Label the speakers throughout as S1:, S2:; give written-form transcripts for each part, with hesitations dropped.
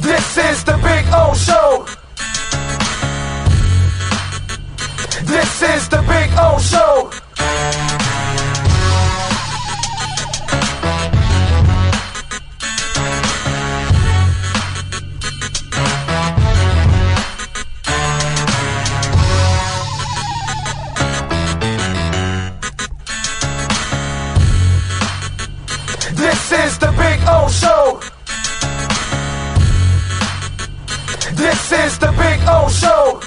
S1: This is the Big O Show. This is the Big O Show. This is the Big O Show. This is the Big O Show.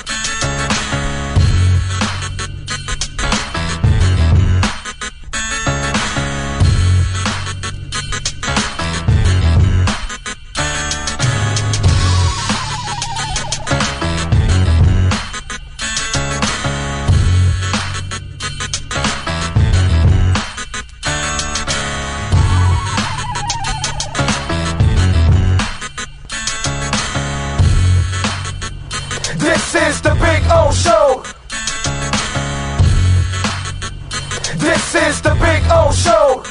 S1: This is the Big O Show. This is the Big O Show.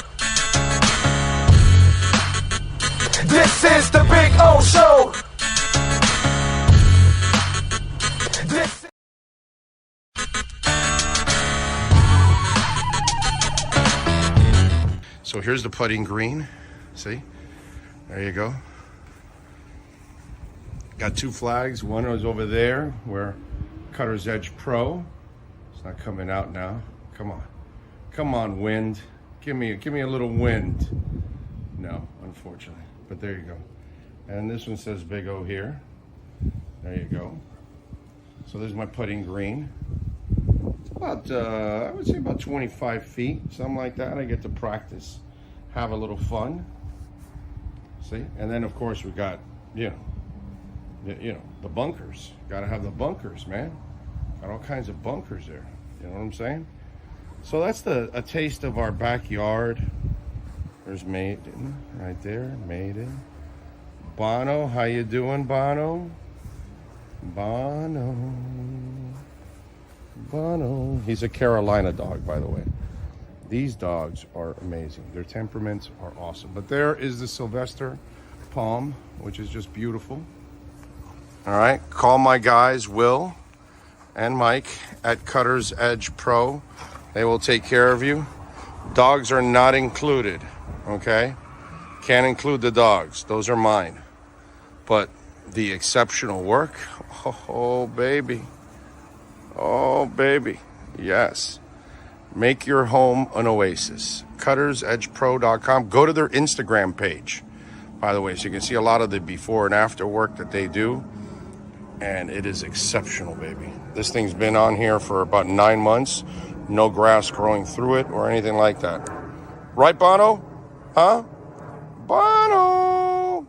S1: This is the Big O Show. This.
S2: So here's the putting green. See? There you go. Got two flags. One is over there where Cutter's Edge Pro. It's not coming out now. Come on. Come on, wind. Give me a little wind. No, unfortunately. But there you go. And this one says Big O here. There you go. So there's my putting green. It's about, I would say about 25 feet, something like that. I get to practice, have a little fun. See? And then, of course, we got, the bunkers. Got to have the bunkers, man. Got all kinds of bunkers there. You know what I'm saying? So that's a taste of our backyard. There's Maiden right there. Maiden. Bono, how you doing, Bono? Bono. He's a Carolina dog, by the way. These dogs are amazing. Their temperaments are awesome. But there is the Sylvester Palm, which is just beautiful. All right, call my guys, Will and Mike at Cutter's Edge Pro. They will take care of you. Dogs are not included, okay? Can't include the dogs. Those are mine. But the exceptional work, oh, baby. Oh, baby. Yes. Make your home an oasis. CuttersEdgePro.com. Go to their Instagram page, by the way, so you can see a lot of the before and after work that they do. And it is exceptional, baby. This thing's been on here for about 9 months. No grass growing through it or anything like that. Right, Bono? Huh? Bono!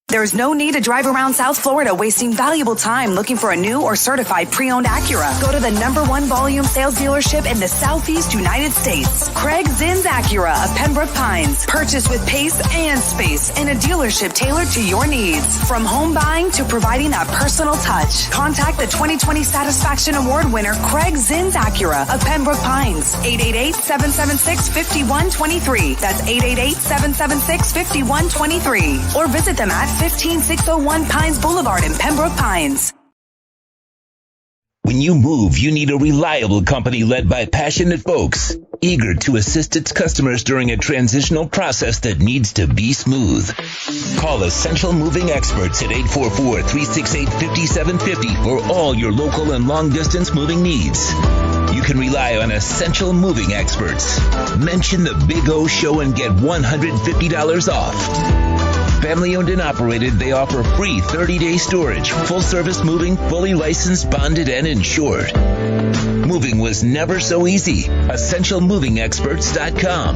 S3: There's no need to drive around South Florida wasting valuable time looking for a new or certified pre-owned Acura. Go to the #1 volume sales dealership in the Southeast United States. Craig Zinn's Acura of Pembroke Pines. Purchase with pace and space in a dealership tailored to your needs. From home buying to providing that personal touch. Contact the 2020 Satisfaction Award winner Craig Zinn's Acura of Pembroke Pines. 888-776-5123. That's 888-776-5123. Or visit them at 15601 Pines Boulevard in Pembroke Pines.
S4: When you move, you need a reliable company led by passionate folks, eager to assist its customers during a transitional process that needs to be smooth. Call Essential Moving Experts at 844-368-5750 for all your local and long-distance moving needs. You can rely on Essential Moving Experts. Mention the Big O Show and get $150 off. Family owned and operated, they offer free 30-day storage, full-service moving, fully licensed, bonded, and insured. Moving was never so easy. EssentialMovingExperts.com.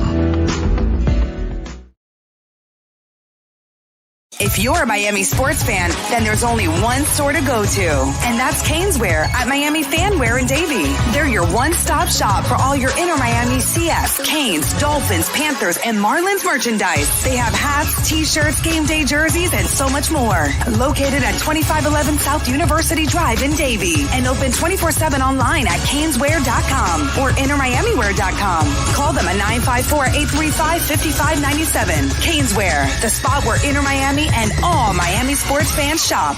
S3: If you're a Miami sports fan, then there's only one store to go to, and that's Caneswear at Miami Fanwear in Davie. They're your one-stop shop for all your inner Miami CF, Canes, Dolphins, Panthers, and Marlins merchandise. They have hats, t-shirts, game day jerseys, and so much more. Located at 2511 South University Drive in Davie, and open 24/7 online at caneswear.com or innermiamiwear.com. Call them at 954-835-5597. Caneswear, the spot where Inner Miami and all Miami sports fans shop.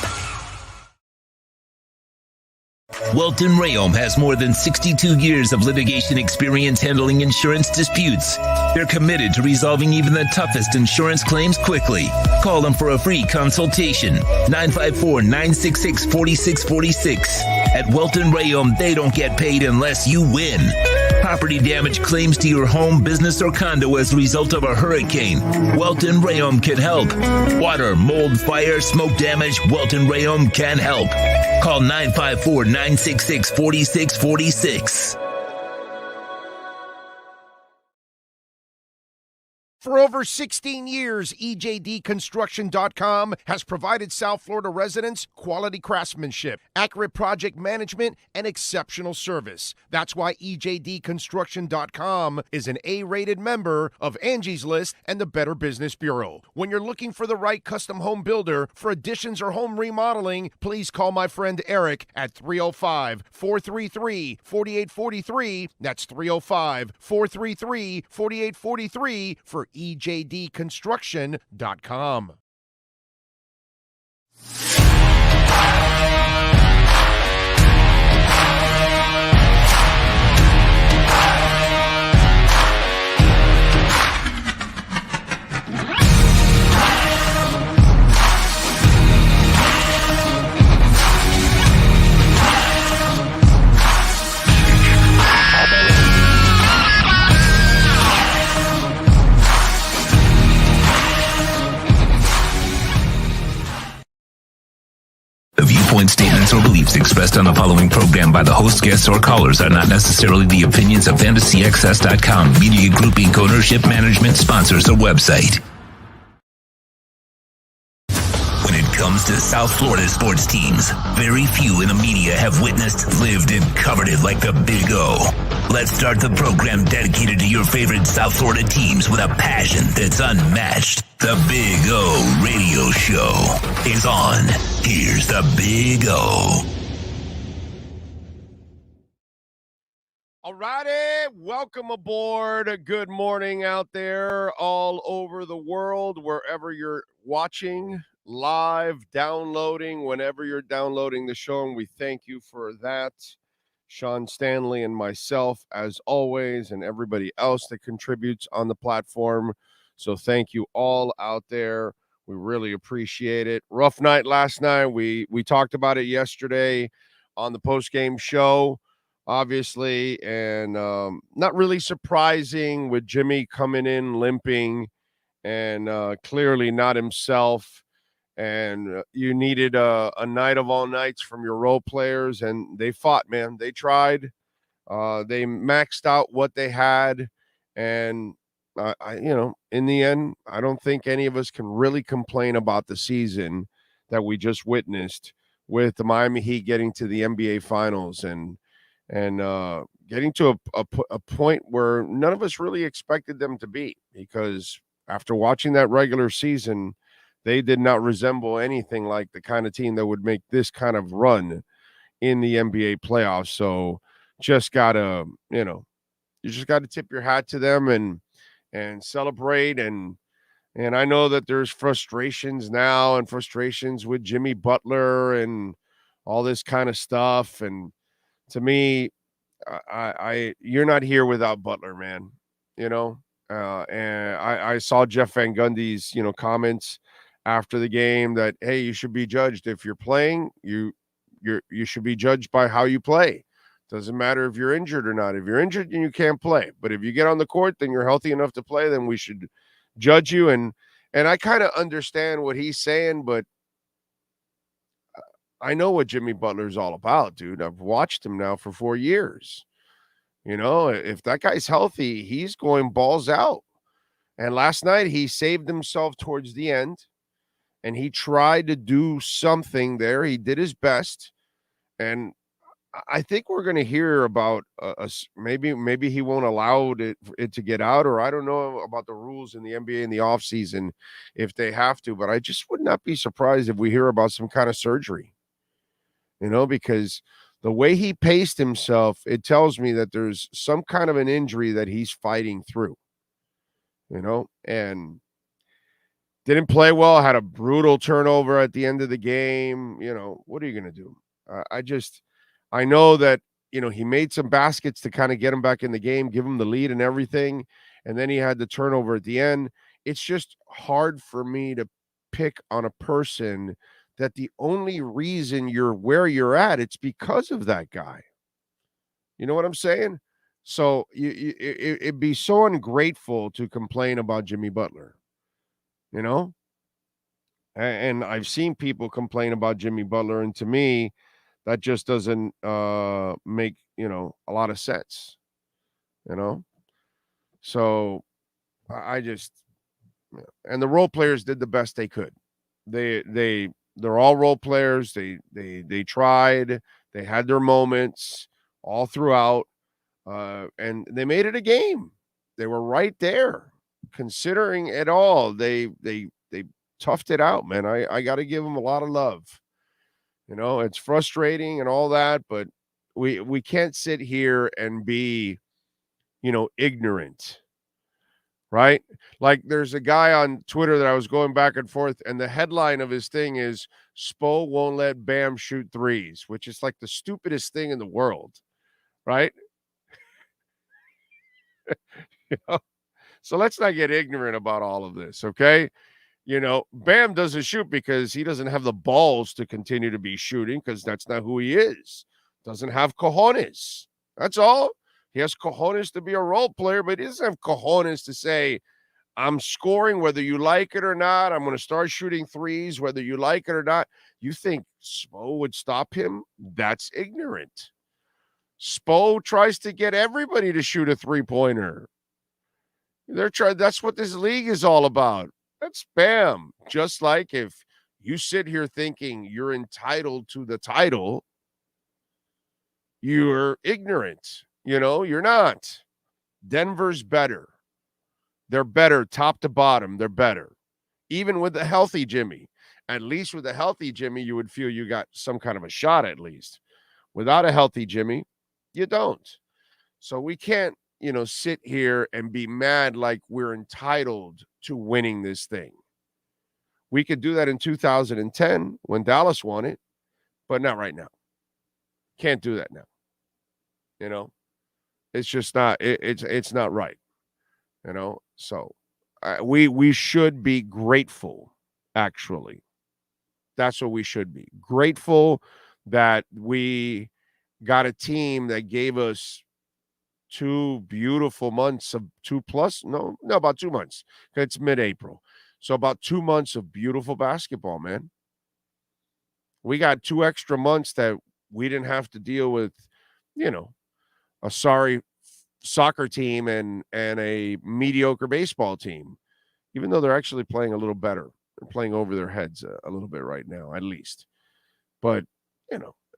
S4: Welton Rayom has more than 62 years of litigation experience handling insurance disputes. They're committed to resolving even the toughest insurance claims quickly. Call them for a free consultation. 954-966-4646. At Welton Rayom, they don't get paid unless you win. Property damage claims to your home, business, or condo as a result of a hurricane. Welton Rayom can help. Water, mold, fire, smoke damage, Welton Rayom can help. Call 954-966-4646.
S2: For over 16 years, EJDconstruction.com has provided South Florida residents quality craftsmanship, accurate project management, and exceptional service. That's why EJDconstruction.com is an A-rated member of Angie's List and the Better Business Bureau. When you're looking for the right custom home builder for additions or home remodeling, please call my friend Eric at 305-433-4843. That's 305-433-4843 for EJDconstruction.com.
S4: The viewpoints, statements, or beliefs expressed on the following program by the host, guests, or callers are not necessarily the opinions of FantasyAccess.com, Media Group Inc., ownership, management, sponsors, or website. When it comes to South Florida sports teams, very few in the media have witnessed, lived, and covered it like the Big O. Let's start the program dedicated to your favorite South Florida teams with a passion that's unmatched. The Big O Radio Show is on. Here's the Big O.
S2: All righty, welcome aboard. Good morning out there all over the world, wherever you're watching, live, downloading, whenever you're downloading the show, and we thank you for that. Sean Stanley and myself, as always, and everybody else that contributes on the platform. So thank you all out there. We really appreciate it. Rough night last night. We talked about it yesterday on the post-game show, obviously, and not really surprising with Jimmy coming in limping and clearly not himself. And you needed a night of all nights from your role players, and they fought, man. They tried. They maxed out what they had, and in the end, I don't think any of us can really complain about the season that we just witnessed with the Miami Heat getting to the NBA Finals and getting to a point where none of us really expected them to be, because after watching that regular season, they did not resemble anything like the kind of team that would make this kind of run in the NBA playoffs. So just gotta, you just got to tip your hat to them and celebrate. And I know that there's frustrations now and frustrations with Jimmy Butler and all this kind of stuff. And to me, you're not here without Butler, man, and I saw Jeff Van Gundy's, comments after the game that, hey, you should be judged if you're playing. You should be judged by how you play. Doesn't matter if you're injured or not. If you're injured, then you can't play. But if you get on the court, then you're healthy enough to play, then we should judge you. And I kind of understand what he's saying, but I know what Jimmy Butler's all about, dude. I've watched him now for 4 years. If that guy's healthy, he's going balls out. And last night he saved himself towards the end. and he tried to do something there. He did his best, and I think we're going to hear about maybe he won't allow it to get out, or I don't know about the rules in the NBA in the offseason if they have to, but I just would not be surprised if we hear about some kind of surgery, because the way he paced himself, it tells me that there's some kind of an injury that he's fighting through, and didn't play well, had a brutal turnover at the end of the game. What are you going to do? I know that, he made some baskets to kind of get him back in the game, give him the lead and everything. And then he had the turnover at the end. It's just hard for me to pick on a person that the only reason you're where you're at, it's because of that guy. You know what I'm saying? So it'd be so ungrateful to complain about Jimmy Butler, And I've seen people complain about Jimmy Butler, and to me, that just doesn't make a lot of sense. So I just and the role players did the best they could. They're all role players. They tried. They had their moments all throughout, and they made it a game. They were right there, considering it all. They toughed it out, man. I got to give them a lot of love. It's frustrating and all that, but we can't sit here and be, ignorant, right? Like there's a guy on Twitter that I was going back and forth, and the headline of his thing is Spo won't let Bam shoot threes, which is like the stupidest thing in the world, right? So let's not get ignorant about all of this, okay? Bam doesn't shoot because he doesn't have the balls to continue to be shooting, because that's not who he is. Doesn't have cojones. That's all. He has cojones to be a role player, but he doesn't have cojones to say, I'm scoring whether you like it or not. I'm going to start shooting threes whether you like it or not. You think Spo would stop him? That's ignorant. Spo tries to get everybody to shoot a three-pointer. That's what this league is all about. That's Bam. Just like if you sit here thinking you're entitled to the title, you're ignorant. You're not. Denver's better. They're better top to bottom. They're better. Even with the healthy Jimmy. At least with a healthy Jimmy, you would feel you got some kind of a shot at least. Without a healthy Jimmy, you don't. So we can't, sit here and be mad like we're entitled to winning this thing. We could do that in 2010 when Dallas won it, but not right now. Can't do that now. It's just not. It's not right. So we should be grateful. Actually, that's what we should be grateful that we got a team that gave us 2 beautiful months of about 2 months. It's mid-April. So about 2 months of beautiful basketball, man. We got 2 extra months that we didn't have to deal with, a sorry soccer team and a mediocre baseball team, even though they're actually playing a little better. They're playing over their heads a little bit right now, at least. But,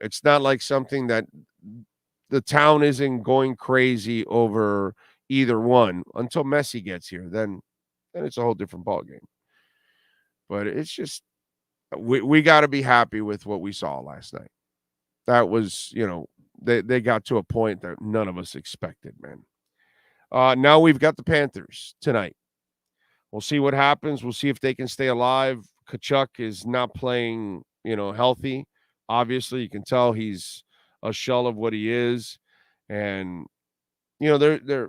S2: it's not like something that the town isn't going crazy over either one until Messi gets here. Then it's a whole different ballgame. But it's just we got to be happy with what we saw last night. That was, they got to a point that none of us expected, man. Now we've got the Panthers tonight. We'll see what happens. We'll see if they can stay alive. Kachuk is not playing, healthy. Obviously, you can tell he's a shell of what he is. And, they're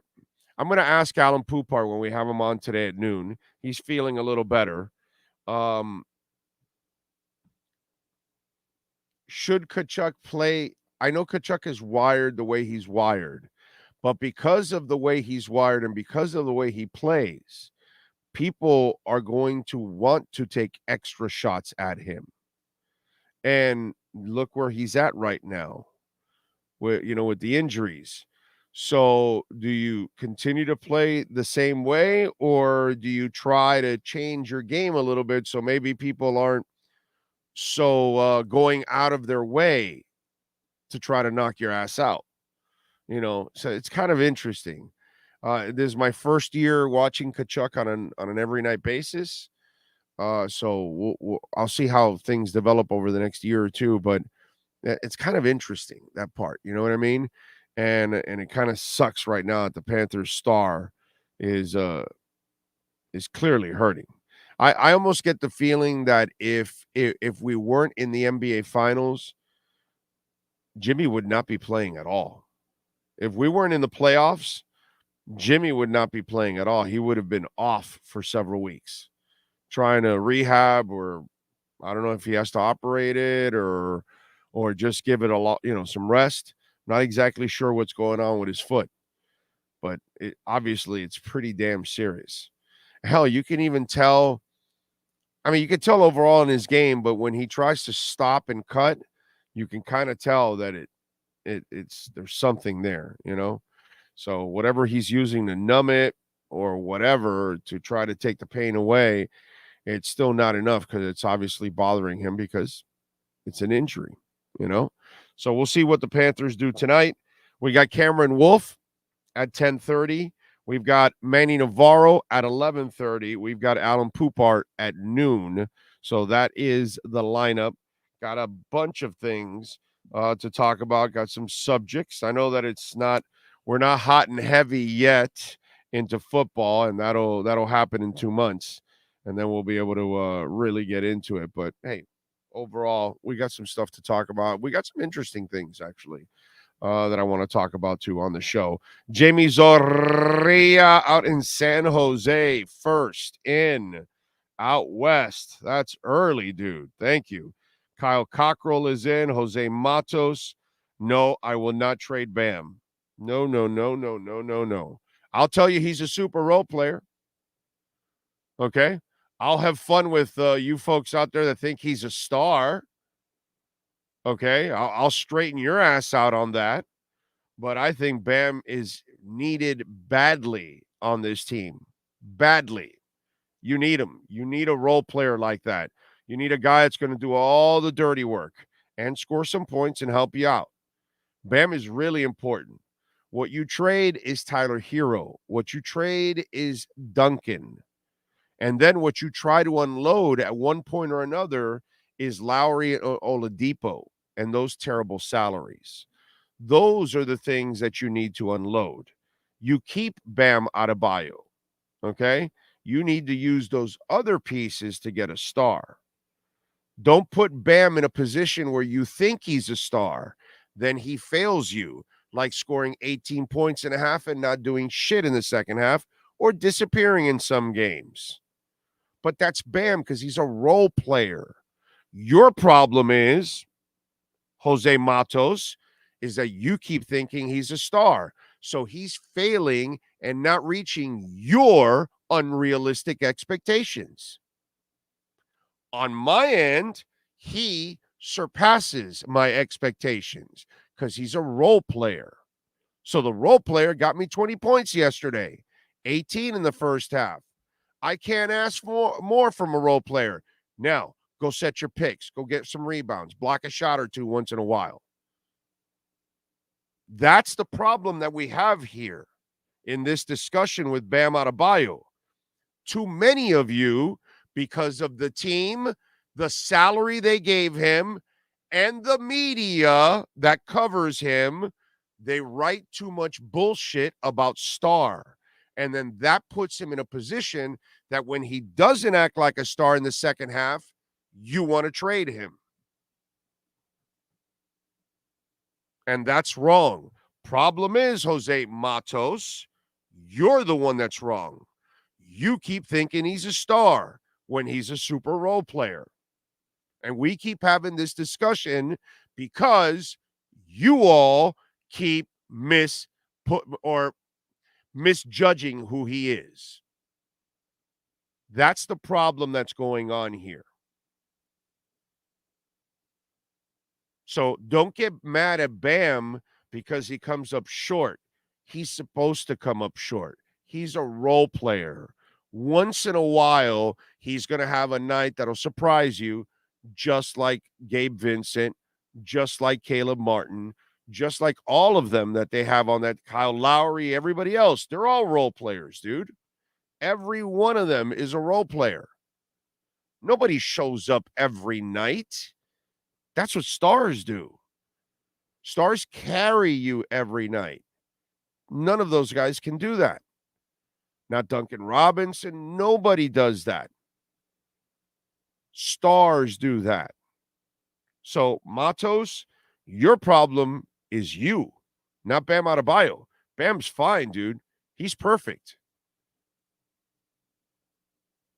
S2: I'm going to ask Alan Poupart when we have him on today at noon. He's feeling a little better. Should Kachuk play? I know Kachuk is wired the way he's wired, but because of the way he's wired and because of the way he plays, people are going to want to take extra shots at him. And look where he's at right now with the injuries. So do you continue to play the same way, or do you try to change your game a little bit so maybe people aren't so going out of their way to try to knock your ass out? So it's kind of interesting. This is my first year watching Kachuk on an every night basis. So I'll see how things develop over the next year or two, but it's kind of interesting, that part. You know what I mean? And it kind of sucks right now that the Panthers star is clearly hurting. I almost get the feeling that if we weren't in the NBA Finals, Jimmy would not be playing at all. If we weren't in the playoffs, Jimmy would not be playing at all. He would have been off for several weeks, trying to rehab, or I don't know if he has to operate it or just give it a lot, some rest. Not exactly sure what's going on with his foot, but obviously it's pretty damn serious. Hell, you can even tell. I mean, you can tell overall in his game, but when he tries to stop and cut, you can kind of tell that it's there's something there. So whatever he's using to numb it or whatever to try to take the pain away, it's still not enough because it's obviously bothering him because it's an injury. So we'll see what the Panthers do tonight. We got Cameron Wolf at 10:30. We've got Manny Navarro at 11:30. We've got Alan Poupart at noon. So that is the lineup. Got a bunch of things to talk about. Got some subjects. I know that we're not hot and heavy yet into football, and that'll happen in 2 months, and then we'll be able to really get into it. But hey, overall, we got some stuff to talk about. We got some interesting things actually that I want to talk about too on the show. Jamie Zorrilla out in San Jose, first in out west. That's early, dude. Thank you. Kyle Cockrell is in. Jose Matos. No, I will not trade Bam. No, no, no, no, no, no, no. I'll tell you, he's a super role player. Okay. I'll have fun with you folks out there that think he's a star. Okay. I'll straighten your ass out on that. But I think Bam is needed badly on this team. Badly. You need him. You need a role player like that. You need a guy that's going to do all the dirty work and score some points and help you out. Bam is really important. What you trade is Tyler Hero. What you trade is Duncan. And then what you try to unload at one point or another is Lowry and Oladipo and those terrible salaries. Those are the things that you need to unload. You keep Bam Adebayo, okay? You need to use those other pieces to get a star. Don't put Bam in a position where you think he's a star, then he fails you, like scoring 18 points in a half and not doing shit in the second half or disappearing in some games. But that's Bam because he's a role player. Your problem is, Jose Matos, is that you keep thinking he's a star. So he's failing and not reaching your unrealistic expectations. On my end, he surpasses my expectations because he's a role player. So the role player got me 20 points yesterday, 18 in the first half. I can't ask for more from a role player. Now, go set your picks. Go get some rebounds. Block a shot or two once in a while. That's the problem that we have here in this discussion with Bam Adebayo. Too many of you, because of the team, the salary they gave him, and the media that covers him, they write too much bullshit about star. And then that puts him in a position that when he doesn't act like a star in the second half, you want to trade him. And that's wrong. Problem is, Jose Matos, you're the one that's wrong. You keep thinking he's a star when he's a super role player. And we keep having this discussion because you all keep misjudging who he is. That's the problem that's going on here. So don't get mad at Bam because he comes up short. he's supposed to come up short. He's a role player. Once in a while, he's going to have a night that'll surprise you, just like Gabe Vincent, just like Caleb Martin, just like all of them that they have on that, Kyle Lowry, everybody else. They're all role players, dude. Every one of them is a role player. Nobody shows up every night. That's what stars do. Stars carry you every night. None of those guys can do that. Not Duncan Robinson. Nobody does that. Stars do that. So, Matos, your problem is you, not Bam Adebayo. Bam's fine, dude. He's perfect.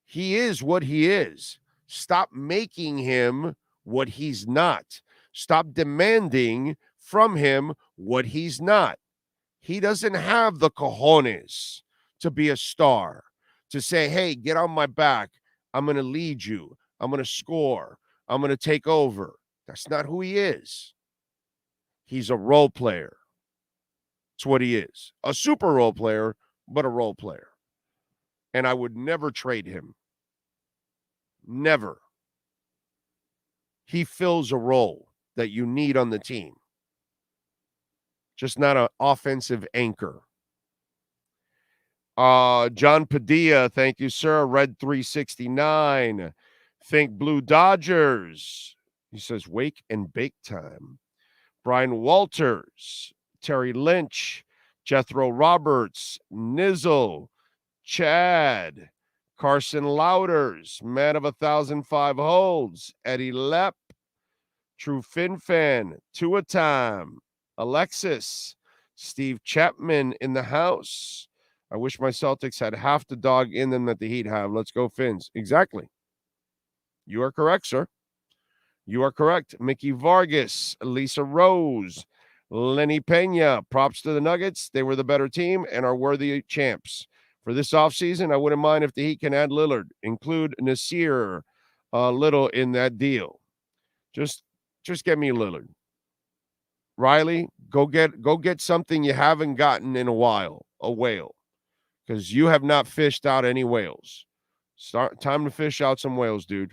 S2: He is what he is. Stop making him what he's not. Stop demanding from him what he's not. He doesn't have the cojones to be a star, to say, hey, get on my back. I'm going to lead you. I'm going to score. I'm going to take over. That's not who he is. He's a role player. That's what he is. A super role player, but a role player. And I would never trade him. Never. He fills a role that you need on the team. Just not an offensive anchor. John Padilla, thank you, sir. Red 369. Think Blue Dodgers. He says, wake and bake time. Brian Walters, Terry Lynch, Jethro Roberts, Nizzle, Chad, Carson Louders, man of 1,005 holds, Eddie Lepp, True Fin Fan, Tua Time, Alexis, Steve Chapman in the house. I wish my Celtics had half the dog in them that the Heat have. Let's go, Fins. Exactly. You are correct, sir. You are correct. Mickey Vargas, Lisa Rose, Lenny Pena. Props to the Nuggets. They were the better team and are worthy champs. For this offseason, I wouldn't mind if the Heat can add Lillard. Include Nasir Little in that deal. Just get me Lillard. Riley, go get something you haven't gotten in a while, a whale. Because you have not fished out any whales. Time to fish out some whales, dude.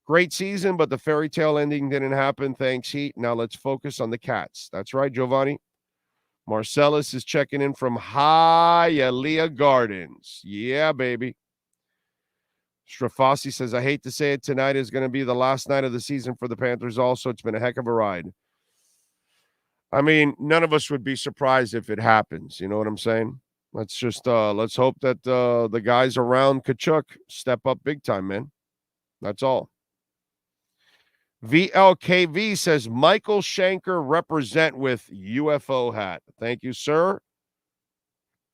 S2: Great season, but the fairy tale ending didn't happen. Thanks, Heat. Now let's focus on the Cats. That's right, Giovanni. Marcellus is checking in from Hialeah Gardens. Yeah, baby. Strafasi says, I hate to say it, tonight is going to be the last night of the season for the Panthers also. It's been a heck of a ride. I mean, none of us would be surprised if it happens. You know what I'm saying? Let's just let's hope that the guys around Kachuk step up big time, man. That's all. VLKV says, Michael Shanker represent with UFO hat. Thank you, sir.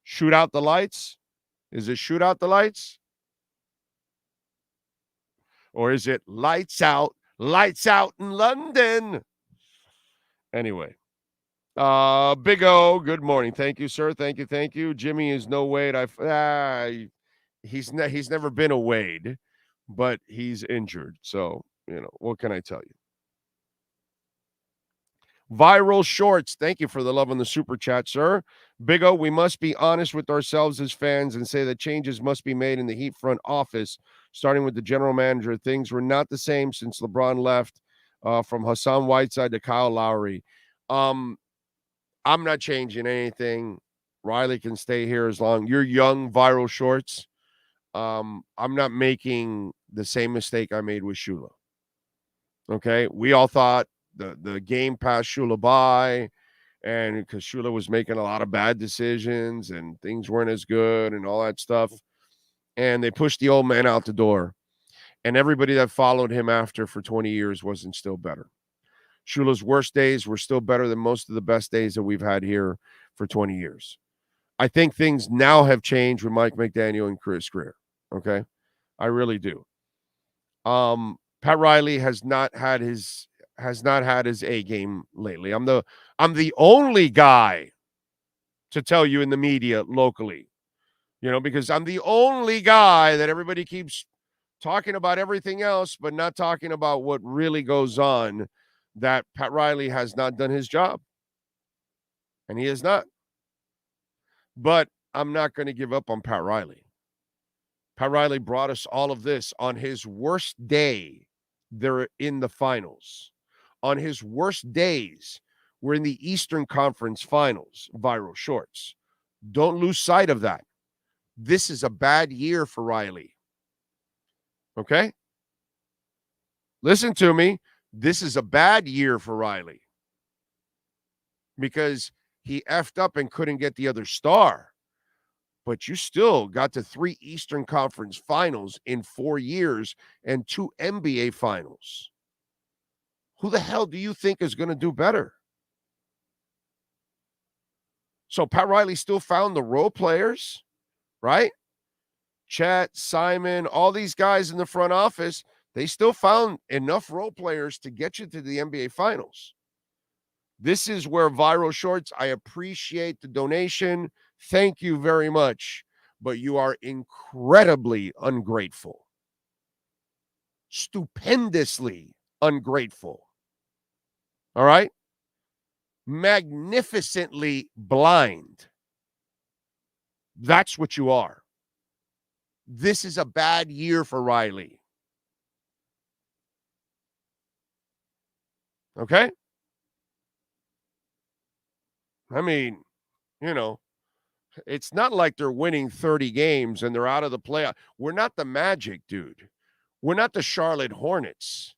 S2: Shoot out the lights? Is it shoot out the lights? Or is it lights out in London? Anyway. Big O, good morning. Thank you, sir. Thank you. Jimmy is no Wade. He's never been a Wade, but he's injured. So, what can I tell you? Viral Shorts, thank you for the love on the super chat, sir. Big O, we must be honest with ourselves as fans and say that changes must be made in the Heat front office, starting with the general manager. Things were not the same since LeBron left, from Hassan Whiteside to Kyle Lowry. I'm not changing anything. Riley can stay here as long. You're young, Viral Shorts. I'm not making the same mistake I made with Shula. Okay? We all thought the game passed Shula by, and because Shula was making a lot of bad decisions and things weren't as good and all that stuff. And they pushed the old man out the door. And everybody that followed him after for 20 years wasn't still better. Shula's worst days were still better than most of the best days that we've had here for 20 years. I think things now have changed with Mike McDaniel and Chris Greer. Okay? I really do. Pat Riley has not had his A game lately. I'm the only guy to tell you in the media locally, because I'm the only guy that everybody keeps talking about everything else, but not talking about what really goes on, that Pat Riley has not done his job. And he has not. But I'm not going to give up on Pat Riley. Pat Riley brought us all of this on his worst day. They're in the finals. On his worst days, we're in the Eastern Conference Finals, viral shorts. Don't lose sight of that. This is a bad year for Riley. Okay? Listen to me. This is a bad year for Riley because he effed up and couldn't get the other star. But you still got to 3 Eastern Conference Finals in 4 years and 2 NBA Finals. Who the hell do you think is going to do better? So Pat Riley still found the role players, right? Chet, Simon, all these guys in the front office, they still found enough role players to get you to the NBA Finals. This is where Viral Shorts, I appreciate the donation. Thank you very much. But you are incredibly ungrateful. Stupendously ungrateful. All right? Magnificently blind. That's what you are. This is a bad year for Riley. Okay? I mean, you know, it's not like they're winning 30 games and they're out of the playoff. We're not the Magic, dude. We're not the Charlotte Hornets.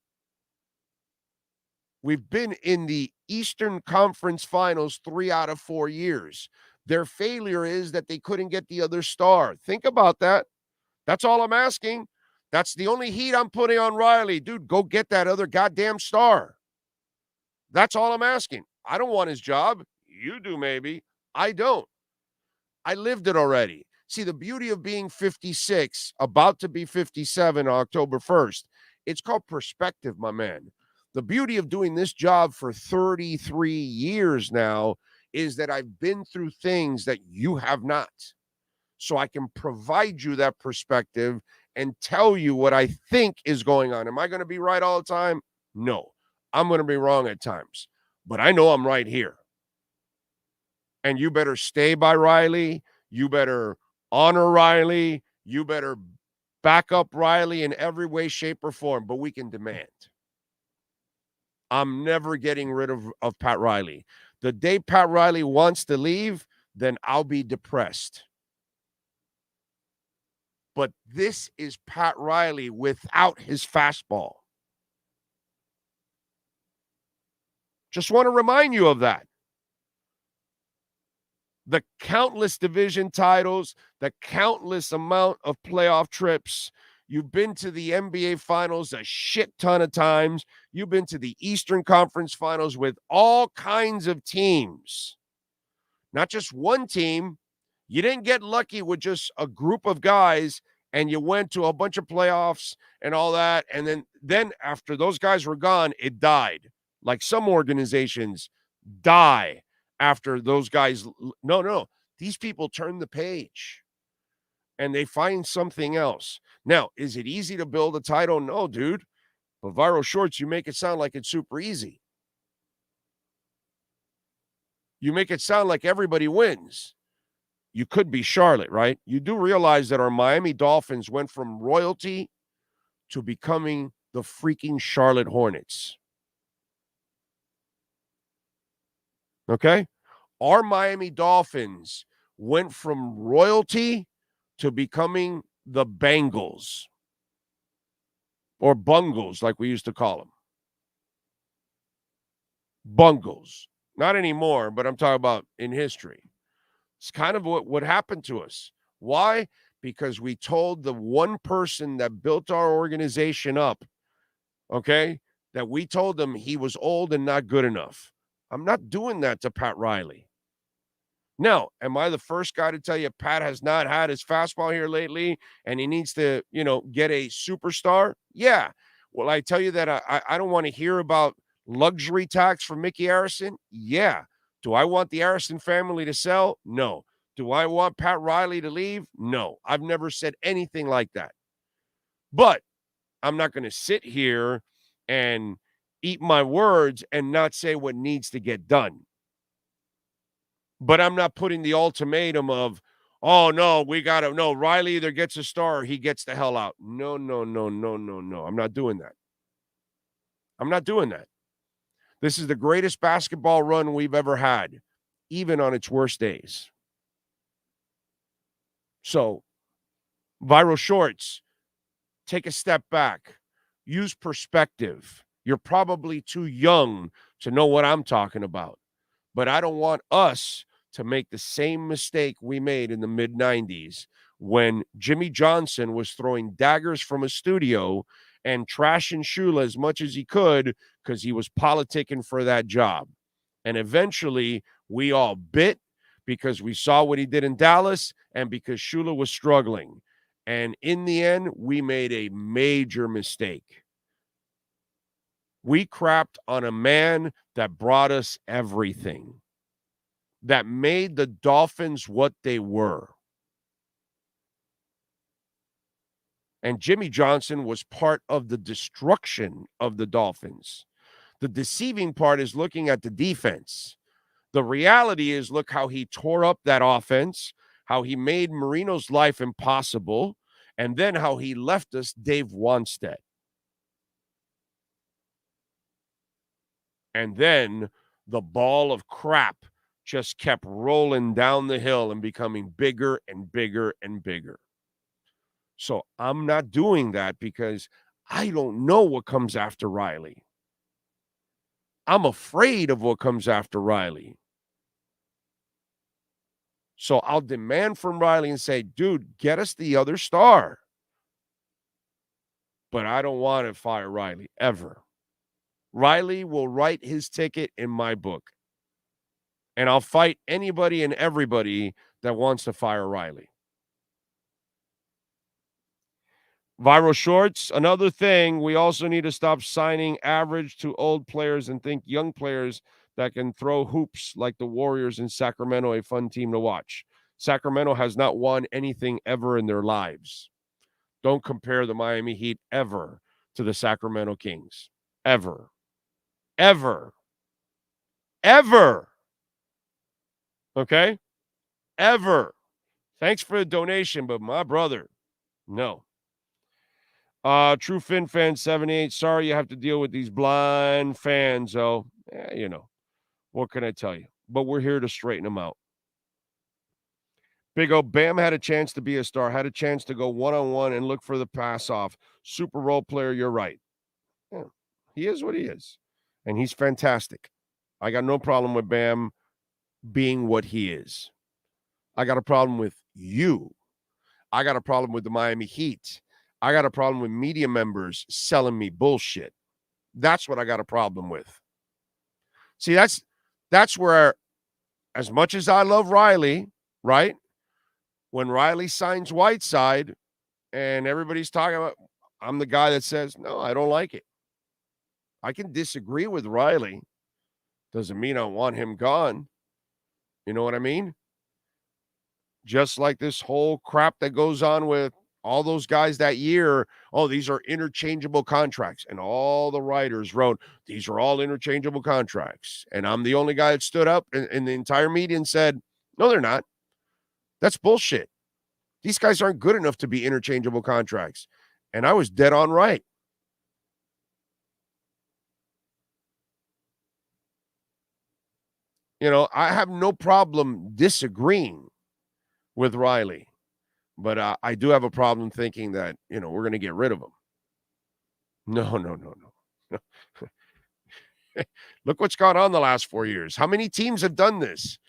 S2: We've been in the Eastern Conference Finals 3 out of 4 years. Their failure is that they couldn't get the other star. Think about that. That's all I'm asking. That's the only heat I'm putting on Riley. Dude, go get that other goddamn star. That's all I'm asking. I don't want his job. You do, maybe. I don't. I lived it already. See, the beauty of being 56, about to be 57 October 1st, it's called perspective, my man. The beauty of doing this job for 33 years now is that I've been through things that you have not. So I can provide you that perspective and tell you what I think is going on. Am I going to be right all the time? No. I'm going to be wrong at times. But I know I'm right here. And you better stay by Riley. You better honor Riley. You better back up Riley in every way, shape, or form. But we can demand. I'm never getting rid of Pat Riley. The day Pat Riley wants to leave, then I'll be depressed. But this is Pat Riley without his fastball. Just want to remind you of that. The countless division titles, the countless amount of playoff trips. You've been to the NBA Finals a shit ton of times. You've been to the Eastern Conference Finals with all kinds of teams. Not just one team. You didn't get lucky with just a group of guys and you went to a bunch of playoffs and all that. And then after those guys were gone, it died. Like some organizations die after those guys. No. These people turn the page and they find something else. Now, is it easy to build a title? No, dude. But Viral Shorts, you make it sound like it's super easy. You make it sound like everybody wins. You could be Charlotte, right? You do realize that our Miami Dolphins went from royalty to becoming the freaking Charlotte Hornets. Okay? Our Miami Dolphins went from royalty to becoming the Bengals. Or Bungles, like we used to call them. Bungles. Not anymore, but I'm talking about in history. It's kind of what happened to us. Why? Because we told the one person that built our organization up, okay, that we told them he was old and not good enough. I'm not doing that to Pat Riley. Now, am I the first guy to tell you Pat has not had his fastball here lately and he needs to, get a superstar? Yeah. Well, I tell you that I don't want to hear about luxury tax for Mickey Harrison? Yeah. Do I want the Harrison family to sell? No. Do I want Pat Riley to leave? No. I've never said anything like that. But I'm not going to sit here and eat my words and not say what needs to get done.
S5: But I'm not putting the ultimatum of, oh, no, no, Riley either gets a star or he gets the hell out. No. I'm not doing that. I'm not doing that. This is the greatest basketball run we've ever had, even on its worst days. So, Viral Shorts, take a step back. Use perspective. You're probably too young to know what I'm talking about. But I don't want us to make the same mistake we made in the mid-90s when Jimmy Johnson was throwing daggers from a studio and trashing Shula as much as he could because he was politicking for that job. And eventually, we all bit because we saw what he did in Dallas and because Shula was struggling. And in the end, we made a major mistake. We crapped on a man that brought us everything, that made the Dolphins what they were. And Jimmy Johnson was part of the destruction of the Dolphins. The deceiving part is looking at the defense. The reality is, look how he tore up that offense, how he made Marino's life impossible, and then how he left us Dave Wanstead. And then the ball of crap just kept rolling down the hill and becoming bigger and bigger and bigger. So I'm not doing that because I don't know what comes after Riley. I'm afraid of what comes after Riley. So I'll demand from Riley and say, dude, get us the other star. But I don't want to fire Riley ever. Riley will write his ticket in my book. And I'll fight anybody and everybody that wants to fire Riley. Viral Shorts, another thing, we also need to stop signing average to old players and think young players that can throw hoops like the Warriors in Sacramento, a fun team to watch. Sacramento has not won anything ever in their lives. Don't compare the Miami Heat ever to the Sacramento Kings. Ever. Ever. Ever. Okay? Ever. Thanks for the donation, but my brother, no. True Fin Fan 78. Sorry you have to deal with these blind fans, though. You know, what can I tell you? But we're here to straighten them out. Big O, Bam had a chance to be a star, had a chance to go one-on-one and look for the pass off. Super role player, you're right. Yeah, he is what he is. And he's fantastic. I got no problem with Bam being what he is. I got a problem with you. I got a problem with the Miami Heat. I got a problem with media members selling me bullshit. That's what I got a problem with. See, that's where, as much as I love Riley, right? When Riley signs Whiteside and everybody's talking about, I'm the guy that says, no, I don't like it. I can disagree with Riley. Doesn't mean I want him gone. You know what I mean? Just like this whole crap that goes on with all those guys that year. Oh, these are interchangeable contracts. And all the writers wrote, these are all interchangeable contracts. And I'm the only guy that stood up in the entire media and said, no, they're not. That's bullshit. These guys aren't good enough to be interchangeable contracts. And I was dead on right. You know, I have no problem disagreeing with Riley, but I do have a problem thinking that, you know, we're going to get rid of him. No. Look what's gone on the last 4 years. How many teams have done this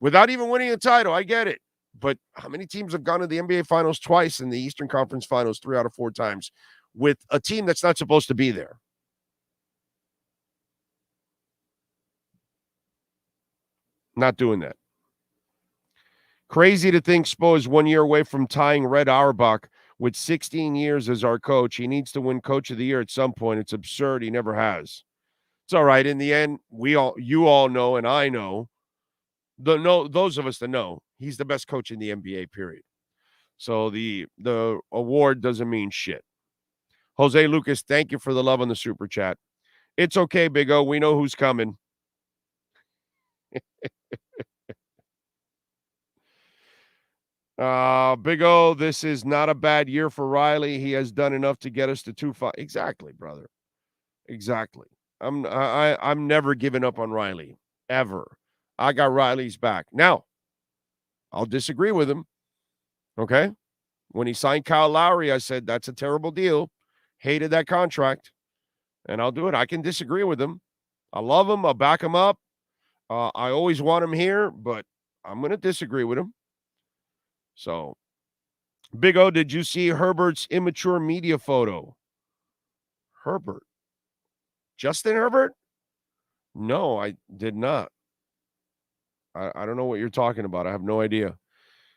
S5: without even winning a title? I get it. But how many teams have gone to the NBA Finals twice and the Eastern Conference Finals 3 out of 4 times with a team that's not supposed to be there? Not doing that. Crazy to think Spo is 1 year away from tying Red Auerbach with 16 years as our coach. He needs to win Coach of the Year at some point. It's absurd. He never has. It's all right. In the end, you all know, and I know, those of us that know, he's the best coach in the NBA, period. So the award doesn't mean shit. Jose Lucas, thank you for the love on the super chat. It's okay, Big O. We know who's coming. Big O, this is not a bad year for Riley. He has done enough to get us to 2-5. Exactly, brother. Exactly. I'm never giving up on Riley, ever. I got Riley's back. Now, I'll disagree with him, okay? When he signed Kyle Lowry, I said, that's a terrible deal. Hated that contract, and I'll do it. I can disagree with him. I love him. I'll back him up. I always want him here, but I'm going to disagree with him. So, Big O, did you see Herbert's immature media photo? Herbert? Justin Herbert? No, I did not. I don't know what you're talking about. I have no idea.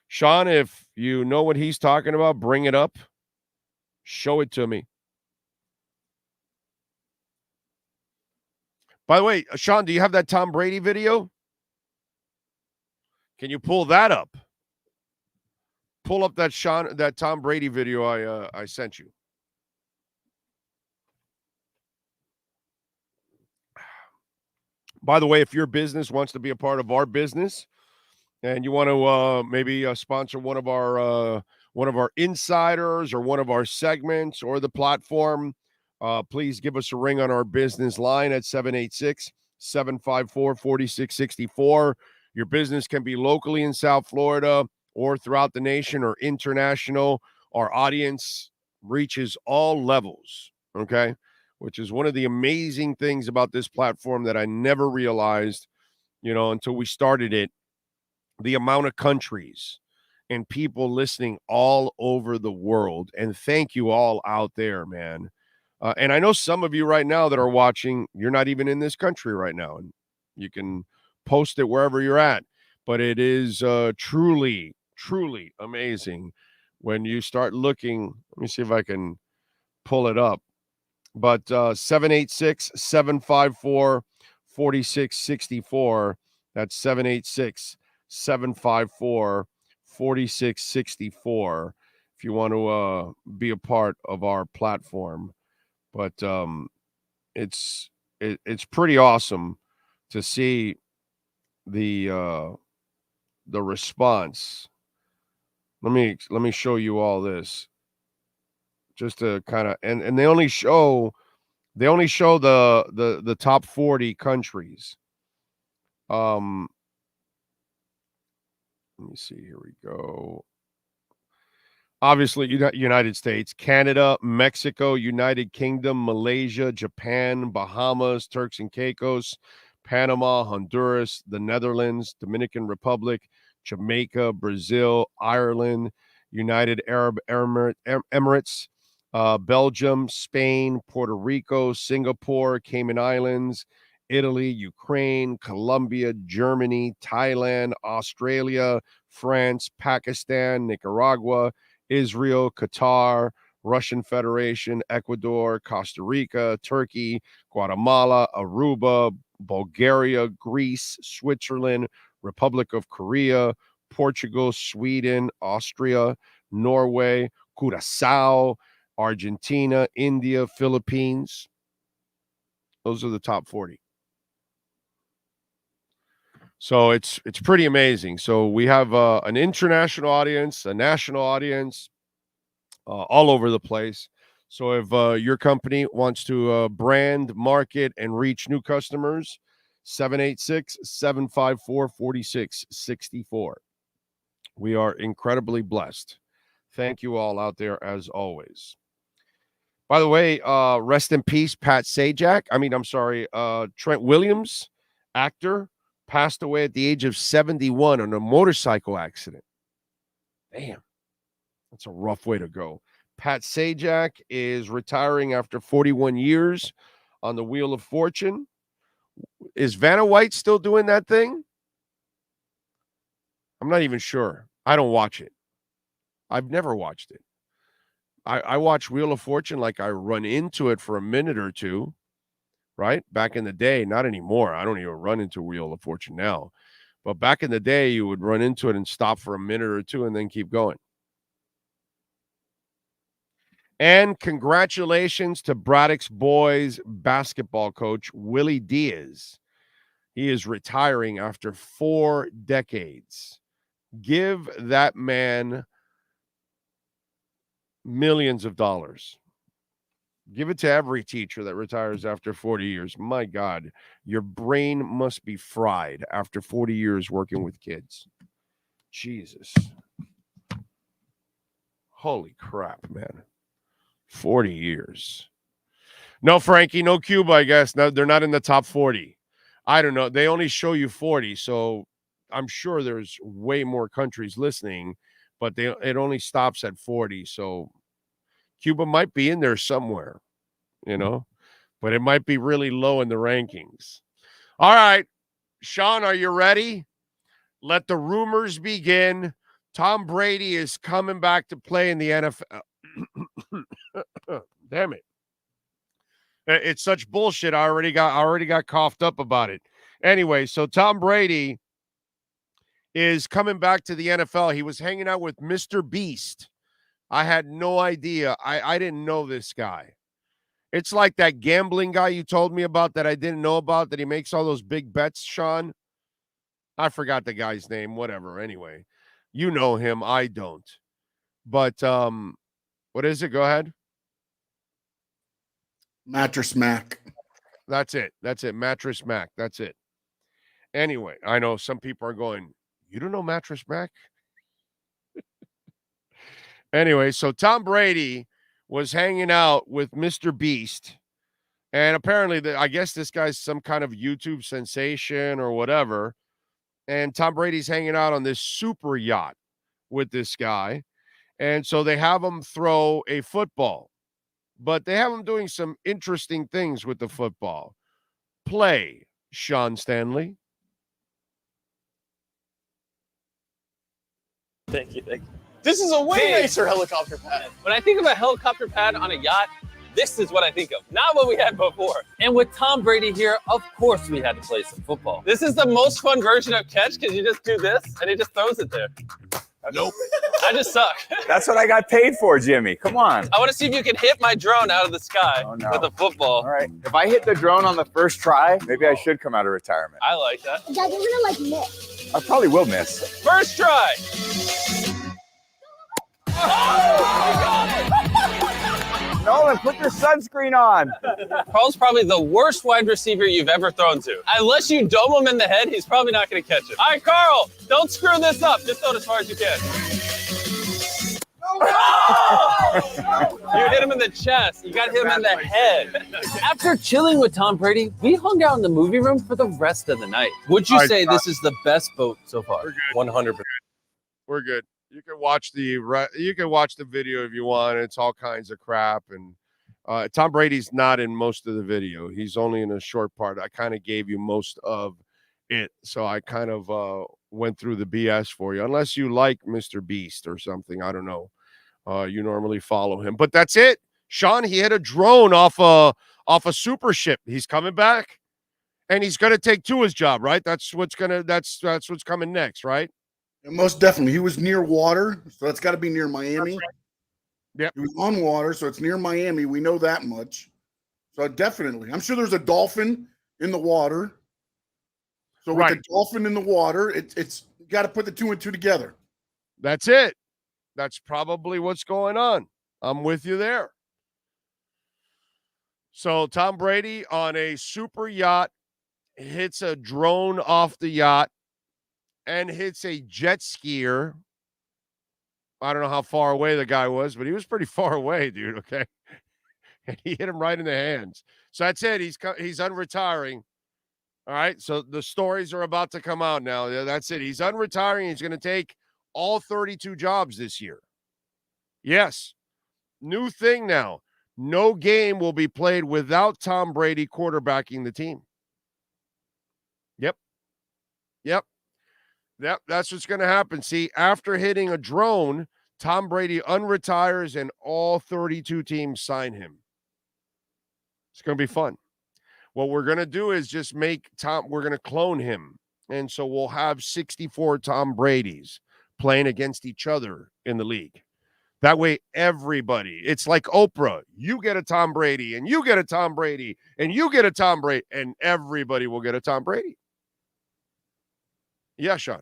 S5: Sean, if you know what he's talking about, bring it up. Show it to me. By the way, Sean, do you have that Tom Brady video? Can you pull that up? Pull up that Tom Brady video I sent you. By the way, if your business wants to be a part of our business and you want to maybe sponsor one of our insiders or one of our segments or the platform, please give us a ring on our business line at 786-754-4664. Your business can be locally in South Florida or throughout the nation or international. Our audience reaches all levels, okay? Which is one of the amazing things about this platform that I never realized, until we started it, the amount of countries and people listening all over the world. And thank you all out there, man. And I know some of you right now that are watching, you're not even in this country right now, and you can post it wherever you're at. But it is truly, truly amazing when you start looking. Let me see if I can pull it up. But 786-754-4664. That's 786-754-4664 if you want to be a part of our platform. But it's pretty awesome to see the response. Let me show you all this. Just to kind of and they only show the top 40 countries. Let me see. Here we go. Obviously, United States, Canada, Mexico, United Kingdom, Malaysia, Japan, Bahamas, Turks and Caicos, Panama, Honduras, the Netherlands, Dominican Republic, Jamaica, Brazil, Ireland, United Arab Emirates, Belgium, Spain, Puerto Rico, Singapore, Cayman Islands, Italy, Ukraine, Colombia, Germany, Thailand, Australia, France, Pakistan, Nicaragua, Israel, Qatar, Russian Federation, Ecuador, Costa Rica, Turkey, Guatemala, Aruba, Bulgaria, Greece, Switzerland, Republic of Korea, Portugal, Sweden, Austria, Norway, Curacao, Argentina, India, Philippines. Those are the top 40. So it's pretty amazing. So we have an international audience, a national audience, all over the place. So if your company wants to brand, market, and reach new customers, 786-754-4664. We are incredibly blessed. Thank you all out there as always. By the way, rest in peace, Pat Sajak. Trent Williams, actor, passed away at the age of 71 in a motorcycle accident. Damn, that's a rough way to go. Pat Sajak is retiring after 41 years on the Wheel of Fortune. Is Vanna White still doing that thing? I'm not even sure. I don't watch it. I've never watched it. I watch Wheel of Fortune like I run into it for a minute or two, right? Back in the day, not anymore. I don't even run into Wheel of Fortune now. But back in the day, you would run into it and stop for a minute or two and then keep going. And congratulations to Braddock's boys basketball coach, Willie Diaz. He is retiring after 4 decades. Give that man millions of dollars. Give it to every teacher that retires after 40 years. My God, your brain must be fried after 40 years working with kids. Jesus. Holy crap, man. 40 years. No, Frankie, no Cuba, I guess. No, they're not in the top 40. I don't know. They only show you 40, so I'm sure there's way more countries listening, but it only stops at 40. So Cuba might be in there somewhere, but it might be really low in the rankings. All right, Sean, are you ready? Let the rumors begin. Tom Brady is coming back to play in the NFL. Damn it. It's such bullshit. I already got coughed up about it. Anyway, so Tom Brady is coming back to the NFL. He was hanging out with Mr. Beast. I had no idea. I didn't know this guy. It's like that gambling guy you told me about that I didn't know about, that he makes all those big bets, Sean. I forgot the guy's name, whatever. Anyway, you know him. I don't. But what is it? Go ahead.
S6: Mattress Mac.
S5: That's it. Mattress Mac. That's it. Anyway, I know some people are going, you don't know Mattress Mac? Anyway, so Tom Brady was hanging out with Mr. Beast. And apparently, I guess this guy's some kind of YouTube sensation or whatever. And Tom Brady's hanging out on this super yacht with this guy. And so they have him throw a football. But they have him doing some interesting things with the football. Play, Sean Stanley.
S7: Thank you. This is a way nicer helicopter pad. When I think of a helicopter pad on a yacht, this is what I think of, not what we had before. And with Tom Brady here, of course we had to play some football. This is the most fun version of catch because you just do this and he just throws it there. Nope. I just suck.
S8: That's what I got paid for, Jimmy. Come on.
S7: I want to see if you can hit my drone out of the sky with a football.
S8: All right. If I hit the drone on the first try, maybe I should come out of retirement.
S7: I like that.
S9: Dad, you're gonna miss.
S8: I probably will miss.
S7: First try.
S8: Nolan, put your sunscreen on.
S7: Carl's probably the worst wide receiver you've ever thrown to. Unless you dome him in the head, he's probably not going to catch it. All right, Carl, don't screw this up. Just throw it as far as you can. You hit him in the chest. You got to hit him in the head. After chilling with Tom Brady, we hung out in the movie room for the rest of the night. Would you say this is the best boat so far?
S5: We're good.
S7: 100%.
S5: We're good. You can watch the video if you want. It's all kinds of crap. And Tom Brady's not in most of the video. He's only in a short part. I kind of gave you most of it. So I kind of went through the BS for you. Unless you like Mr. Beast or something. I don't know. You normally follow him. But that's it. Sean, he hit a drone off a super ship. He's coming back. And he's gonna take Tua's job, right? That's what's coming next, right?
S6: And most definitely. He was near water, so that's got to be near Miami.
S5: Yep.
S6: He was on water, so it's near Miami. We know that much. So definitely. I'm sure there's a dolphin in the water. So with the dolphin in the water, it's you got to put the two and two together.
S5: That's it. That's probably what's going on. I'm with you there. So Tom Brady on a super yacht hits a drone off the yacht and hits a jet skier. I don't know how far away the guy was, but he was pretty far away, dude, okay? And he hit him right in the hands. So that's it. He's unretiring. All right, so the stories are about to come out now. That's it. He's unretiring. He's going to take all 32 jobs this year. Yes. New thing now. No game will be played without Tom Brady quarterbacking the team. Yep, that's what's going to happen. See, after hitting a drone, Tom Brady unretires and all 32 teams sign him. It's going to be fun. What we're going to do is just we're going to clone him. And so we'll have 64 Tom Bradys playing against each other in the league. That way, everybody, it's like Oprah. You get a Tom Brady, and you get a Tom Brady, and you get a Tom Brady, and everybody will get a Tom Brady. Yeah, Sean.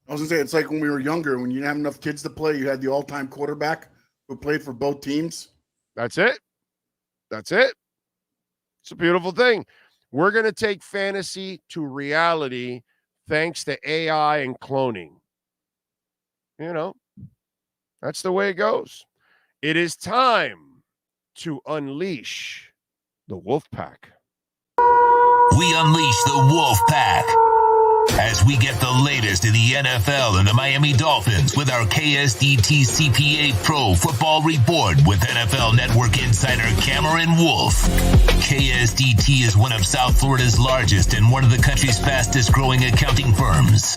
S6: I was gonna say it's like when we were younger, when you didn't have enough kids to play, you had the all-time quarterback who played for both teams.
S5: That's it. That's it. It's a beautiful thing. We're going to take fantasy to reality thanks to AI and cloning. You know, that's the way it goes. It is time to unleash the wolf pack.
S4: We unleash the wolf pack as we get the latest in the NFL and the Miami Dolphins with our KSDT CPA Pro Football Report with NFL Network insider Cameron Wolf. KSDT is one of South Florida's largest and one of the country's fastest growing accounting firms.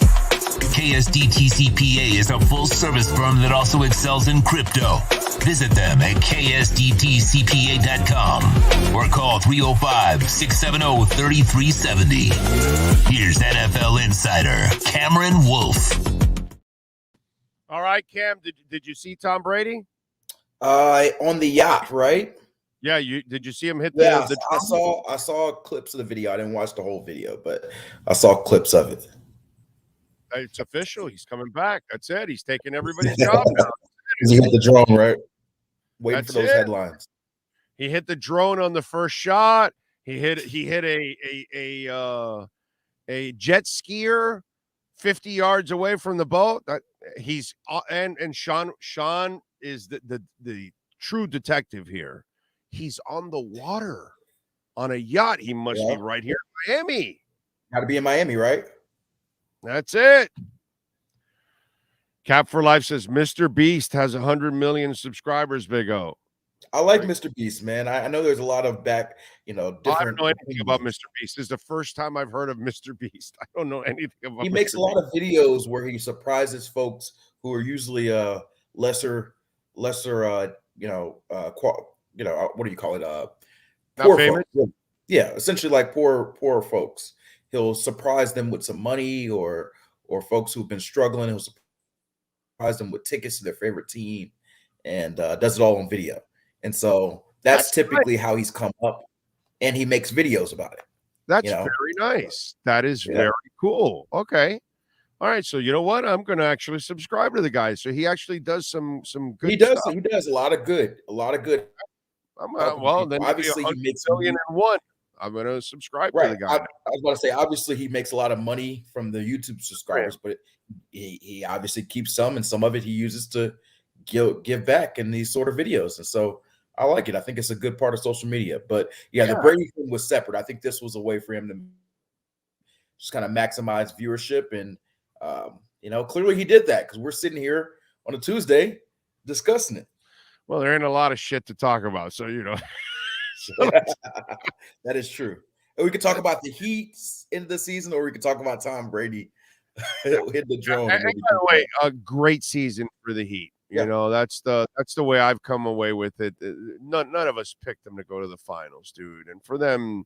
S4: KSDT CPA is a full-service firm that also excels in crypto. Visit them at ksdtcpa.com or call 305-670-3370. Here's NFL insider Cameron Wolf.
S5: All right, Cam, did you see Tom Brady?
S9: On the yacht, right?
S5: Yeah, did you see him hit the?
S9: Yeah, I saw clips of the video. I didn't watch the whole video, but I saw clips of it.
S5: It's official. He's coming back. That's it. He's taking everybody's job now.
S9: He hit the drone, right? Waiting for those headlines.
S5: He hit the drone on the first shot. He hit a jet skier 50 yards away from the boat. He's and Sean is the true detective here. He's on the water on a yacht. He must be right here in Miami.
S9: Got to be in Miami, right?
S5: That's it. Cap for Life says Mr. Beast has 100 million subscribers, Big O.
S9: I like Mr. Beast, man. I know there's a lot of different.
S5: I don't know anything about Mr. Beast. This is the first time I've heard of Mr. Beast. I don't know anything about.
S9: He makes a lot of videos where he surprises folks who are usually lesser, what do you call it? Poor folks. Yeah, essentially like poor folks. He'll surprise them with some money or folks who've been struggling. He'll surprise them with tickets to their favorite team and does it all on video. And so that's typically how he's come up, and he makes videos about it.
S5: That's very nice. That is very cool. Okay. All right. So you know what? I'm going to actually subscribe to the guy. So he actually does some good stuff.
S9: He does a lot of good.
S5: Well, then
S9: obviously he makes $1 million
S5: and one. I'm going to subscribe to the guy.
S9: I was about to say, obviously he makes a lot of money from the YouTube subscribers, but he obviously keeps some, and some of it he uses to give back in these sort of videos. And so I like it. I think it's a good part of social media. But the Brady thing was separate. I think this was a way for him to just kind of maximize viewership. And, clearly he did that because we're sitting here on a Tuesday discussing it.
S5: Well, there ain't a lot of shit to talk about. So,
S9: that is true. And we could talk about the Heat end of the season, or we could talk about Tom Brady hit the drone.
S5: And by the way, a great season for the Heat. That's the way I've come away with it. None of us picked them to go to the finals, dude. And for them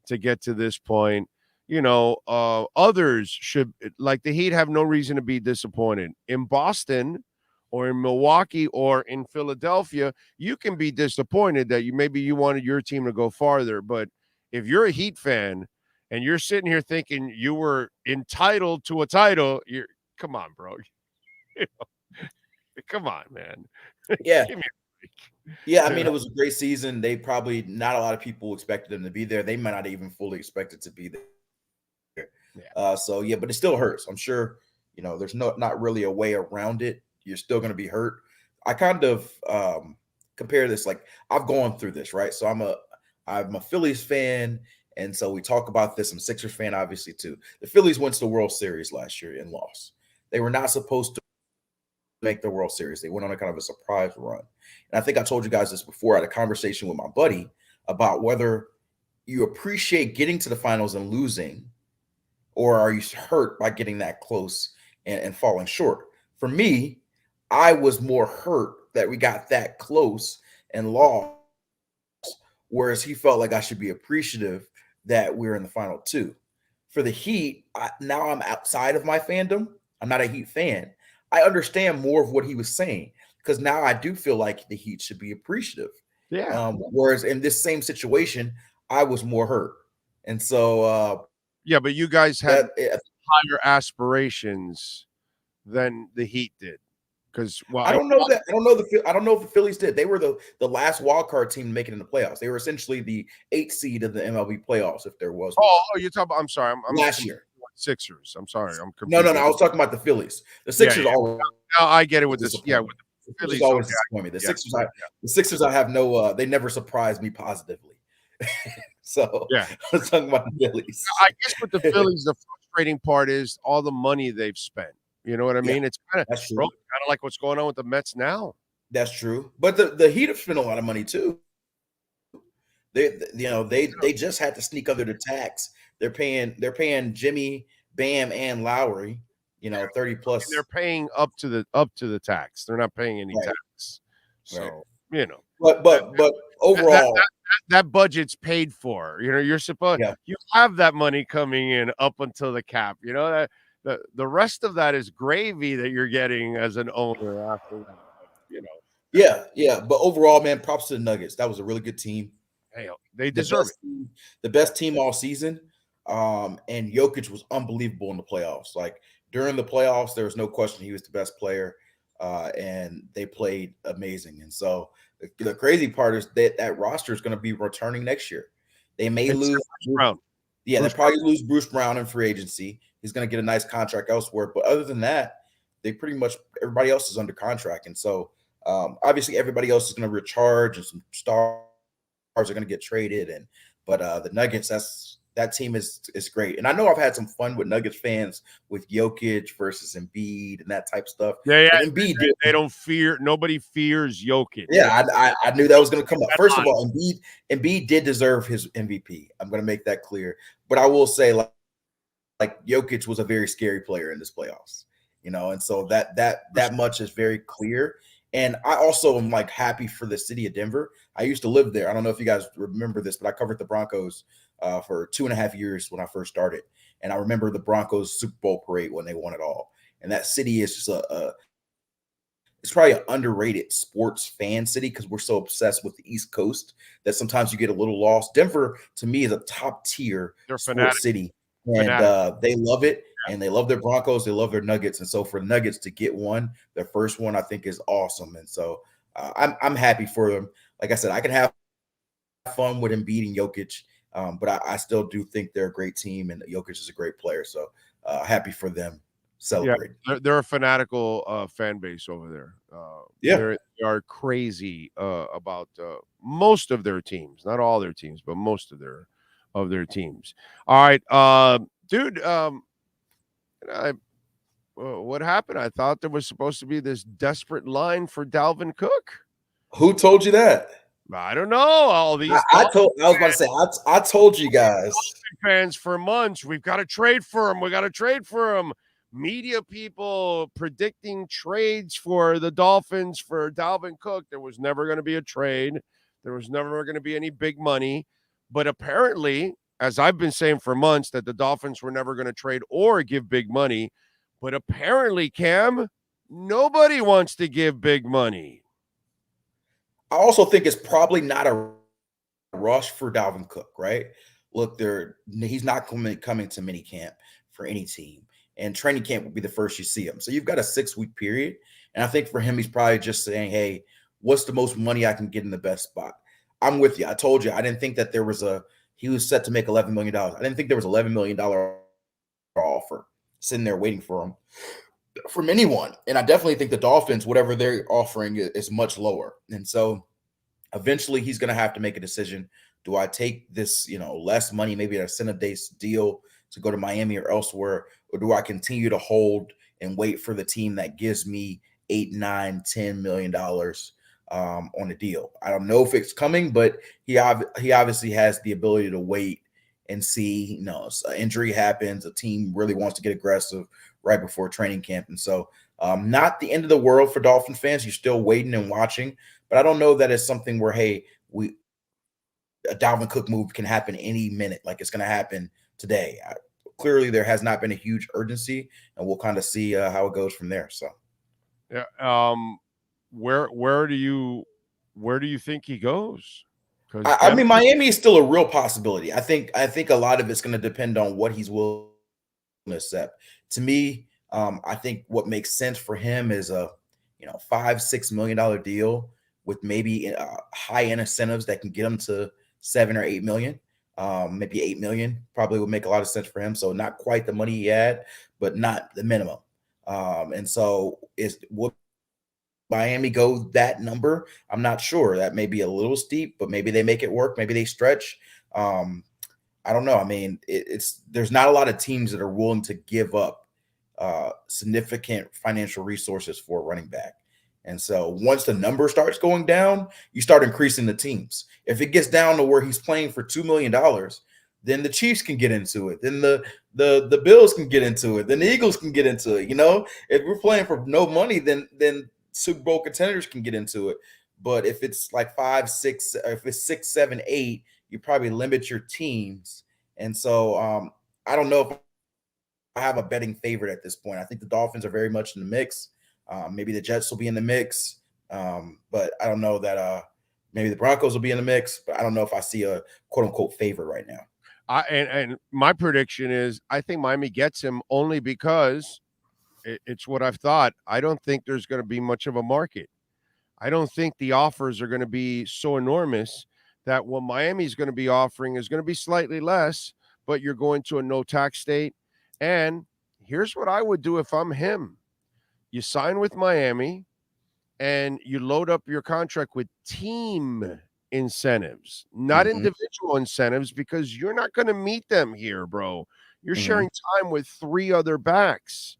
S5: to get to this point, others should, like the Heat, have no reason to be disappointed. In Boston or in Milwaukee or in Philadelphia, you can be disappointed that you wanted your team to go farther. But if you're a Heat fan and you're sitting here thinking you were entitled to a title, come on, bro. Come on, man.
S9: Yeah.
S5: Give me a break.
S9: Yeah, I mean, it was a great season. They probably, not a lot of people expected them to be there. They might not even fully expect it to be there. But it still hurts. I'm sure, there's not really a way around it. You're still going to be hurt. I kind of compare this, like I've gone through this, right? So I'm a Phillies fan, and so we talk about this. I'm a Sixers fan, obviously, too. The Phillies went to the World Series last year and lost. They were not supposed to make the World Series. They went on a kind of a surprise run. And I think I told you guys this before. I had a conversation with my buddy about whether you appreciate getting to the finals and losing, or are you hurt by getting that close and falling short? For me, I was more hurt that we got that close and lost, whereas he felt like I should be appreciative that we're in the final two. For the Heat, now I'm outside of my fandom. I'm not a Heat fan. I understand more of what he was saying because now I do feel like the Heat should be appreciative.
S5: Yeah.
S9: Whereas in this same situation, I was more hurt. And so,
S5: but you guys had higher aspirations than the Heat did. Because
S9: I don't know that. I don't know if the Phillies did. They were the last wild card team to make it in the playoffs. They were essentially the 8th seed of the MLB playoffs, if there was.
S5: Oh, you're talking about, I'm sorry. I'm
S9: last year.
S5: Sixers. I'm sorry. I'm
S9: No.
S5: confused.
S9: I was talking about the Phillies. The Sixers always.
S5: Now I get it with this. Yeah, with
S9: the Phillies always disappoint me. The Sixers, I have no. They never surprised me positively. So
S5: yeah,
S9: I was talking about the Phillies.
S5: I guess with the Phillies, the frustrating part is all the money they've spent. You know what I mean? It's kind of like what's going on with the Mets now.
S9: That's true. But the Heat have spent a lot of money too. They just had to sneak under the tax. They're paying Jimmy, Bam, and Lowry, 30 plus.
S5: And they're paying up to the tax. They're not paying any tax. So,
S9: But overall,
S5: that budget's paid for. You're supposed you have that money coming in up until the cap. That the rest of that is gravy that you're getting as an owner after that.
S9: Yeah. But overall, man, props to the Nuggets. That was a really good team.
S5: Hey, they deserve
S9: it. The best team all season. And Jokic was unbelievable in the playoffs. Like during the playoffs, there was no question he was the best player. And they played amazing. And so the crazy part is that roster is going to be returning next year. They may lose
S5: Bruce Brown.
S9: Yeah, they probably lose Bruce Brown in free agency. He's going to get a nice contract elsewhere. But other than that, they pretty much everybody else is under contract. And so obviously everybody else is going to recharge and some stars are going to get traded. But the Nuggets, that team is great. And I know I've had some fun with Nuggets fans with Jokic versus Embiid and that type of stuff.
S5: Yeah.
S9: But Embiid,
S5: they don't fear. Nobody fears Jokic.
S9: Yeah, I knew that was going to come up. First of all, Embiid did deserve his MVP. I'm going to make that clear. But I will say, like Jokic was a very scary player in this playoffs. And so that much is very clear. And I also am like happy for the city of Denver. I used to live there. I don't know if you guys remember this, but I covered the Broncos for 2.5 years when I first started. And I remember the Broncos Super Bowl parade when they won it all. And that city is just it's probably an underrated sports fan city because we're so obsessed with the East Coast that sometimes you get a little lost. Denver, to me, is a top tier sports city. And they love it. And they love their Broncos. They love their Nuggets. And so for Nuggets to get their first one, I think is awesome. And so I'm happy for them. Like I said, I can have fun with Embiid and Jokic, but I still do think they're a great team and Jokic is a great player. So happy for them. Celebrate.
S5: Yeah, they're a fanatical fan base over there. They are crazy about most of their teams, not all their teams, but most of their teams. All right, dude. What happened? I thought there was supposed to be this desperate line for Dalvin Cook.
S9: Who told you that?
S5: I don't know. All these.
S9: I was about to say. I told you guys.
S5: Fans for months. We've got to trade for him. We got to trade for him. Media people predicting trades for the Dolphins for Dalvin Cook. There was never going to be a trade. There was never going to be any big money. But apparently, as I've been saying for months, that the Dolphins were never going to trade or give big money. But apparently, Cam, nobody wants to give big money.
S9: I also think it's probably not a rush for Dalvin Cook, right? Look, he's not coming to minicamp for any team. And training camp will be the first you see him. So you've got a 6-week period. And I think for him, he's probably just saying, hey, what's the most money I can get in the best spot? I'm with you. I told you, I didn't think that he was set to make $11 million. I didn't think there was $11 million offer sitting there waiting for him from anyone. And I definitely think the Dolphins, whatever they're offering is much lower. And so eventually he's going to have to make a decision. Do I take this, less money, maybe a incentive-based deal to go to Miami or elsewhere, or do I continue to hold and wait for the team that gives me $8, $9, $10 million on the deal? I don't know if it's coming, but he obviously has the ability to wait and see. An injury happens, a team really wants to get aggressive right before training camp, and so not the end of the world for Dolphin fans. You're still waiting and watching, but I don't know that it's something where a Dalvin Cook move can happen any minute, like it's going to happen today. Clearly, there has not been a huge urgency, and we'll kind of see how it goes from there. So,
S5: yeah. Where do you think he goes?
S9: I mean, Miami is still a real possibility. I think a lot of it's going to depend on what he's willing to accept. To me, I think what makes sense for him is a $5-6 million deal with maybe high end incentives that can get him to 7 or 8 million. Maybe 8 million probably would make a lot of sense for him. So not quite the money he had, but not the minimum. And so would Miami go that number? I'm not sure. That may be a little steep, but maybe they make it work. Maybe they stretch. I don't know. I mean, there's not a lot of teams that are willing to give up significant financial resources for a running back. And so once the number starts going down, you start increasing the teams. If it gets down to where he's playing for $2 million, then the Chiefs can get into it. Then the Bills can get into it. Then the Eagles can get into it. If we're playing for no money, then Super Bowl contenders can get into it. But if it's like 5, 6, or if it's 6, 7, 8, you probably limit your teams. And so I don't know if I have a betting favorite at this point. I think the Dolphins are very much in the mix. Maybe the Jets will be in the mix. But I don't know that maybe the Broncos will be in the mix. But I don't know if I see a quote-unquote favorite right now.
S5: And my prediction is I think Miami gets him only because it's what I've thought. I don't think there's going to be much of a market. I don't think the offers are going to be so enormous that what Miami's going to be offering is going to be slightly less, but you're going to a no-tax state. And here's what I would do if I'm him. You sign with Miami, and you load up your contract with team incentives, not individual incentives, because you're not going to meet them here, bro. You're sharing time with 3 other backs.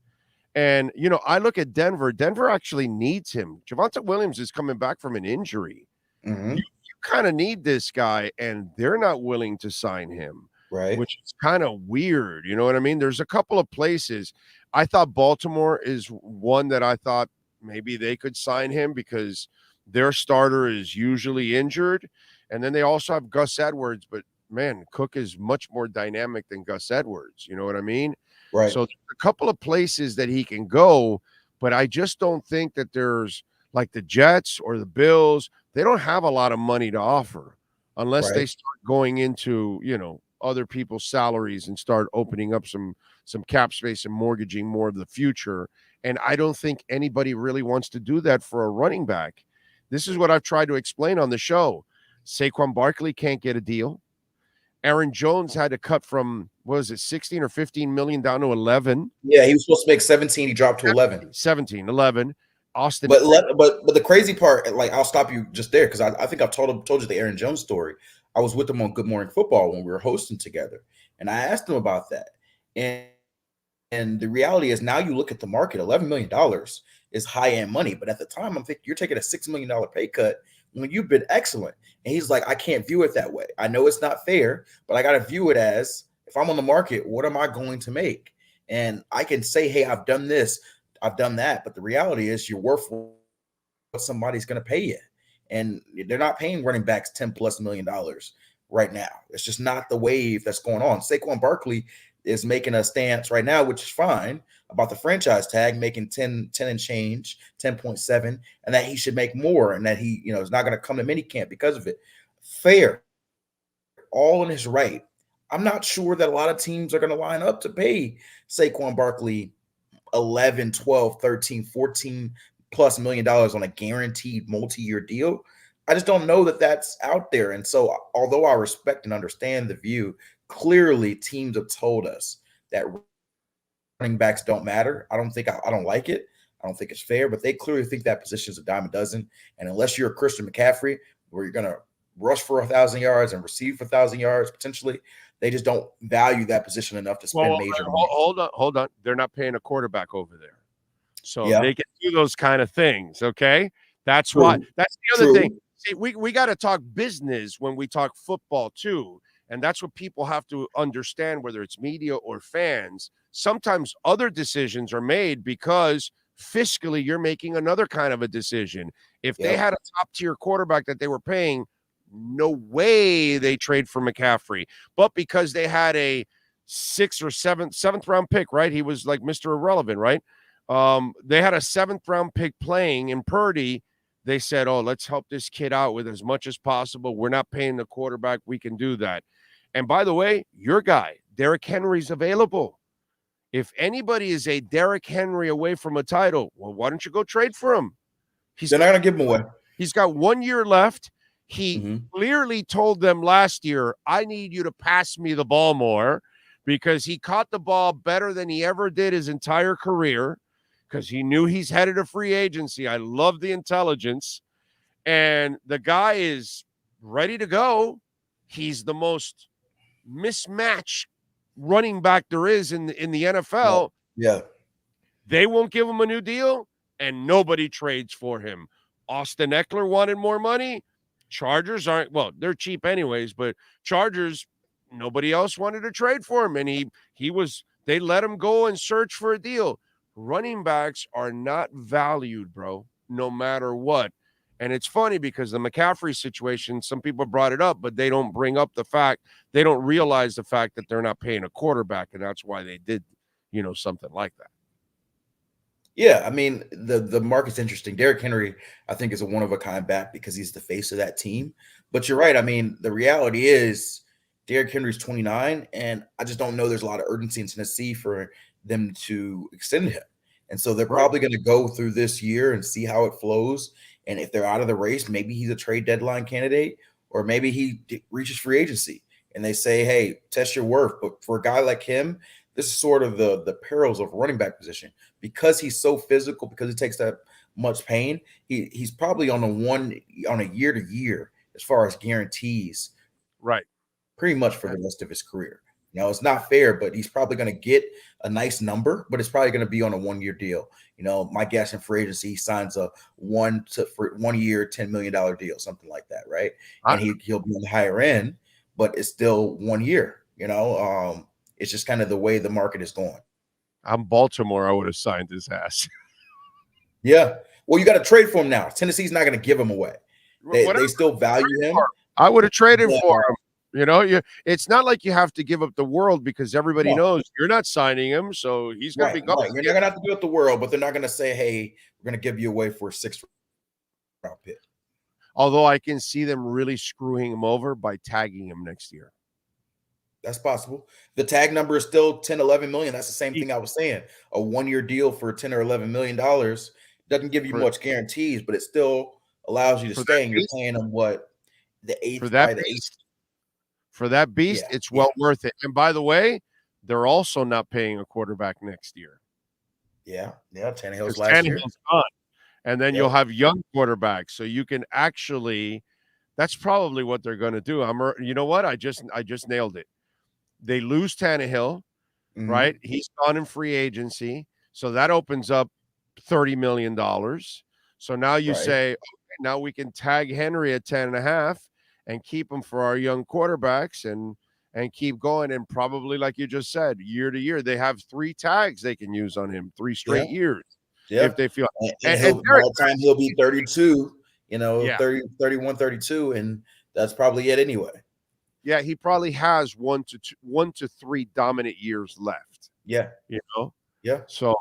S5: And, I look at Denver. Denver actually needs him. Javonte Williams is coming back from an injury. You kind of need this guy, and they're not willing to sign him,
S9: right?
S5: Which is kind of weird. You know what I mean? There's a couple of places. I thought Baltimore is one that I thought maybe they could sign him because their starter is usually injured. And then they also have Gus Edwards, but man, Cook is much more dynamic than Gus Edwards. You know what I mean?
S9: Right.
S5: So a couple of places that he can go, but I just don't think that there's like the Jets or the Bills. They don't have a lot of money to offer unless they start going into, other people's salaries and start opening up some cap space and mortgaging more of the future. And I don't think anybody really wants to do that for a running back. This is what I've tried to explain on the show. Saquon Barkley can't get a deal. Aaron Jones had to cut from, 16 or 15 million down to 11.
S9: Yeah, he was supposed to make 17. He dropped to 11.
S5: 11. Austin.
S9: But the crazy part, like, I'll stop you just there because I think I've told you the Aaron Jones story. I was with him on Good Morning Football when we were hosting together, and I asked him about that. And the reality is now you look at the market, $11 million is high-end money. But at the time, I'm thinking you're taking a $6 million pay cut when you've been excellent. And he's like, I can't view it that way. I know it's not fair, but I got to view it as, if I'm on the market, what am I going to make? And I can say, hey, I've done this, I've done that. But the reality is you're worth what somebody's going to pay you. And they're not paying running backs $10+ million right now. It's just not the wave that's going on. Saquon Barkley is making a stance right now, which is fine, about the franchise tag, making 10 and change, 10.7, and that he should make more, and that he, is not going to come to minicamp because of it. Fair. All in his right. I'm not sure that a lot of teams are going to line up to pay Saquon Barkley 11, 12, 13, 14 plus $1 million on a guaranteed multi-year deal. I just don't know that that's out there. And so although I respect and understand the view, clearly teams have told us that running backs don't matter. I don't like it. I don't think it's fair, but they clearly think that position is a dime a dozen. And unless you're a Christian McCaffrey, where you're going to rush for 1,000 yards and receive for 1,000 yards potentially, they just don't value that position enough to spend major money.
S5: Hold on. They're not paying a quarterback over there. So they can do those kind of things, okay? That's why. That's the other thing. See, we got to talk business when we talk football too, and that's what people have to understand, whether it's media or fans. Sometimes other decisions are made because fiscally you're making another kind of a decision. If they had a top-tier quarterback that they were paying, no way they trade for McCaffrey. But because they had a seventh round pick, right? He was like Mr. Irrelevant, right? They had a 7th round pick playing in Purdy. They said, oh, let's help this kid out with as much as possible. We're not paying the quarterback. We can do that. And by the way, your guy, Derrick Henry's available. If anybody is a Derrick Henry away from a title, well, why don't you go trade for him?
S9: They're not going to give him away.
S5: He's got 1 year left. He clearly told them last year, I need you to pass me the ball more, because he caught the ball better than he ever did his entire career, because he knew he's headed to free agency. I love the intelligence. And the guy is ready to go. He's the most mismatched running back there is in the NFL.
S9: Yeah.
S5: They won't give him a new deal, and nobody trades for him. Austin Eckler wanted more money. Chargers aren't, well, they're cheap anyways, but Chargers, nobody else wanted to trade for him. And they let him go and search for a deal. Running backs are not valued, bro, no matter what. And it's funny because the McCaffrey situation, some people brought it up, but they don't bring up the fact, they don't realize the fact that they're not paying a quarterback, and that's why they did, something like that.
S9: Yeah, I mean, the market's interesting. Derrick Henry, I think, is a one-of-a-kind back because he's the face of that team. But you're right. I mean, the reality is Derrick Henry's 29, and I just don't know there's a lot of urgency in Tennessee for them to extend him. And so they're probably going to go through this year and see how it flows. And if they're out of the race, maybe he's a trade deadline candidate, or maybe he reaches free agency and they say, hey, test your worth. But for a guy like him, this is sort of the perils of running back position, because he's so physical, because he takes that much pain. He's probably on a year to year as far as guarantees,
S5: right?
S9: Pretty much for the rest of his career. It's not fair, but he's probably going to get a nice number, but it's probably going to be on a 1 year deal. My guess in free agency, he signs a 1 year, $10 million deal, something like that, right? And he'll be on the higher end, but it's still 1 year. It's just kind of the way the market is going.
S5: I'm Baltimore. I would have signed his ass.
S9: Yeah. Well, you got to trade for him now. Tennessee's not going to give him away. They still value him.
S5: I would have traded for him. It's not like you have to give up the world, because everybody knows you're not signing him, so he's going to be gone.
S9: Right. You're not going to have to give up the world, but they're not going to say, hey, we're going to give you away for a 6th round pick.
S5: Although I can see them really screwing him over by tagging him next year.
S9: That's possible. The tag number is still 10, 11 million. That's the same thing I was saying. A 1 year deal for 10 or 11 million dollars doesn't give you much guarantees, but it still allows you to stay, and you're paying them the eighth
S5: for that beast. For that beast, it's well worth it. And by the way, they're also not paying a quarterback next year.
S9: Yeah. Tannehill's last year.
S5: Gone. And then you'll have young quarterbacks, so you can actually. That's probably what they're going to do. You know what? I just nailed it. They lose Tannehill, right? He's gone in free agency, so that opens up $30 million. So now you say, okay, now we can tag Henry at 10.5 and keep him for our young quarterbacks and keep going. And probably, like you just said, year to year, they have 3 tags they can use on him, 3 straight years. Yeah. If they feel.
S9: And by the time he'll be 32, 30, 31, 32, and that's probably it anyway.
S5: Yeah, he probably has 1 to 3 dominant years left.
S9: Yeah.
S5: Yeah. So,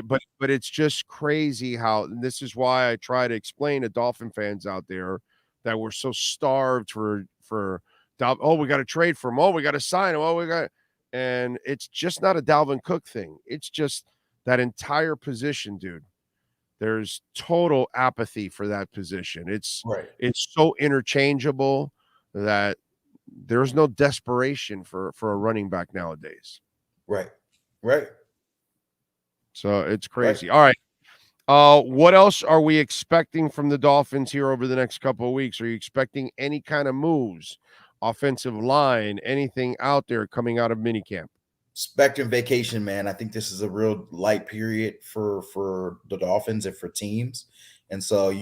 S5: but it's just crazy how, and this is why I try to explain to Dolphin fans out there that we're so starved for we got to trade for him. Oh, we got to sign him. And it's just not a Dalvin Cook thing. It's just that entire position, dude. There's total apathy for that position. It's so interchangeable that there's no desperation for a running back nowadays.
S9: Right.
S5: So it's crazy. All right. What else are we expecting from the Dolphins here over the next couple of weeks? Are you expecting any kind of moves, offensive line, anything out there coming out of minicamp?
S9: Expecting vacation, man. I think this is a real light period for the Dolphins and for teams. And so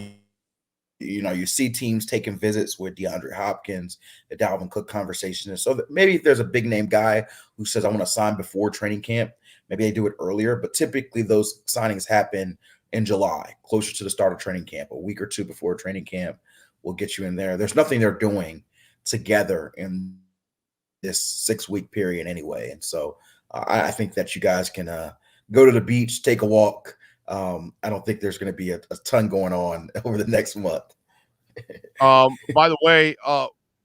S9: you see teams taking visits with DeAndre Hopkins, the Dalvin Cook conversation. And so maybe if there's a big name guy who says, I want to sign before training camp, maybe they do it earlier. But typically those signings happen in July, closer to the start of training camp, a week or two before training camp will get you in there. There's nothing they're doing together in this 6-week period anyway. And so I think that you guys can go to the beach, take a walk. I don't think there's going to be a ton going on over the next month.
S5: By the way,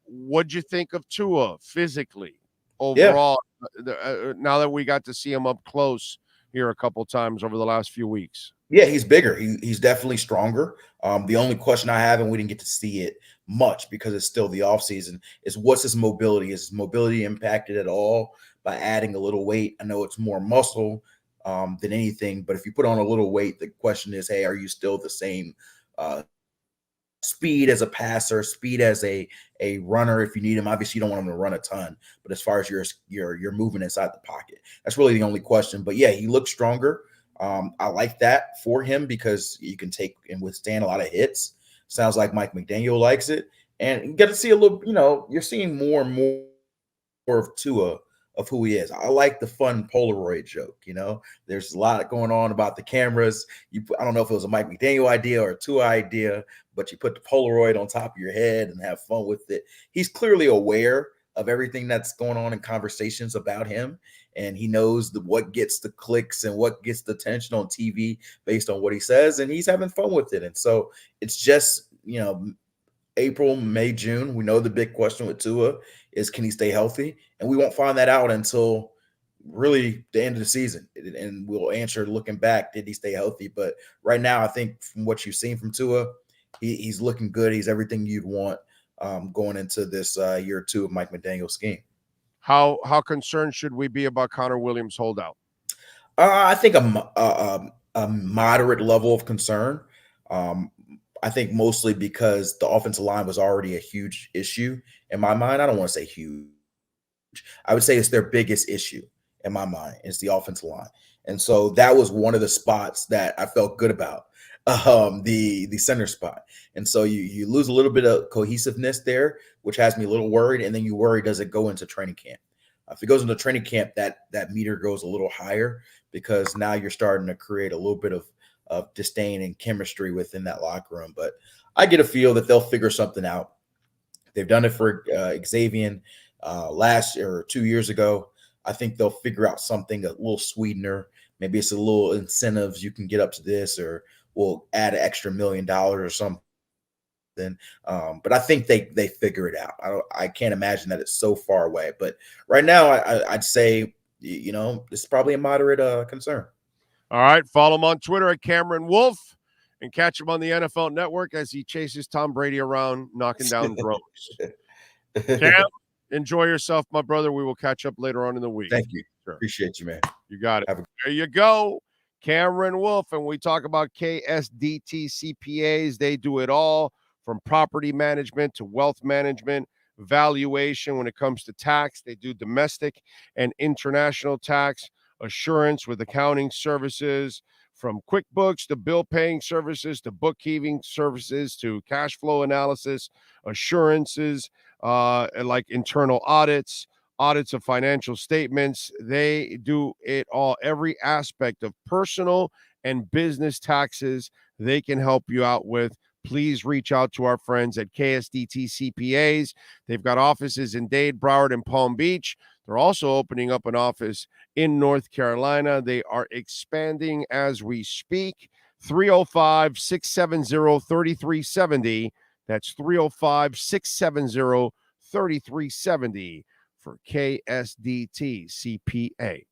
S5: what'd you think of Tua physically overall? now that we got to see him up close here a couple times over the last few weeks?
S9: Yeah, he's bigger. He's definitely stronger. The only question I have, and we didn't get to see it much because it's still the offseason, is what's his mobility? Is his mobility impacted at all by adding a little weight? I know it's more muscle than anything, but if you put on a little weight, the question is, hey, are you still the same speed as a passer, speed as a runner if you need him? Obviously, you don't want him to run a ton, but as far as your movement inside the pocket, that's really the only question. But yeah, he looks stronger. I like that for him because you can take and withstand a lot of hits. Sounds like Mike McDaniel likes it. And you get to see a little, you're seeing more and more of Tua, of who he is. I like the fun Polaroid joke. There's a lot going on about the cameras. I don't know if it was a Mike McDaniel idea or a Tua idea, but you put the Polaroid on top of your head and have fun with it. He's clearly aware of everything that's going on in conversations about him. And he knows what gets the clicks and what gets the attention on TV based on what he says. And he's having fun with it. And so it's just, April, May, June. We know the big question with Tua is, can he stay healthy? And we won't find that out until really the end of the season. And we'll answer looking back, did he stay healthy? But right now, I think from what you've seen from Tua, he's looking good. He's everything you'd want going into this year 2 of Mike McDaniel's scheme.
S5: How concerned should we be about Connor Williams' holdout?
S9: I think a moderate level of concern. I think mostly because the offensive line was already a huge issue in my mind. I don't want to say huge. I would say it's their biggest issue in my mind is the offensive line. And so that was one of the spots that I felt good about, the center spot. And so you lose a little bit of cohesiveness there, which has me a little worried. And then you worry, does it go into training camp? If it goes into training camp, that meter goes a little higher because now you're starting to create a little bit of disdain and chemistry within that locker room. But I get a feel that they'll figure something out. They've done it for Xavier last year or 2 years ago. I think they'll figure out something, a little sweetener. Maybe it's a little incentives. You can get up to this, or we'll add an extra $1 million or something. But I think they figure it out. I can't imagine that it's so far away. But right now, I'd say, it's probably a moderate concern.
S5: All right. Follow him on Twitter at Cameron Wolf and catch him on the NFL Network as he chases Tom Brady around knocking down drones. Cam, enjoy yourself, my brother. We will catch up later on in the week.
S9: Thank you. Sure. Appreciate you, man.
S5: You got it. There you go. Cameron Wolf. And we talk about KSDT CPAs. They do it all from property management to wealth management, valuation when it comes to tax. They do domestic and international tax, assurance with accounting services, from QuickBooks to bill paying services to bookkeeping services to cash flow analysis, assurances, like internal audits of financial statements. They do it all, every aspect of personal and business taxes they can help you out with. Please reach out to our friends at KSDT CPAs. They've got offices in Dade, Broward, and Palm Beach. They're also opening up an office in North Carolina. They are expanding as we speak. 305-670-3370. That's 305-670-3370 for KSDT CPA.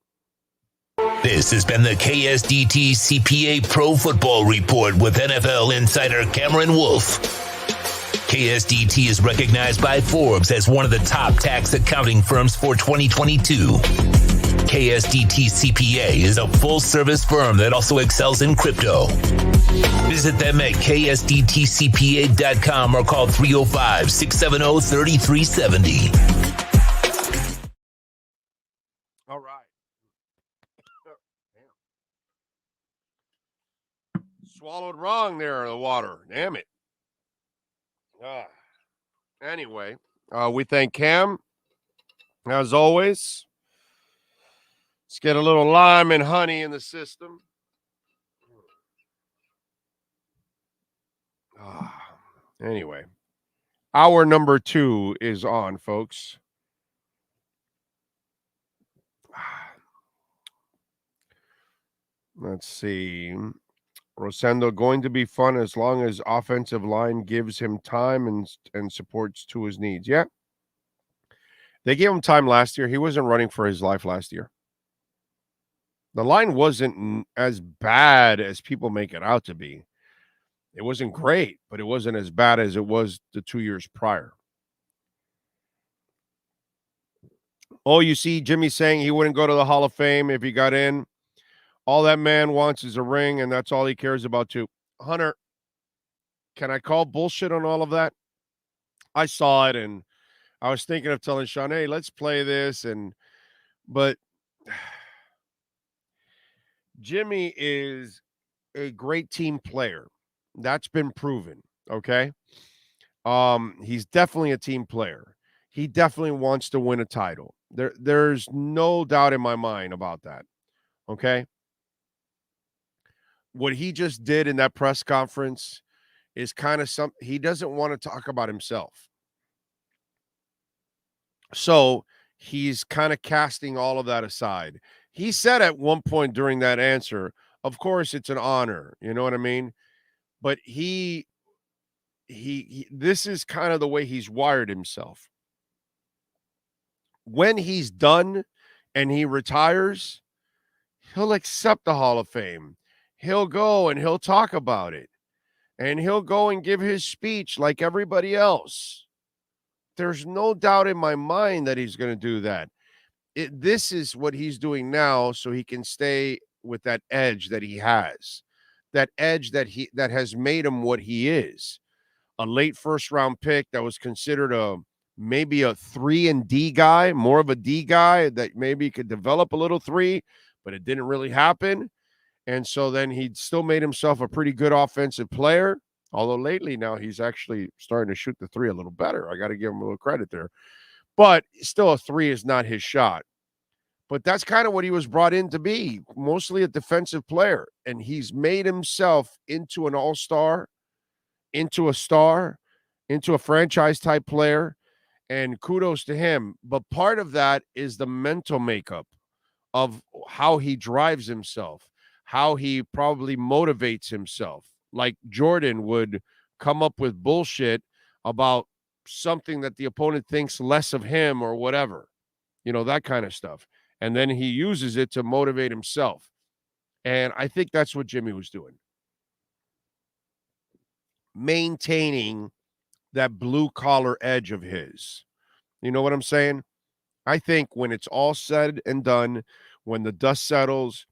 S4: This has been the KSDT CPA Pro Football Report with NFL insider Cameron Wolf. KSDT is recognized by Forbes as one of the top tax accounting firms for 2022. KSDT CPA is a full-service firm that also excels in crypto. Visit them at ksdtcpa.com or call 305-670-3370.
S5: All right. Swallowed wrong there in the water. Damn it. Anyway, we thank Cam, as always. Let's get a little lime and honey in the system. Anyway, hour number 2 is on, folks. Let's see. Rosendo, going to be fun as long as offensive line gives him time and supports to his needs. Yeah. They gave him time last year. He wasn't running for his life last year. The line wasn't as bad as people make it out to be. It wasn't great, but it wasn't as bad as it was the 2 years prior. Oh, you see Jimmy saying he wouldn't go to the Hall of Fame if he got in. All that man wants is a ring, and that's all he cares about, too. Hunter, can I call bullshit on all of that? I saw it, and I was thinking of telling Sean, hey, let's play this. But Jimmy is a great team player. That's been proven, okay? He's definitely a team player. He definitely wants to win a title. There's no doubt in my mind about that, okay? What he just did in that press conference is kind of something he doesn't want to talk about himself. So he's kind of casting all of that aside. He said at one point during that answer, of course, it's an honor. You know what I mean? But he this is kind of the way he's wired himself. When he's done and he retires, he'll accept the Hall of Fame. He'll go and he'll talk about it. And he'll go and give his speech like everybody else. There's no doubt in my mind that he's going to do that. This is what he's doing now so he can stay with that edge that he has. That edge that has made him what he is. A late first round pick that was considered maybe a 3 and D guy, more of a D guy that maybe could develop a little 3, but it didn't really happen. And so then he still made himself a pretty good offensive player. Although lately now he's actually starting to shoot the 3 a little better. I got to give him a little credit there. But still a 3 is not his shot. But that's kind of what he was brought in to be, mostly a defensive player. And he's made himself into an all-star, into a star, into a franchise-type player. And kudos to him. But part of that is the mental makeup of how he drives himself, how he probably motivates himself. Like Jordan would come up with bullshit about something that the opponent thinks less of him or whatever, that kind of stuff. And then he uses it to motivate himself. And I think that's what Jimmy was doing. Maintaining that blue collar edge of his. You know what I'm saying? I think when it's all said and done, when the dust settles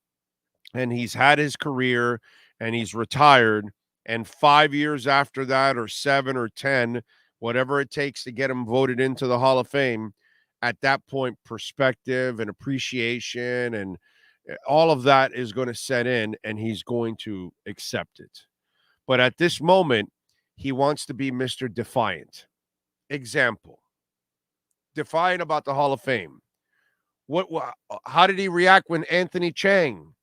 S5: and he's had his career and he's retired, and 5 years after that, or 7 or 10, whatever it takes to get him voted into the Hall of Fame, at that point, perspective and appreciation and all of that is going to set in, and he's going to accept it. But at this moment, he wants to be Mr. Defiant. Example. Defiant about the Hall of Fame. How did he react when Anthony Chang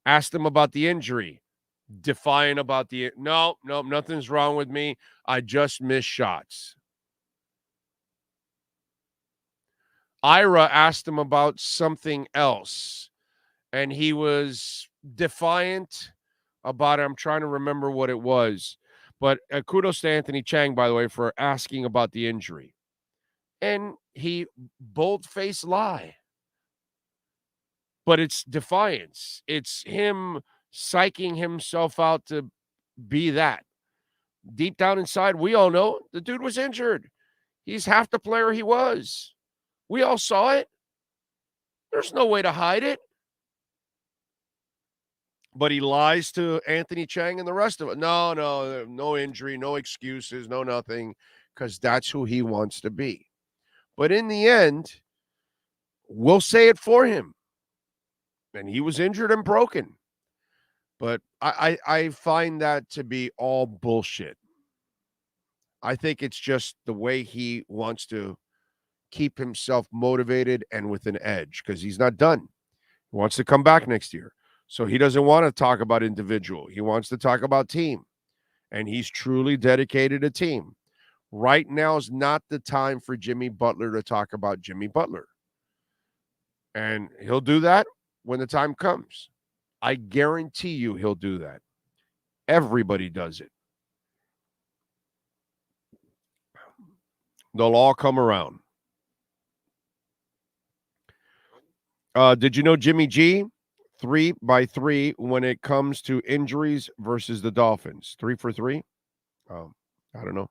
S5: asked him about the injury? Defiant about no, nothing's wrong with me. I just missed shots. Ira asked him about something else, and he was defiant about it. I'm trying to remember what it was. But kudos to Anthony Chang, by the way, for asking about the injury. And he bold-faced lie. But it's defiance. It's him psyching himself out to be that. Deep down inside, we all know the dude was injured. He's half the player he was. We all saw it. There's no way to hide it. But he lies to Anthony Chang and the rest of it. No injury, no excuses, no nothing, because that's who he wants to be. But in the end, we'll say it for him. And he was injured and broken. But I find that to be all bullshit. I think it's just the way he wants to keep himself motivated and with an edge, because he's not done. He wants to come back next year. So he doesn't want to talk about individual. He wants to talk about team. And he's truly dedicated to team. Right now is not the time for Jimmy Butler to talk about Jimmy Butler. And he'll do that when the time comes. I guarantee you he'll do that. Everybody does it. They'll all come around. Did you know Jimmy G 3-by-3 when it comes to injuries versus the Dolphins? 3 for 3? I don't know.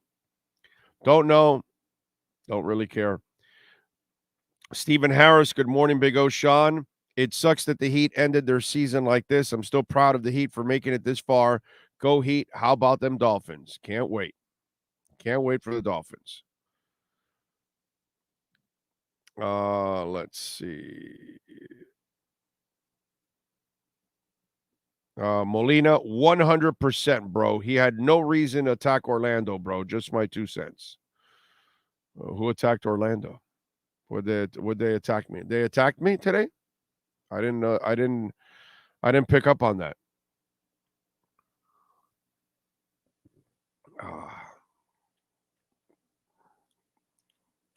S5: Don't know. Don't really care. Stephen Harris, good morning, Big O. Sean. It sucks that the Heat ended their season like this. I'm still proud of the Heat for making it this far. Go Heat. How about them Dolphins? Can't wait. Can't wait for the Dolphins. Let's see. Molina, 100%, bro. He had no reason to attack Orlando, bro. Just my 2 cents. Who attacked Orlando? Would they attack me? They attacked me today? I didn't pick up on that.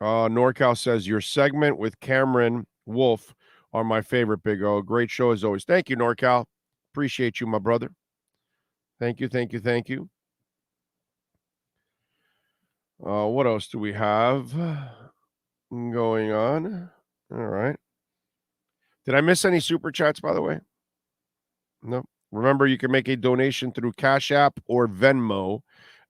S5: NorCal says your segment with Cameron Wolf are my favorite, Big O. Great show as always. Thank you, NorCal. Appreciate you, my brother. Thank you. What else do we have going on? All right. Did I miss any super chats, by the way? No. Remember, you can make a donation through Cash App or Venmo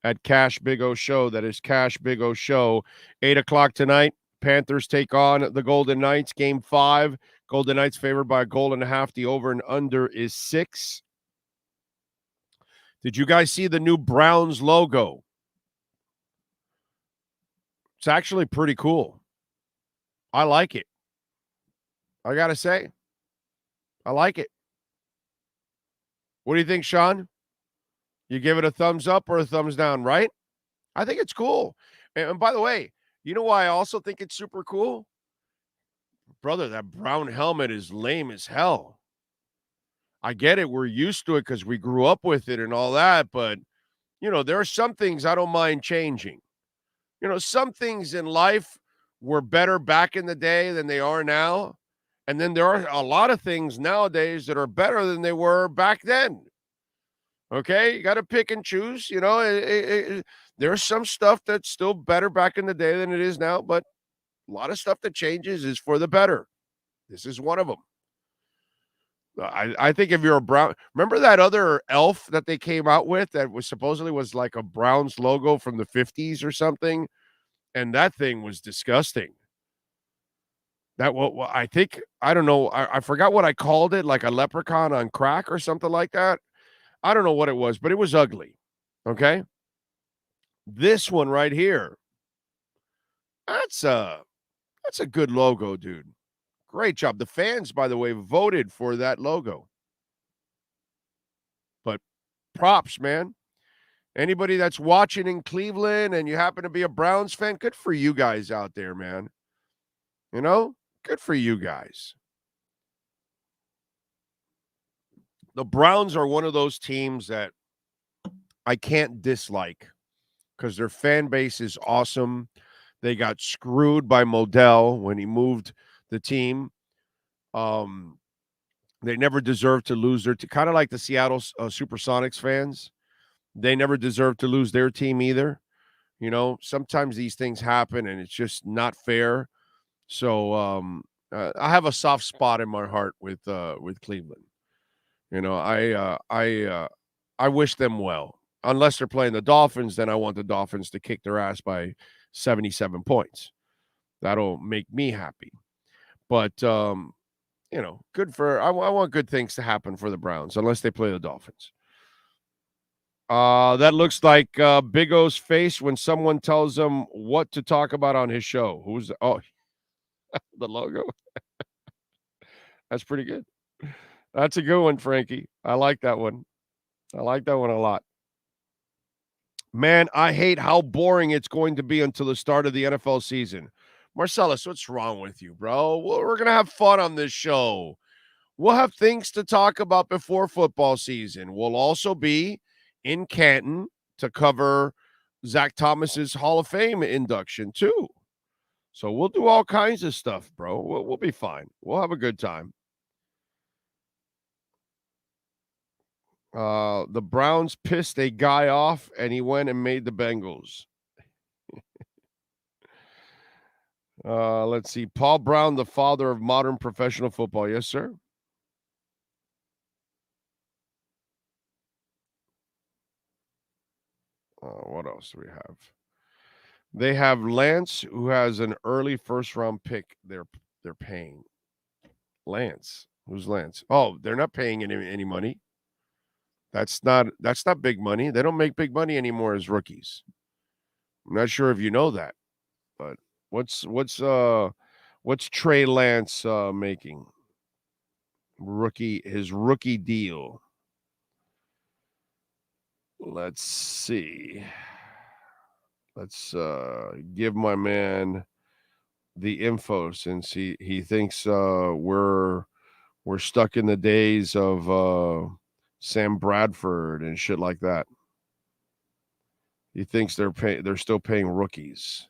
S5: at Cash Big O Show. That is Cash Big O Show. 8 o'clock tonight. Panthers take on the Golden Knights. Game 5. Golden Knights favored by 1.5 goals. The over and under is 6. Did you guys see the new Browns logo? It's actually pretty cool. I like it. I got to say, I like it. What do you think, Sean? You give it a thumbs up or a thumbs down, right? I think it's cool. And by the way, you know why I also think it's super cool? Brother, that brown helmet is lame as hell. I get it. We're used to it because we grew up with it and all that. But, there are some things I don't mind changing. Some things in life were better back in the day than they are now. And then there are a lot of things nowadays that are better than they were back then. Okay? You got to pick and choose. There's some stuff that's still better back in the day than it is now, but a lot of stuff that changes is for the better. This is one of them. I think if you're a Brown, remember that other elf that they came out with that was supposedly was like a Browns logo from the 50s or something? And that thing was disgusting. I think, I don't know. I forgot what I called it, like a leprechaun on crack or something like that. I don't know what it was, but it was ugly. Okay. This one right here. That's a good logo, dude. Great job. The fans, by the way, voted for that logo. But props, man. Anybody that's watching in Cleveland and you happen to be a Browns fan, good for you guys out there, man. Good for you guys. The Browns are one of those teams that I can't dislike because their fan base is awesome. They got screwed by Modell when he moved the team. They never deserved to lose their team. Kind of like the Seattle Supersonics fans. They never deserved to lose their team either. Sometimes these things happen and it's just not fair. So I have a soft spot in my heart with Cleveland. I wish them well. Unless they're playing the Dolphins, then I want the Dolphins to kick their ass by 77 points. That'll make me happy. But good for I want good things to happen for the Browns unless they play the Dolphins. That looks like Big O's face when someone tells him what to talk about on his show. The logo. That's pretty good. That's a good one, Frankie. I like that one. I like that one a lot. Man, I hate how boring it's going to be until the start of the NFL season. Marcellus, what's wrong with you, bro? We're going to have fun on this show. We'll have things to talk about before football season. We'll also be in Canton to cover Zach Thomas's Hall of Fame induction, too. So we'll do all kinds of stuff, bro. We'll be fine. We'll have a good time. The Browns pissed a guy off, and he went and made the Bengals. Let's see. Paul Brown, the father of modern professional football. Yes, sir. What else do we have? They have Lance, who has an early first-round pick. They're paying. Lance. Who's Lance? Oh, they're not paying any money. That's not big money. They don't make big money anymore as rookies. I'm not sure if you know that, but what's Trey Lance making? His rookie deal. Let's see. Let's give my man the info, since he thinks we're stuck in the days of Sam Bradford and shit like that. He thinks they're still paying rookies.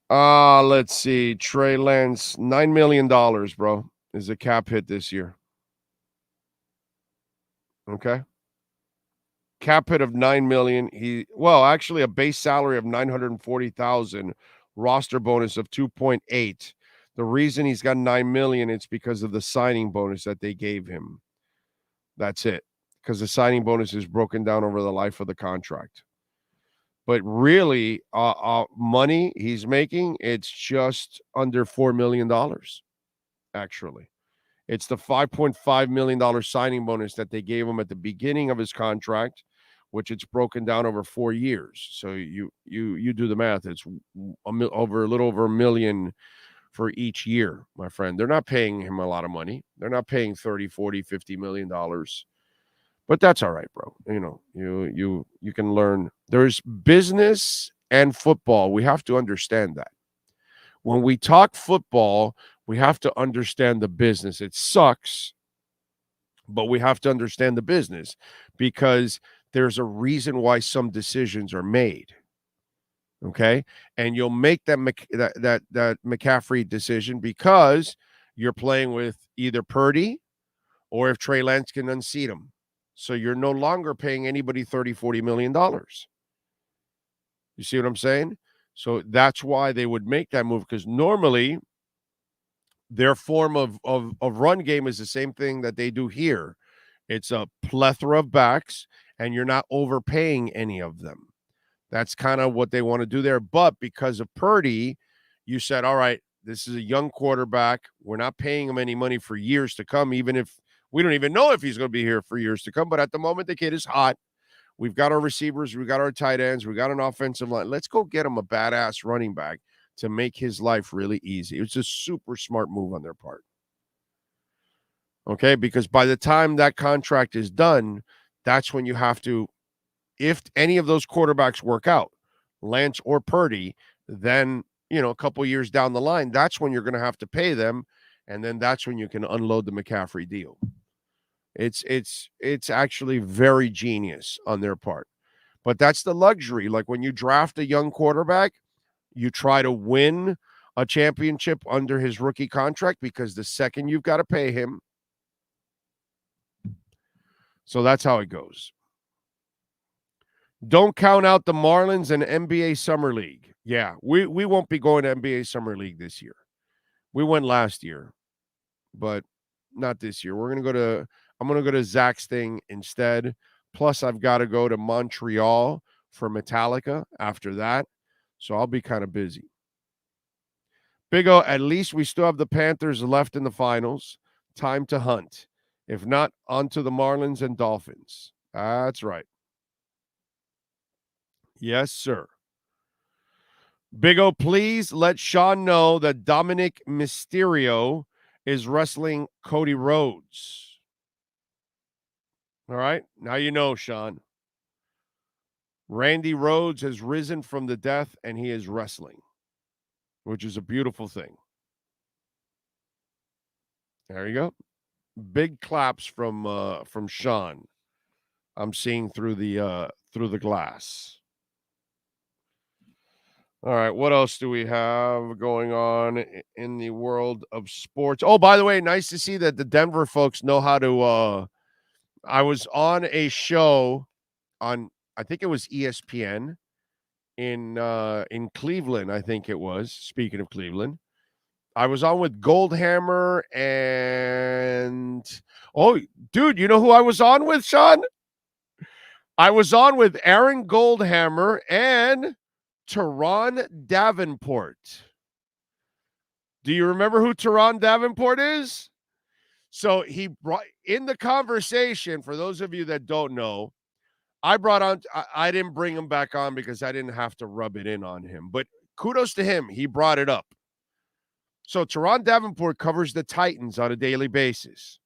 S5: Let's see. Trey Lance, $9 million, bro, is a cap hit this year. Okay. Cap hit of $9 million. Actually a base salary of $940,000, roster bonus of 2.8. The reason he's got $9 million, it's because of the signing bonus that they gave him. That's it. Because the signing bonus is broken down over the life of the contract. But really, money he's making, it's just under $4 million, actually. It's the $5.5 million signing bonus that they gave him at the beginning of his contract, which it's broken down over 4 years. So you do the math. It's a little over $1 million for each year, my friend. They're not paying him a lot of money. They're not paying 30, 40, $50 million. But that's all right, bro. You can learn. There's business and football. We have to understand that. When we talk football, we have to understand the business. It sucks, but we have to understand the business, because there's a reason why some decisions are made. Okay? And you'll make that McCaffrey decision because you're playing with either Purdy or if Trey Lance can unseat him. So you're no longer paying anybody $30, $40 million. You see what I'm saying? So that's why they would make that move, because normally their form of run game is the same thing that they do here. It's a plethora of backs, and you're not overpaying any of them. That's kind of what they want to do there. But because of Purdy, you said, all right, this is a young quarterback. We're not paying him any money for years to come, even if we don't even know if he's going to be here for years to come. But at the moment, the kid is hot. We've got our receivers. We've got our tight ends. We got an offensive line. Let's go get him a badass running back to make his life really easy. It was a super smart move on their part. Okay, because by the time that contract is done, that's when you have to, if any of those quarterbacks work out, Lance or Purdy, then, a couple years down the line, that's when you're going to have to pay them, and then that's when you can unload the McCaffrey deal. It's actually very genius on their part. But that's the luxury. Like when you draft a young quarterback, you try to win a championship under his rookie contract, because the second you've got to pay him. So that's how it goes. Don't count out the Marlins and NBA Summer League. Yeah, we won't be going to NBA Summer League this year. We went last year, but not this year. I'm going to go to Zach's thing instead. Plus, I've got to go to Montreal for Metallica after that. So I'll be kind of busy. Big O, at least we still have the Panthers left in the finals. Time to hunt. If not, on to the Marlins and Dolphins. That's right. Yes, sir. Big O, please let Sean know that Dominic Mysterio is wrestling Cody Rhodes. All right. Now you know, Sean. Randy Rhodes has risen from the death, and he is wrestling, which is a beautiful thing. There you go. Big claps from Sean. I'm seeing through the glass. All right, what else do we have going on in the world of sports? Oh, by the way, nice to see that the Denver folks know how to I was on a show on, I think it was ESPN, in Cleveland, I think it was. Speaking of Cleveland, I was on with Goldhammer and dude, you know who I was on with, Sean? I was on with Aaron Goldhammer and Teron Davenport. Do you remember who Teron Davenport is? So he brought in the conversation, for those of you that don't know, I didn't bring him back on because I didn't have to rub it in on him. But kudos to him. He brought it up. So Teron Davenport covers the Titans on a daily basis.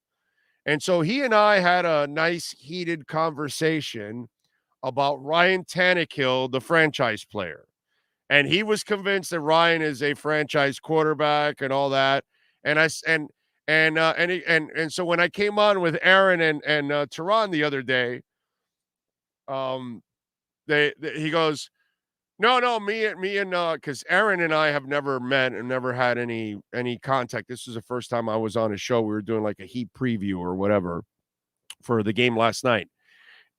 S5: And so he and I had a nice heated conversation about Ryan Tannehill, the franchise player. And he was convinced that Ryan is a franchise quarterback and all that. And so when I came on with Aaron and Teron the other day, he goes, no, me and because Aaron and I have never met and never had any contact. This was the first time I was on a show. We were doing like a Heat preview or whatever for the game last night.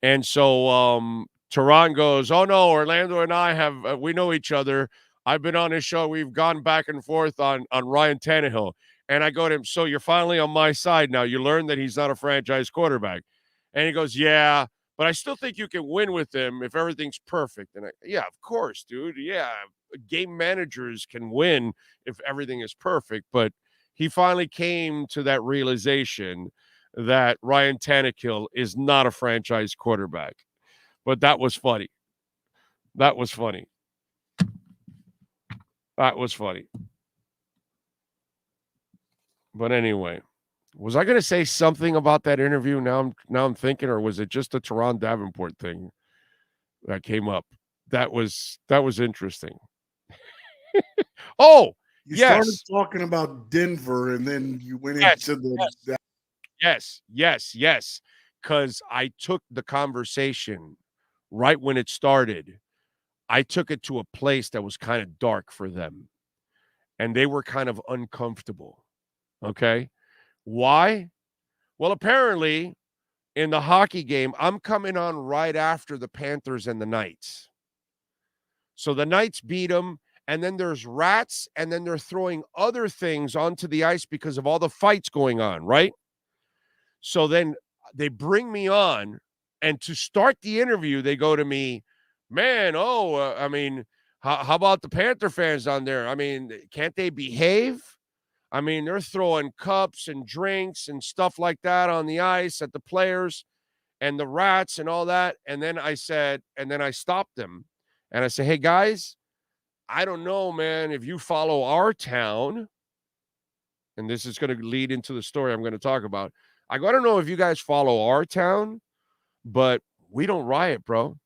S5: And so Teron goes, oh no, Orlando and I we know each other. I've been on his show. We've gone back and forth on Ryan Tannehill. And I go to him, so you're finally on my side now. You learned that he's not a franchise quarterback. And he goes, yeah, but I still think you can win with him if everything's perfect. And yeah, of course, dude. Yeah, game managers can win if everything is perfect. But he finally came to that realization that Ryan Tannehill is not a franchise quarterback. But that was funny. That was funny. But anyway, was I going to say something about that interview? Now I'm thinking, or was it just a Teron Davenport thing that came up? That was interesting. Oh,
S6: you started talking about Denver, and then you went into the.
S5: Yes. Because I took the conversation right when it started. I took it to a place that was kind of dark for them, and they were kind of uncomfortable. Okay. Why? Well, apparently in the hockey game, I'm coming on right after the Panthers and the Knights. So the Knights beat them, and then there's rats, and then they're throwing other things onto the ice because of all the fights going on, right? So then they bring me on, and to start the interview, they go to me, man, how about the Panther fans on there? I mean, can't they behave? I mean, they're throwing cups and drinks and stuff like that on the ice at the players and the rats and all that. And then I stopped them and I said, hey, guys, I don't know, man, if you follow our town, and this is going to lead into the story I'm going to talk about. I don't know if you guys follow our town, but we don't riot, bro.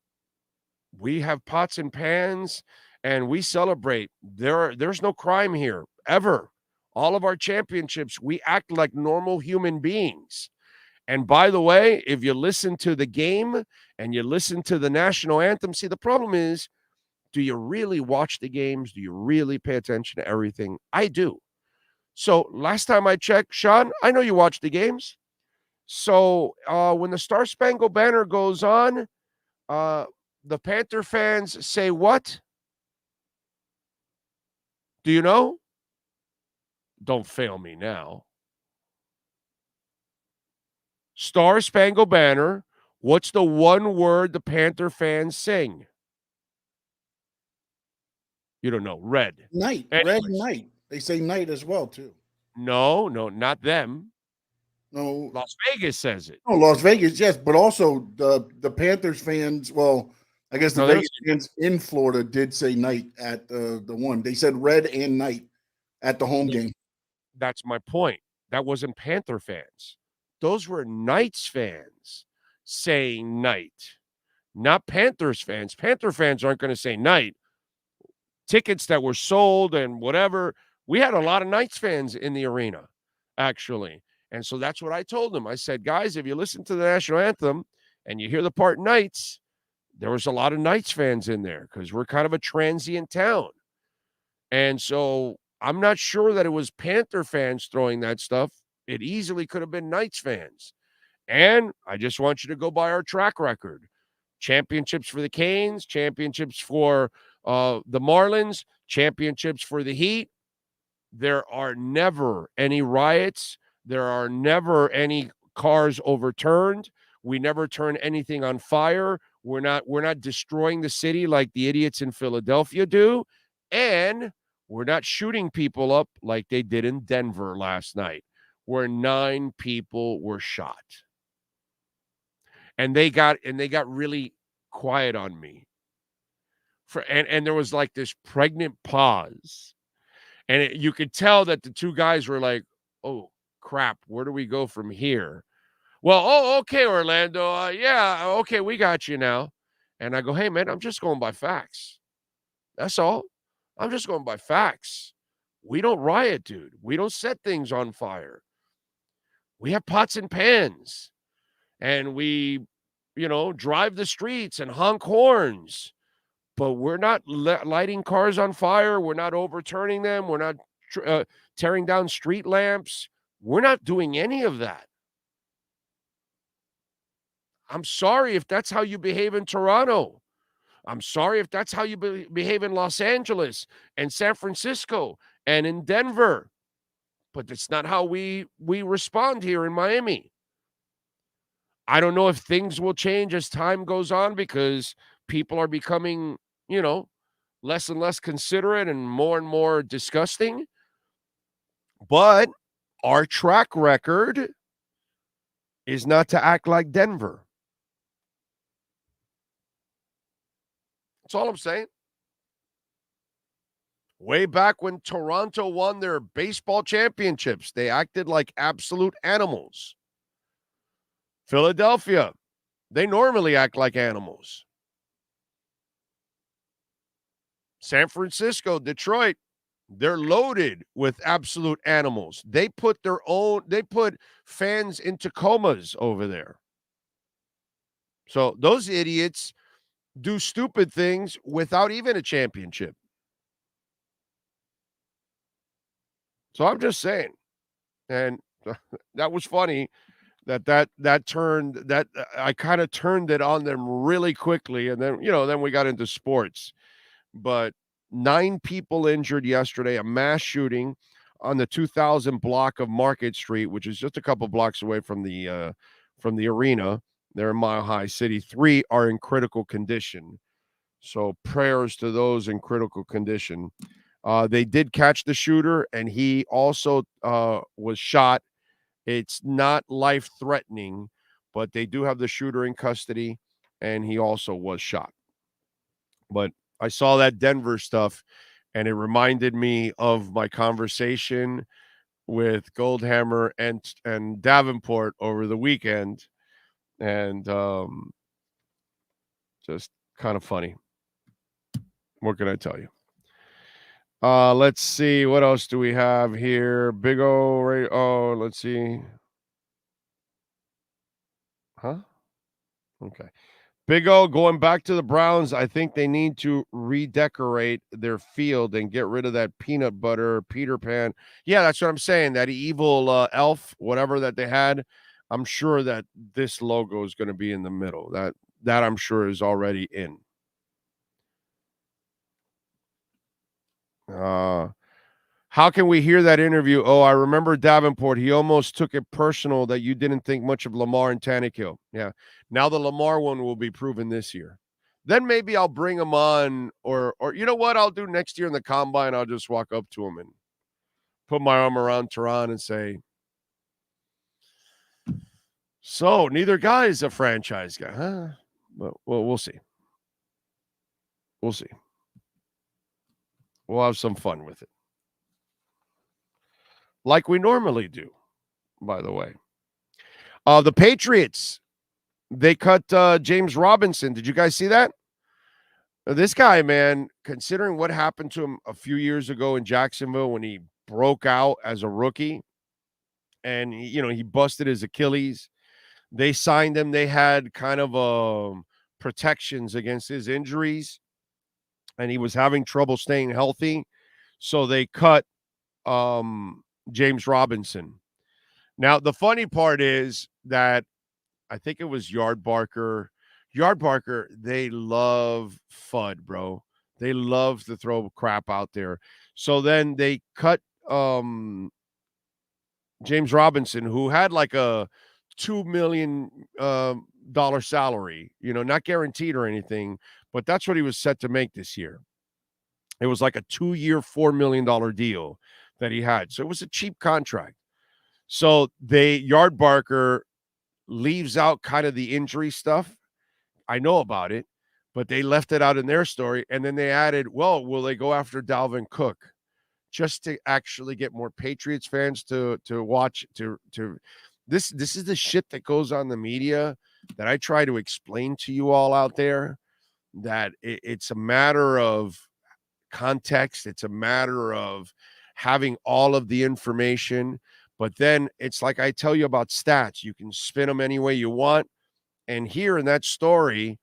S5: We have pots and pans and we celebrate. There's no crime here ever. All of our championships, we act like normal human beings. And by the way, if you listen to the game and you listen to the national anthem, see, the problem is, do you really watch the games? Do you really pay attention to everything? I do. So last time I checked, Sean, I know you watch the games. So when the Star Spangled Banner goes on, the Panther fans say what? Do you know? Don't fail me now. Star Spangled Banner, what's the one word the Panther fans sing? You don't know. Red.
S6: Night. Anyways. Red night. They say night as well, too.
S5: No, not them.
S6: No.
S5: Las Vegas says it.
S6: Oh, Las Vegas, yes. But also the Panthers fans, well, I guess the Vegas fans in Florida did say night at the one. They said red and night at the home game.
S5: That's my point. That wasn't Panther fans. Those were Knights fans saying night, not Panthers fans. Panther fans aren't going to say night. Tickets that were sold and whatever. We had a lot of Knights fans in the arena, actually. And so that's what I told them. I said, guys, if you listen to the national anthem and you hear the part Knights, there was a lot of Knights fans in there because we're kind of a transient town. And so I'm not sure that it was Panther fans throwing that stuff. It easily could have been Knights fans. And I just want you to go by our track record. Championships for the Canes, championships for The Marlins, championships for the Heat. There are never any riots. There are never any cars overturned. We never turn anything on fire. We're not destroying the city like the idiots in Philadelphia do. And we're not shooting people up like they did in Denver last night, where 9 people were shot. And they got really quiet on me. And there was like this pregnant pause. And you could tell that the two guys were like, oh, crap, where do we go from here? Well, okay, Orlando. Yeah, okay, we got you now. And I go, hey, man, I'm just going by facts. That's all. I'm just going by facts. We don't riot, dude. We don't set things on fire. We have pots and pans. And we, drive the streets and honk horns. But we're not lighting cars on fire. We're not overturning them. We're not tearing down street lamps. We're not doing any of that. I'm sorry if that's how you behave in Toronto. I'm sorry if that's how you behave in Los Angeles and San Francisco and in Denver. But that's not how we respond here in Miami. I don't know if things will change as time goes on because people are becoming, less and less considerate and more disgusting. But our track record is not to act like Denver. That's all I'm saying. Way back when Toronto won their baseball championships, they acted like absolute animals. Philadelphia, they normally act like animals. San Francisco, Detroit, they're loaded with absolute animals. They put fans into comas over there. So those idiots do stupid things without even a championship. So I'm just saying. And that was funny that turned that I kind of turned it on them really quickly. And then we got into sports. But 9 people injured yesterday, a mass shooting on the 2000 block of Market Street, which is just a couple blocks away from the arena. They're in Mile High City. 3 are in critical condition. So prayers to those in critical condition. They did catch the shooter, and he also was shot. It's not life-threatening, but they do have the shooter in custody, and he also was shot. But I saw that Denver stuff, and it reminded me of my conversation with Goldhammer and Davenport over the weekend, and just kind of funny. What can I tell you? Let's see. What else do we have here? Big O. Oh, let's see. Huh? Okay. Big O, going back to the Browns, I think they need to redecorate their field and get rid of that peanut butter Peter Pan. Yeah, that's what I'm saying. That evil elf, whatever that they had. I'm sure that this logo is going to be in the middle. That I'm sure is already in. How can we hear that interview? Oh, I remember Davenport. He almost took it personal that you didn't think much of Lamar and Tannehill. Yeah. Now the Lamar one will be proven this year. Then maybe I'll bring him on, or you know what I'll do next year in the combine? I'll just walk up to him and put my arm around Tehran and say, so neither guy is a franchise guy, huh? Well, we'll see. We'll see. We'll have some fun with it. Like we normally do, by the way. The Patriots, they cut James Robinson. Did you guys see that? This guy, man, considering what happened to him a few years ago in Jacksonville when he broke out as a rookie and, he busted his Achilles. They signed him. They had kind of protections against his injuries, and he was having trouble staying healthy. So they cut James Robinson. Now, the funny part is that I think it was Yardbarker. They love FUD, bro. They love to throw crap out there. So then they cut James Robinson, who had like a $2 million salary, not guaranteed or anything, but that's what he was set to make this year. It was like a 2-year, $4 million deal that he had. So it was a cheap contract. So Yard Barker leaves out kind of the injury stuff. I know about it, but they left it out in their story. And then they added, well, will they go after Dalvin Cook just to actually get more Patriots fans to watch? This is the shit that goes on the media that I try to explain to you all out there, that it's a matter of context. It's a matter of having all of the information. But then it's like I tell you about stats. You can spin them any way you want. And here in that story,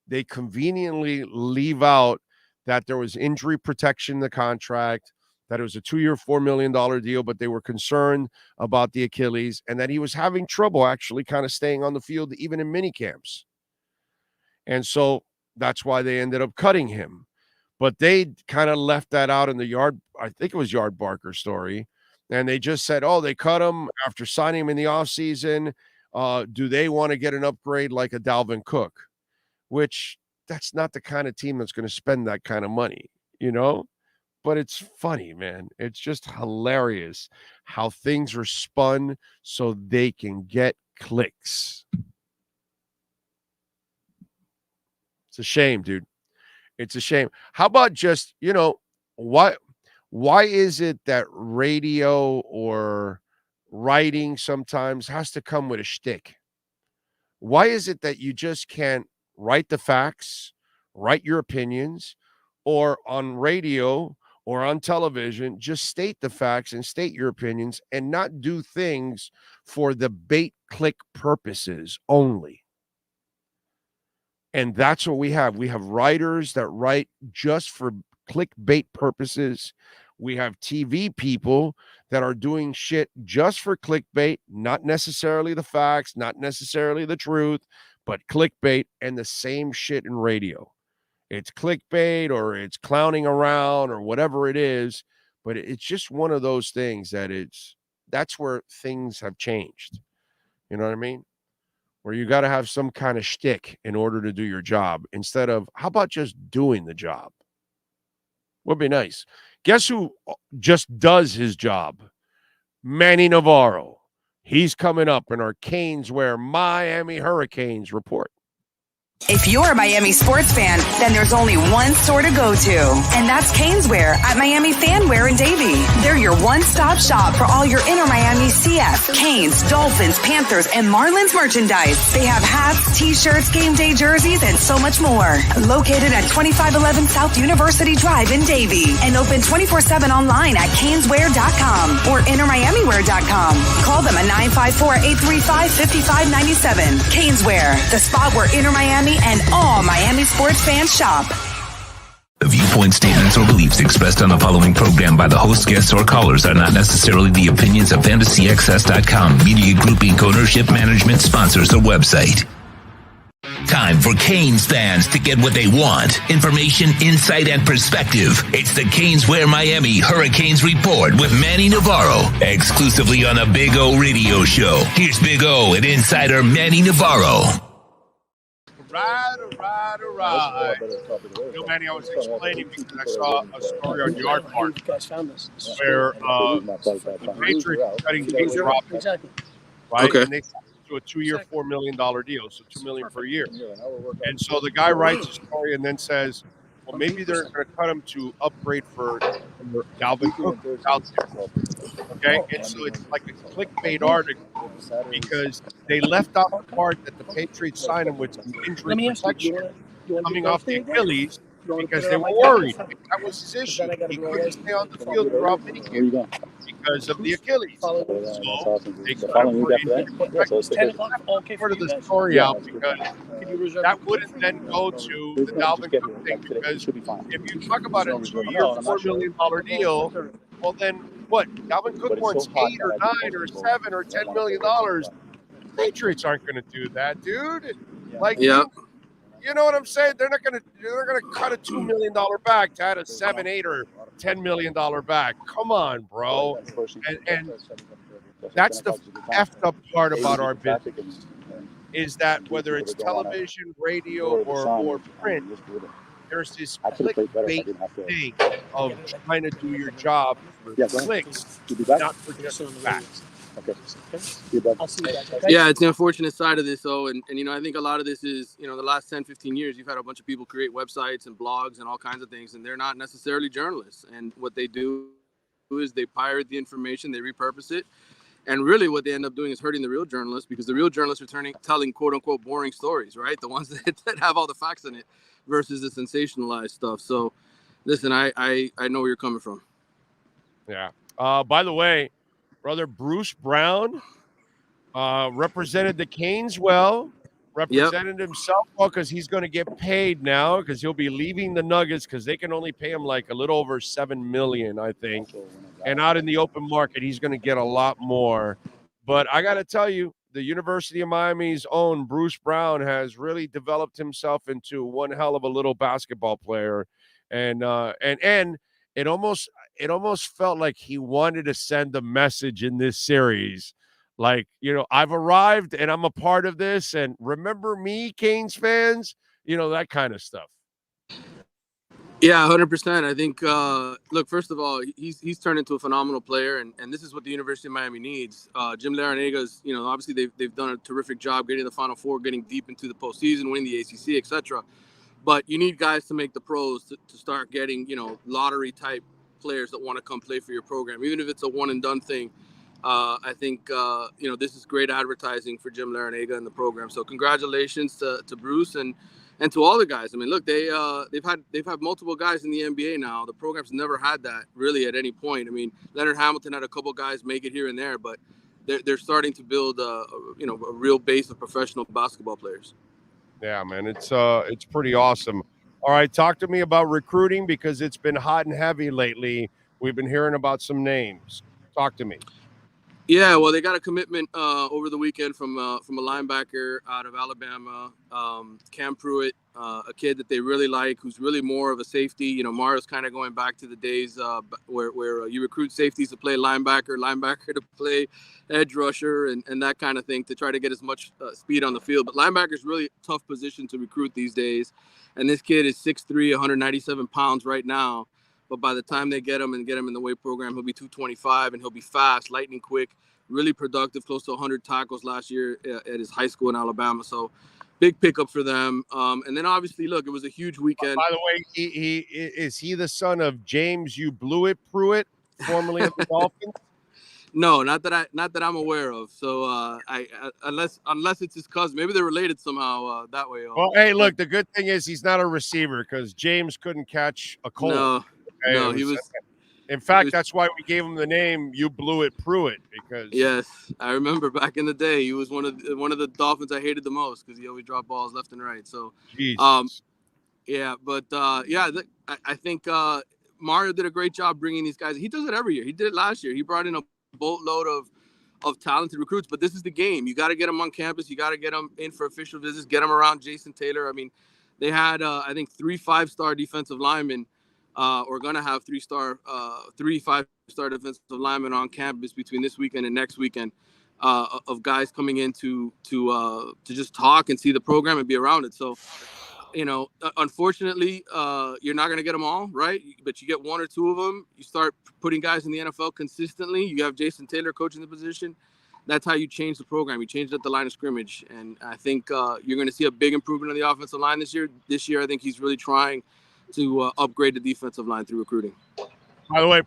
S5: they conveniently leave out that there was injury protection in the contract, that it was a 2-year, $4 million deal, but they were concerned about the Achilles, and that he was having trouble actually kind of staying on the field, even in mini camps. And so that's why they ended up cutting him. But they kind of left that out in the I think it was Yard Barker story. And they just said, oh, they cut him after signing him in the offseason. Do they want to get an upgrade like a Dalvin Cook? Which that's not the kind of team that's going to spend that kind of money, But it's funny, man. It's just hilarious how things are spun so they can get clicks. It's a shame, dude. It's a shame. How about just, why is it that radio or writing sometimes has to come with a shtick? Why is it that you just can't write the facts, write your opinions, or on radio or on television, just state the facts and state your opinions and not do things for the bait click purposes only? And that's what we have. We have writers that write just for clickbait purposes. We have TV people that are doing shit just for clickbait, not necessarily the facts, not necessarily the truth, but clickbait, and the same shit in radio. It's clickbait or it's clowning around or whatever it is, but it's just one of those things that's where things have changed. You know what I mean? Where you got to have some kind of shtick in order to do your job instead of, how about just doing the job? Would be nice. Guess who just does his job? Manny Navarro. He's coming up in our Canes Wear Miami Hurricanes report.
S3: If you're a Miami sports fan, then there's only one store to go to, and that's Canes Wear at Miami Fanwear in Davie. They're your one-stop shop for all your inner Miami CF, Canes, Dolphins, Panthers, and Marlins merchandise. They have hats, t-shirts, game day jerseys, and so much more. Located at 2511 South University Drive in Davie, and open 24/7 online at caneswear.com or innermiamiwear.com. Call them at 954-835-5597. Canes Wear, the spot where inner Miami and all Miami sports fans shop.
S4: The viewpoint, statements, or beliefs expressed on the following program by the host, guests, or callers are not necessarily the opinions of FantasyXS.com, Media Group Inc. ownership, management, sponsors, or website. Time for Canes fans to get what they want. Information, insight, and perspective. It's the Canes Wear Miami Hurricanes Report with Manny Navarro, exclusively on the Big O Radio Show. Here's Big O and insider Manny Navarro.
S5: Right. Manny, I was explaining because I saw a story on Yard Park where the Patriots are cutting James Robinson, right? Okay. And they do a 2-year, $4 million deal, so $2 million per year. And so the guy writes a story and then says, well, maybe they're going to cut him to upgrade for Dalvin Cook. Okay, and so it's like a clickbait article because they left out the part that the Patriots signed him with some injury protection coming off the Achilles because they were worried. That was his issue. He couldn't stay on the field throughout minicamp because of the Achilles. So they cut him for injury protection. Part of the story out because that wouldn't then go to the Dalvin Cook thing because if you talk about a 2-year, $4 million deal, well then what? Dalvin Cook wants 8 or 9 or 7 or $10 million. Patriots aren't going to do that, dude. Like, You know what I'm saying? They're not gonna cut a $2 million back to add a 7, 8, or $10 million back. Come on, bro. And that's the effed up part about our business is that whether it's television, radio, or print, there's this clickbait thing of trying to do your job for clicks, not for just facts.
S10: Yeah, it's the unfortunate side of this, though. And I think a lot of this is, the last 10, 15 years, you've had a bunch of people create websites and blogs and all kinds of things, and they're not necessarily journalists. And what they do is they pirate the information, they repurpose it. And really what they end up doing is hurting the real journalists, because the real journalists are telling quote unquote boring stories, right? The ones that have all the facts in it versus the sensationalized stuff. So listen, I know where you're coming from.
S5: Yeah. By the way, brother Bruce Brown represented the Canes well, represented himself well, because he's going to get paid now, because he'll be leaving the Nuggets because they can only pay him like a little over $7 million, I think. And out in the open market, he's going to get a lot more. But I got to tell you, the University of Miami's own Bruce Brown has really developed himself into one hell of a little basketball player. And it almost felt like he wanted to send a message in this series. Like, I've arrived and I'm a part of this. And remember me, Canes fans, that kind of stuff.
S10: Yeah, 100%. I think, look, first of all, he's turned into a phenomenal player, and this is what the University of Miami needs. Jim Larrañaga's, obviously they've done a terrific job getting to the Final Four, getting deep into the postseason, winning the ACC, etc. But you need guys to make the pros to start getting, lottery-type players that want to come play for your program, even if it's a one-and-done thing. I think, this is great advertising for Jim Larrañaga and the program. So congratulations to Bruce and to all the guys. I mean, look, they've had multiple guys in the NBA now. The program's never had that really at any point. I mean, Leonard Hamilton had a couple guys make it here and there, but they're starting to build a real base of professional basketball players.
S5: Yeah, man, it's pretty awesome. All right, talk to me about recruiting, because it's been hot and heavy lately. We've been hearing about some names. Talk to me.
S10: Yeah, well, they got a commitment over the weekend from a linebacker out of Alabama, Cam Pruitt, a kid that they really like, who's really more of a safety. Mario's kind of going back to the days where you recruit safeties to play linebacker to play edge rusher, and that kind of thing, to try to get as much speed on the field. But linebacker's really a tough position to recruit these days, and this kid is 6'3", 197 pounds right now. But by the time they get him in the weight program, he'll be 225, and he'll be fast, lightning quick, really productive, close to 100 tackles last year at his high school in Alabama. So big pickup for them. And then obviously, look, it was a huge weekend.
S5: By the way, is he the son of James "You Blew It" Pruitt, formerly of the Dolphins?
S10: No, not that I'm aware of. So unless it's his cousin, maybe they're related somehow that way.
S5: Well, hey, look, the good thing is he's not a receiver, because James couldn't catch a cold.
S10: No, he was.
S5: In fact, that's why we gave him the name "You Blew It" Pruitt, because
S10: yes, I remember back in the day, he was one of the Dolphins I hated the most, because he always dropped balls left and right. So, yeah, but I think Mario did a great job bringing these guys. He does it every year. He did it last year. He brought in a boatload of talented recruits, but this is the game. You got to get them on campus. You got to get them in for official visits. Get them around Jason Taylor. I mean, they had I think 3 5-star defensive linemen. We're going to have 3 5-star defensive linemen on campus between this weekend and next weekend, of guys coming in to just talk and see the program and be around it. So, unfortunately, you're not going to get them all, right? But you get 1 or 2 of them. You start putting guys in the NFL consistently. You have Jason Taylor coaching the position. That's how you change the program. You change it at the line of scrimmage. And I think you're going to see a big improvement on the offensive line this year. This year, I think he's really trying to upgrade the defensive line through recruiting.
S5: By the way,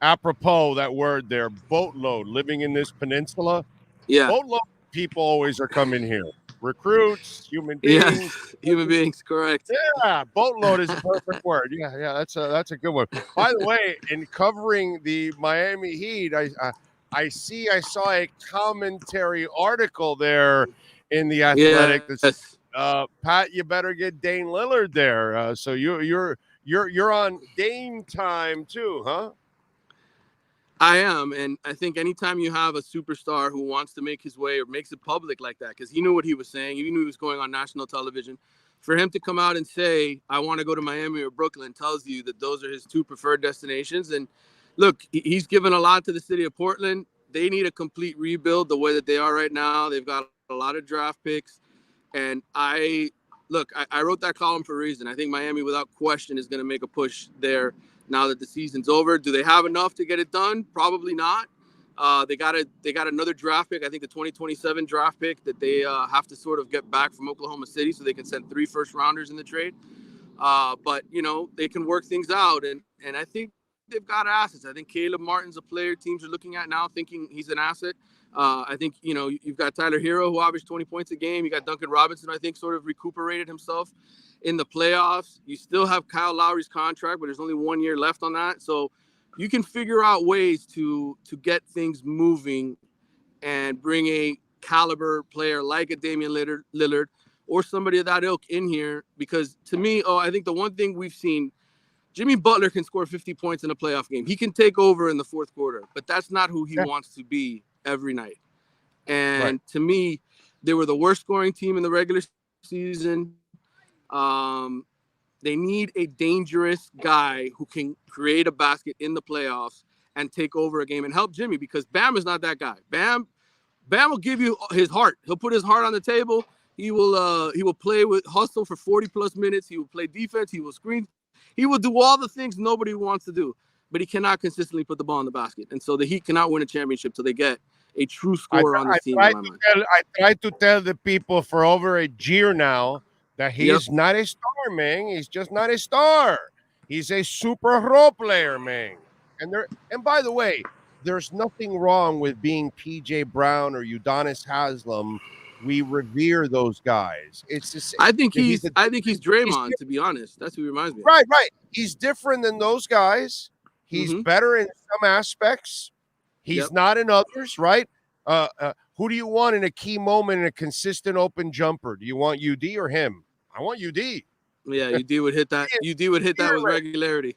S5: apropos that word there, boatload, living in this peninsula.
S10: Yeah.
S5: Boatload people always are coming here. Recruits, human beings.
S10: Yes, human beings, correct.
S5: Yeah, boatload is a perfect word. Yeah, that's a good one. By the way, in covering the Miami Heat, I saw a commentary article there in the Athletic.
S10: Yes.
S5: Pat, you better get Dane Lillard there. So you're on Dame time too, huh?
S10: I am, and I think anytime you have a superstar who wants to make his way or makes it public like that, because he knew what he was saying, he knew he was going on national television. for him to come out and say, I want to go to Miami or Brooklyn, tells you that those are his two preferred destinations. And look, he's given a lot to the city of Portland. They need a complete rebuild the way that they are right now. They've got a lot of draft picks. And I wrote that column for a reason. I think Miami, without question, is going to make a push there now that the season's over. Do they have enough to get it done? Probably not. They got another draft pick, I think the 2027 draft pick that they have to sort of get back from Oklahoma City so they can send 3 first-rounders in the trade. But, they can work things out. And I think they've got assets. I think Caleb Martin's a player teams are looking at now thinking he's an asset. I think, you've got Tyler Hero, who averaged 20 points a game. You got Duncan Robinson, I think, sort of recuperated himself in the playoffs. You still have Kyle Lowry's contract, but there's only 1 year left on that. So you can figure out ways to get things moving and bring a caliber player like a Damian Lillard or somebody of that ilk in here. Because to me, I think the one thing we've seen, Jimmy Butler can score 50 points in a playoff game. He can take over in the fourth quarter, but that's not who he wants to be every night. And to me, they were the worst scoring team in the regular season. They need a dangerous guy who can create a basket in the playoffs and take over a game and help Jimmy, because Bam is not that guy. Bam will give you his heart. He'll put his heart on the table. He will play with hustle for 40 plus minutes. He will play defense. He will screen. He will do all the things nobody wants to do, but he cannot consistently put the ball in the basket. And so the Heat cannot win a championship till they get a true scorer on the team.
S5: I tried to tell the people for over a year now that he's not a star, man. He's just not a star. He's a super role player, man. And by the way, there's nothing wrong with being PJ Brown or Udonis Haslem. We revere those guys. It's just,
S10: I think he's Draymond, to be honest. That's who he reminds me of.
S5: Right. He's different than those guys. He's better in some aspects. He's not in others, right? Who do you want in a key moment in a consistent open jumper? Do you want UD or him? I want UD.
S10: Yeah, UD would hit that. UD would hit that with regularity.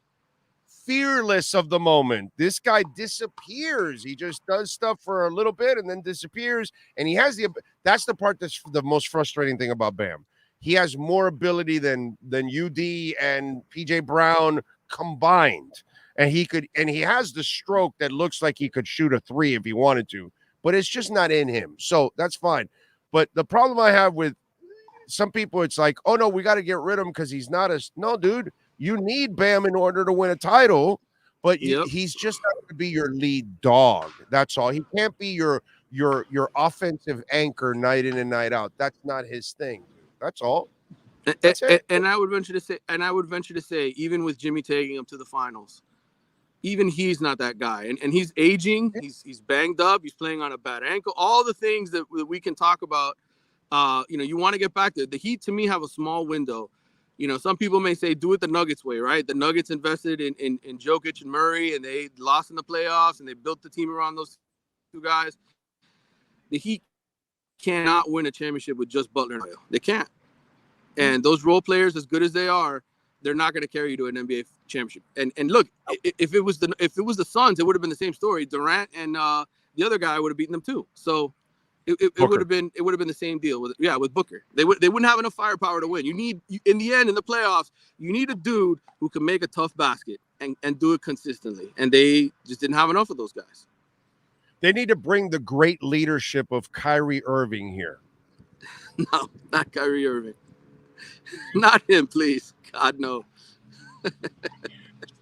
S5: Fearless of the moment. This guy disappears. He just does stuff for a little bit and then disappears. And he has that's the part that's the most frustrating thing about Bam. He has more ability than UD and PJ Brown combined. And he has the stroke that looks like he could shoot a 3 if he wanted to, but it's just not in him. So that's fine. But the problem I have with some people, it's like, oh no, we got to get rid of him because he's not no, dude, you need Bam in order to win a title, but he's just not going to be your lead dog. That's all. He can't be your offensive anchor night in and night out. That's not his thing. That's all. That's it.
S10: And I would venture to say, even with Jimmy taking him to the finals, even he's not that guy. And he's aging. He's banged up. He's playing on a bad ankle. All the things that we can talk about. You want to get back there. The Heat, to me, have a small window. Some people may say, do it the Nuggets way, right? The Nuggets invested in Jokic and Murray, and they lost in the playoffs, and they built the team around those two guys. The Heat cannot win a championship with just Butler and Adebayo. They can't. And those role players, as good as they are, they're not going to carry you to an NBA championship. And look, if it was the Suns, it would have been the same story. Durant and the other guy would have beaten them too. So it would have been the same deal with Booker. They wouldn't have enough firepower to win. In the end, in the playoffs, you need a dude who can make a tough basket and do it consistently. And they just didn't have enough of those guys.
S5: They need to bring the great leadership of Kyrie Irving here.
S10: No, not Kyrie Irving. Not him, please. God, no.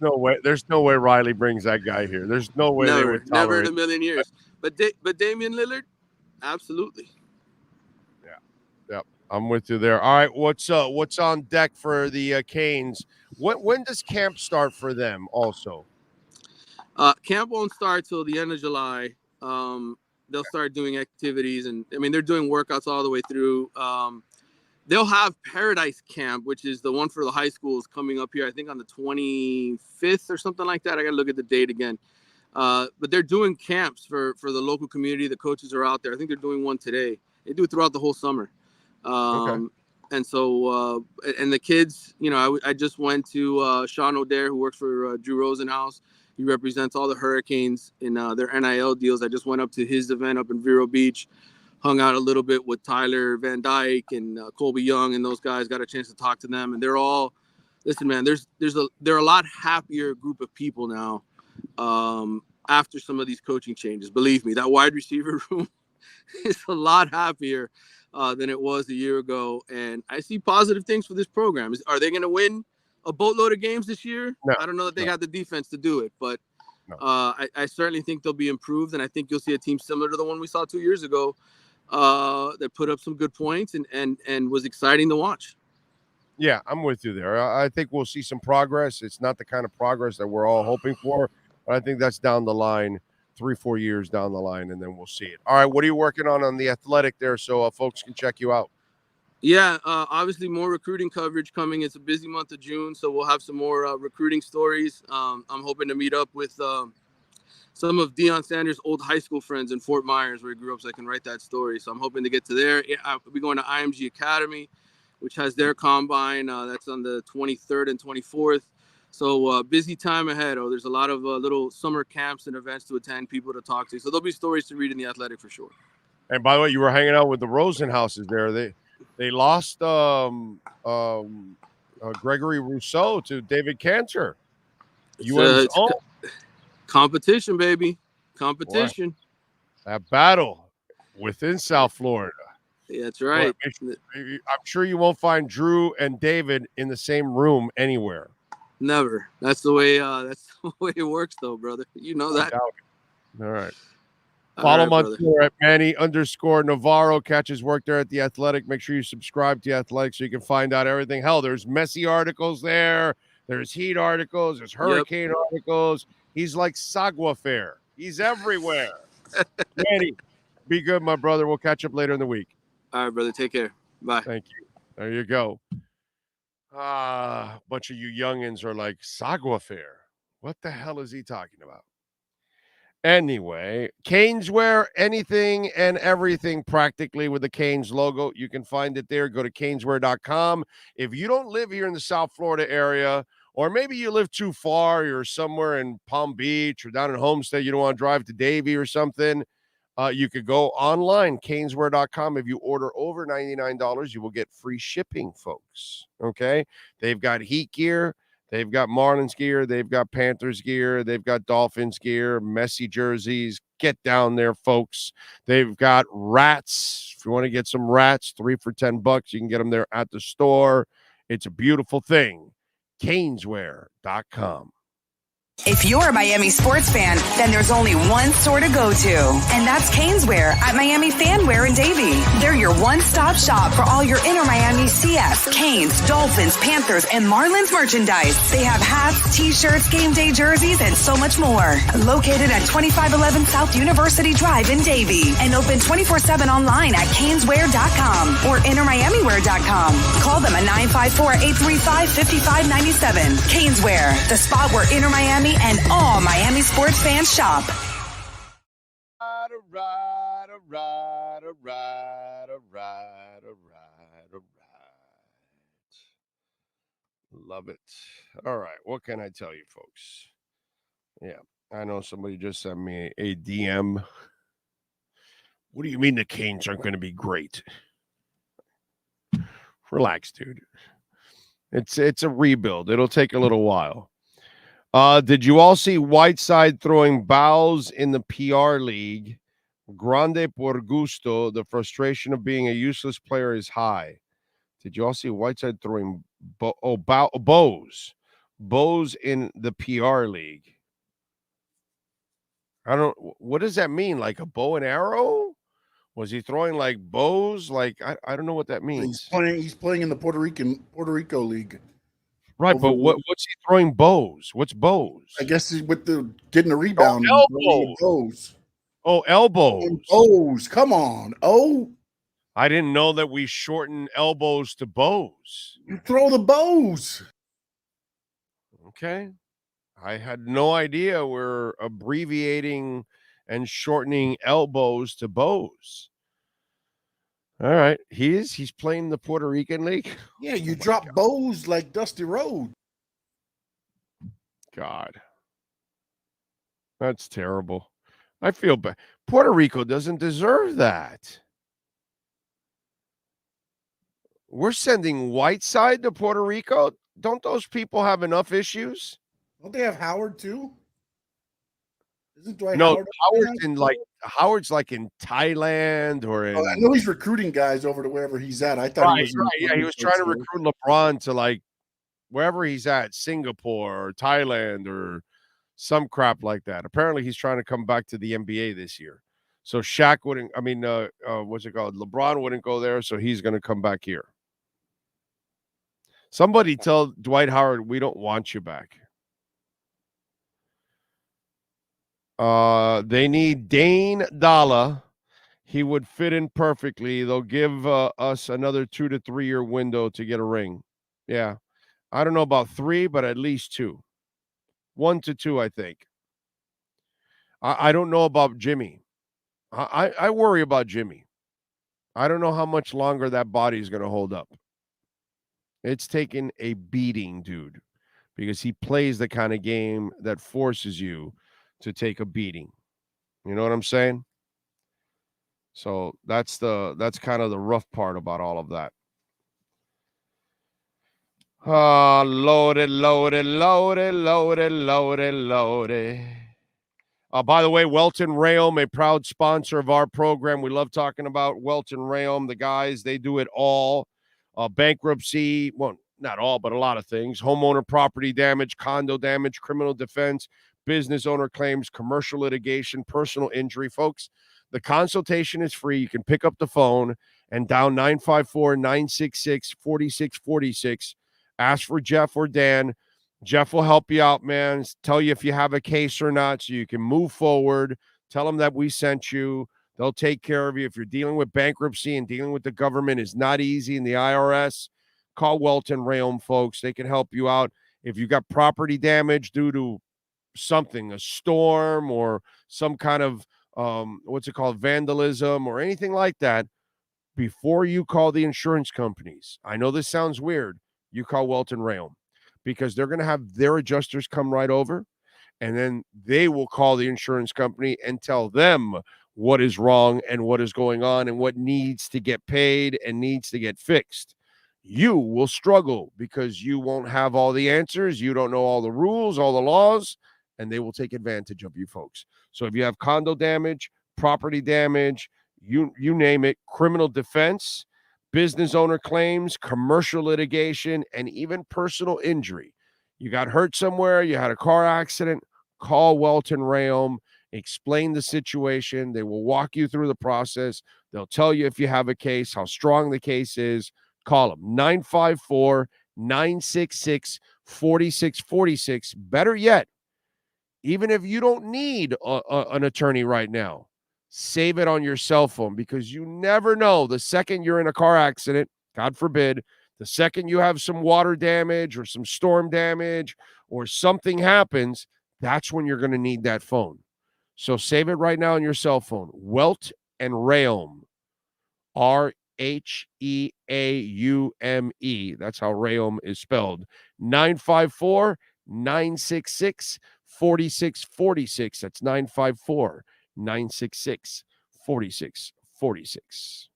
S5: No way. There's no way Riley brings that guy here. There's no way they would
S10: never in a million years. But Damian Lillard, absolutely.
S5: Yeah. I'm with you there. All right, what's on deck for the Canes? When does camp start for them? Also,
S10: camp won't start till the end of July. They'll start doing activities, and they're doing workouts all the way through. They'll have Paradise Camp, which is the one for the high schools, coming up here, I think on the 25th or something like that. I got to look at the date again. But they're doing camps for the local community. The coaches are out there. I think they're doing one today. They do it throughout the whole summer. Okay. And so, and the kids, I just went to Sean O'Dare, who works for Drew Rosenhaus. He represents all the Hurricanes in their NIL deals. I just went up to his event up in Vero Beach. hung out a little bit with Tyler Van Dyke and Colby Young and those guys. Got a chance to talk to them, and they're all, listen, man. They're a lot happier group of people now after some of these coaching changes. Believe me, that wide receiver room is a lot happier than it was a year ago, and I see positive things for this program. Are they going to win a boatload of games this year?
S5: No,
S10: I don't know that they got the defense to do it, but I certainly think they'll be improved, and I think you'll see a team similar to the one we saw 2 years ago that put up some good points and was exciting to watch.
S5: Yeah, I'm with you there. I think we'll see some progress. It's not the kind of progress that we're all hoping for, but I think that's down the line, 3-4 years down the line, and then we'll see it. All right, what are you working on The Athletic there so folks can check you out?
S10: Yeah, obviously more recruiting coverage coming. It's a busy month of June, so we'll have some more recruiting stories. I'm hoping to meet up with some of Deion Sanders' old high school friends in Fort Myers, where he grew up, so I can write that story. So I'm hoping to get to there. I'll be going to IMG Academy, which has their combine. That's on the 23rd and 24th. So busy time ahead. There's a lot of little summer camps and events to attend, people to talk to. So there'll be stories to read in The Athletic for sure.
S5: And by the way, you were hanging out with the Rosenhauses there. They lost Gregory Rousseau to David Cantor.
S10: It's competition, baby. Competition.
S5: Boy, that battle within South Florida.
S10: Yeah, that's right.
S5: Boy, I'm sure you won't find Drew and David in the same room anywhere.
S10: Never. That's the way it works, though, brother. You know that.
S5: All right. Follow him on Twitter at Manny_Navarro. Catch his work there at The Athletic. Make sure you subscribe to The Athletic so you can find out everything. Hell, there's messy articles there. There's heat articles. There's hurricane articles. He's like Sagua Fair. He's everywhere. Manny, be good, my brother. We'll catch up later in the week.
S10: All right, brother. Take care. Bye.
S5: Thank you. There you go. A bunch of you youngins are like, Sagua Fair. What the hell is he talking about? Anyway, Caneswear, anything and everything practically with the Canes logo. You can find it there. Go to caneswear.com. If you don't live here in the South Florida area, or maybe you live too far, you're somewhere in Palm Beach or down in Homestead, you don't want to drive to Davie or something, you could go online, caneswear.com. If you order over $99, you will get free shipping, folks. Okay? They've got Heat gear. They've got Marlins gear. They've got Panthers gear. They've got Dolphins gear, messy jerseys. Get down there, folks. They've got rats. If you want to get some rats, 3 for $10, you can get them there at the store. It's a beautiful thing. Caneswear.com.
S3: If you're a Miami sports fan, then there's only one store to go to, and that's Caneswear at Miami Fanwear in Davie. They're your one-stop shop for all your inner Miami CF, Canes, Dolphins, Panthers, and Marlins merchandise. They have hats, t-shirts, game day jerseys, and so much more. Located at 2511 South University Drive in Davie, and open 24/7 online at caneswear.com or innermiamiwear.com. Call them at 954-835-5597. Caneswear, the spot where inner Miami and all Miami sports fans shop.
S5: Love it. All right. What can I tell you, folks? Yeah, I know somebody just sent me a DM. What do you mean the Canes aren't going to be great? Relax, dude. It's a rebuild. It'll take a little while. Did you all see Whiteside throwing bows in the PR league? Grande por gusto. The frustration of being a useless player is high. Did you all see Whiteside throwing bows in the PR league? What does that mean? Like a bow and arrow? Was he throwing like bows? Like, I don't know what that means.
S6: He's playing in the Puerto Rico league.
S5: Right, but what's he throwing bows? What's bows?
S6: I guess he's with getting a rebound.
S5: Elbows. Oh, elbows.
S6: Bows. Come on. Oh.
S5: I didn't know that we shorten elbows to bows.
S6: You throw the bows.
S5: Okay. I had no idea we're abbreviating and shortening elbows to bows. All right. He's playing the Puerto Rican league.
S6: Yeah, you drop bows like Dusty Rhodes.
S5: God. That's terrible. I feel bad. Puerto Rico doesn't deserve that. We're sending Whiteside to Puerto Rico. Don't those people have enough issues?
S6: Don't they have Howard too? Isn't Dwight
S5: No,
S6: Howard?
S5: Howard's like in Thailand or in.
S6: I know he's recruiting guys over to wherever he's at. I thought
S5: Right,
S6: he was
S5: right. Yeah, he was trying to recruit LeBron to like wherever he's at, Singapore or Thailand or some crap like that. Apparently, he's trying to come back to the NBA this year. So Shaq wouldn't. I mean, what's it called? LeBron wouldn't go there, so he's going to come back here. Somebody tell Dwight Howard we don't want you back. They need Dane Dalla. He would fit in perfectly. They'll give us another 2 to 3 year window to get a ring. Yeah. I don't know about 3, but at least 2. 1 to 2, I think. I don't know about Jimmy. I worry about Jimmy. I don't know how much longer that body is going to hold up. It's taken a beating, dude, because he plays the kind of game that forces you to take a beating. You know what I'm saying? So that's kind of the rough part about all of that. Loaded. By the way, Welton Rayom, a proud sponsor of our program. We love talking about Welton Rayom. The guys, they do it all. Bankruptcy, well, not all, but a lot of things. Homeowner property damage, condo damage, criminal defense, business owner claims, commercial litigation, personal injury. Folks, the consultation is free. You can pick up the phone and dial 954-966-4646. Ask for Jeff or Dan. Jeff will help you out, man. Tell you if you have a case or not so you can move forward. Tell them that we sent you. They'll take care of you. If you're dealing with bankruptcy and dealing with the government is not easy in the IRS, call Welton Rayom, folks. They can help you out. If you got property damage due to something, a storm or some kind of, vandalism or anything like that, before you call the insurance companies, I know this sounds weird, you call Welton Rayom because they're going to have their adjusters come right over and then they will call the insurance company and tell them what is wrong and what is going on and what needs to get paid and needs to get fixed. You will struggle because you won't have all the answers. You don't know all the rules, all the laws, and they will take advantage of you folks. So if you have condo damage, property damage, you name it, criminal defense, business owner claims, commercial litigation, and even personal injury. You got hurt somewhere, you had a car accident, call Welton Rayom, explain the situation. They will walk you through the process. They'll tell you if you have a case, how strong the case is. Call them 954-966-4646. Better yet, even if you don't need an attorney right now, save it on your cell phone because you never know. The second you're in a car accident, God forbid, the second you have some water damage or some storm damage or something happens, that's when you're going to need that phone. So save it right now on your cell phone. Welt and Rayom, Reaume. That's how Rayom is spelled. 954-966-4646. That's 954-966-4646.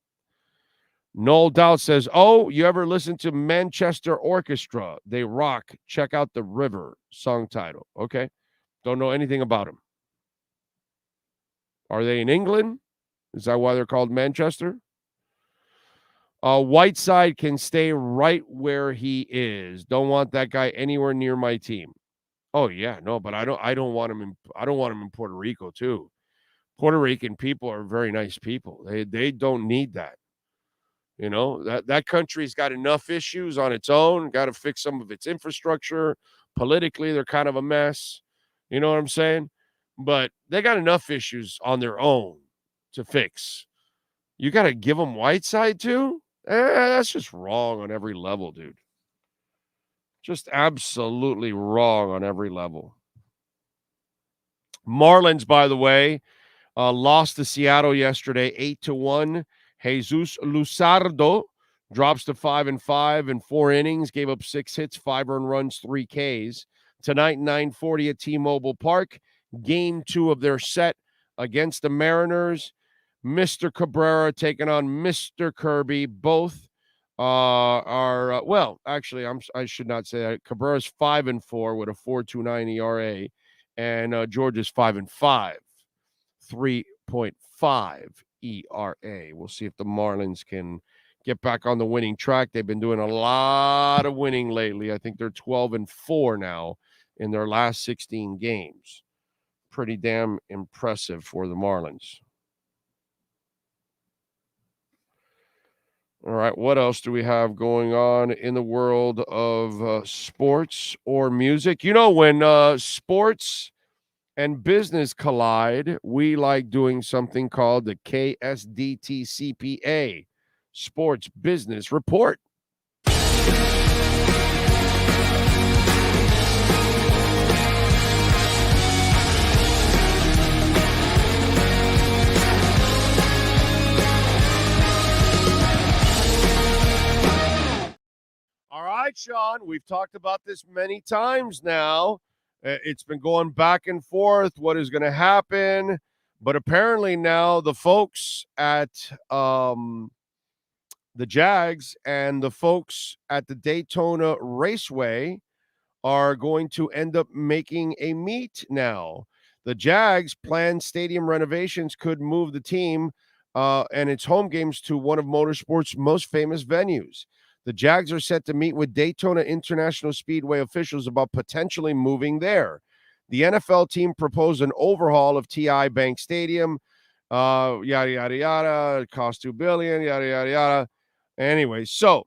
S5: Noel Dowd says, oh, you ever listen to Manchester Orchestra? They rock. Check out The River song title. Okay. Don't know anything about them. Are they in England? Is that why they're called Manchester? Whiteside can stay right where he is. Don't want that guy anywhere near my team. Oh yeah, no, but I don't want him in Puerto Rico too. Puerto Rican people are very nice people. They don't need that. You know, that country's got enough issues on its own, got to fix some of its infrastructure. Politically, they're kind of a mess. You know what I'm saying? But they got enough issues on their own to fix. You got to give them Whiteside too? That's just wrong on every level, dude. Just absolutely wrong on every level. Marlins, by the way, lost to Seattle yesterday, 8-1. Jesus Luzardo drops to 5-5 in 4 innings, gave up 6 hits, 5 earned runs, 3 Ks. Tonight, 9:40 at T-Mobile Park. Game 2 of their set against the Mariners. Mr. Cabrera taking on Mr. Kirby, both well, actually, I should not say that. Cabrera's 5-4 with a 4.29 ERA, and George is 5-5, 3.5 ERA. We'll see if the Marlins can get back on the winning track. They've been doing a lot of winning lately. I think they're 12-4 now in their last 16 games. Pretty damn impressive for the Marlins. All right, what else do we have going on in the world of sports or music? You know, when sports and business collide, we like doing something called the KSDT-CPA, Sports Business Report. All right, Sean, we've talked about this many times now. It's been going back and forth. What is going to happen? But apparently now the folks at the Jags and the folks at the Daytona Raceway are going to end up making a meet now. The Jags' planned stadium renovations could move the team and its home games to one of motorsport's most famous venues. The Jags are set to meet with Daytona International Speedway officials about potentially moving there. The NFL team proposed an overhaul of TI Bank Stadium, yada, yada, yada. It cost $2 billion, yada, yada, yada. Anyway, so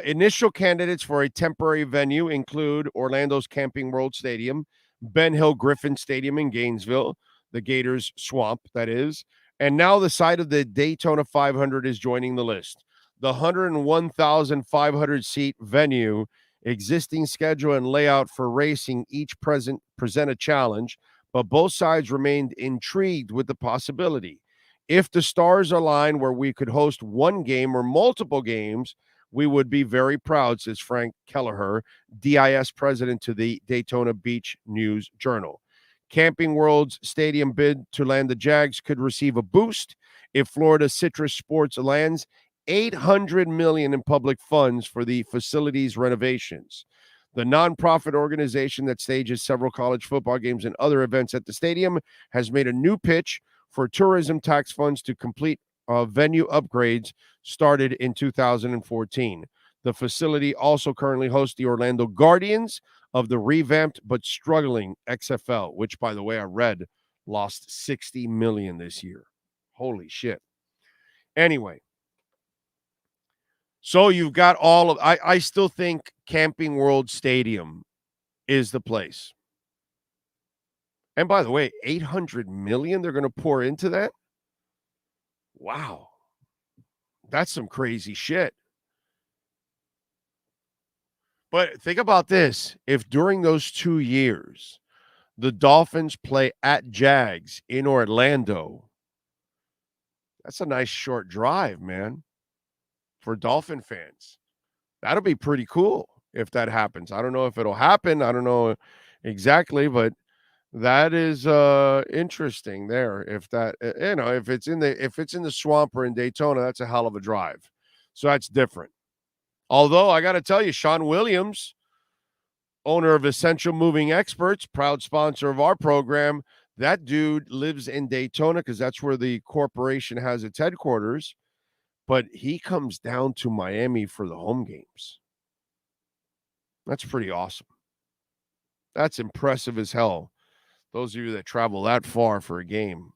S5: initial candidates for a temporary venue include Orlando's Camping World Stadium, Ben Hill Griffin Stadium in Gainesville, the Gators Swamp, that is. And now the site of the Daytona 500 is joining the list. The 101,500-seat venue, existing schedule and layout for racing each present a challenge, but both sides remained intrigued with the possibility. If the stars align where we could host one game or multiple games, we would be very proud, says Frank Kelleher, DIS president to the Daytona Beach News Journal. Camping World's stadium bid to land the Jags could receive a boost if Florida Citrus Sports lands $800 million in public funds for the facility's renovations. The nonprofit organization that stages several college football games and other events at the stadium has made a new pitch for tourism tax funds to complete venue upgrades started in 2014. The facility also currently hosts the Orlando Guardians of the revamped but struggling XFL, which, by the way, I read lost $60 million this year. Holy shit. Anyway, so you've got all of, I still think Camping World Stadium is the place. And by the way, $800 million they're going to pour into that? Wow. That's some crazy shit. But think about this. If during those 2 years, the Dolphins play at Jags in Orlando, that's a nice short drive, man, for Dolphin fans. That'll be pretty cool if that happens. I don't know if it'll happen. I don't know exactly, but that is interesting there. If that, if it's in the swamp or in Daytona, that's a hell of a drive. So that's different. Although I got to tell you, Sean Williams, owner of Essential Moving Experts, proud sponsor of our program, that dude lives in Daytona because that's where the corporation has its headquarters. But he comes down to Miami for the home games. That's pretty awesome. That's impressive as hell. Those of you that travel that far for a game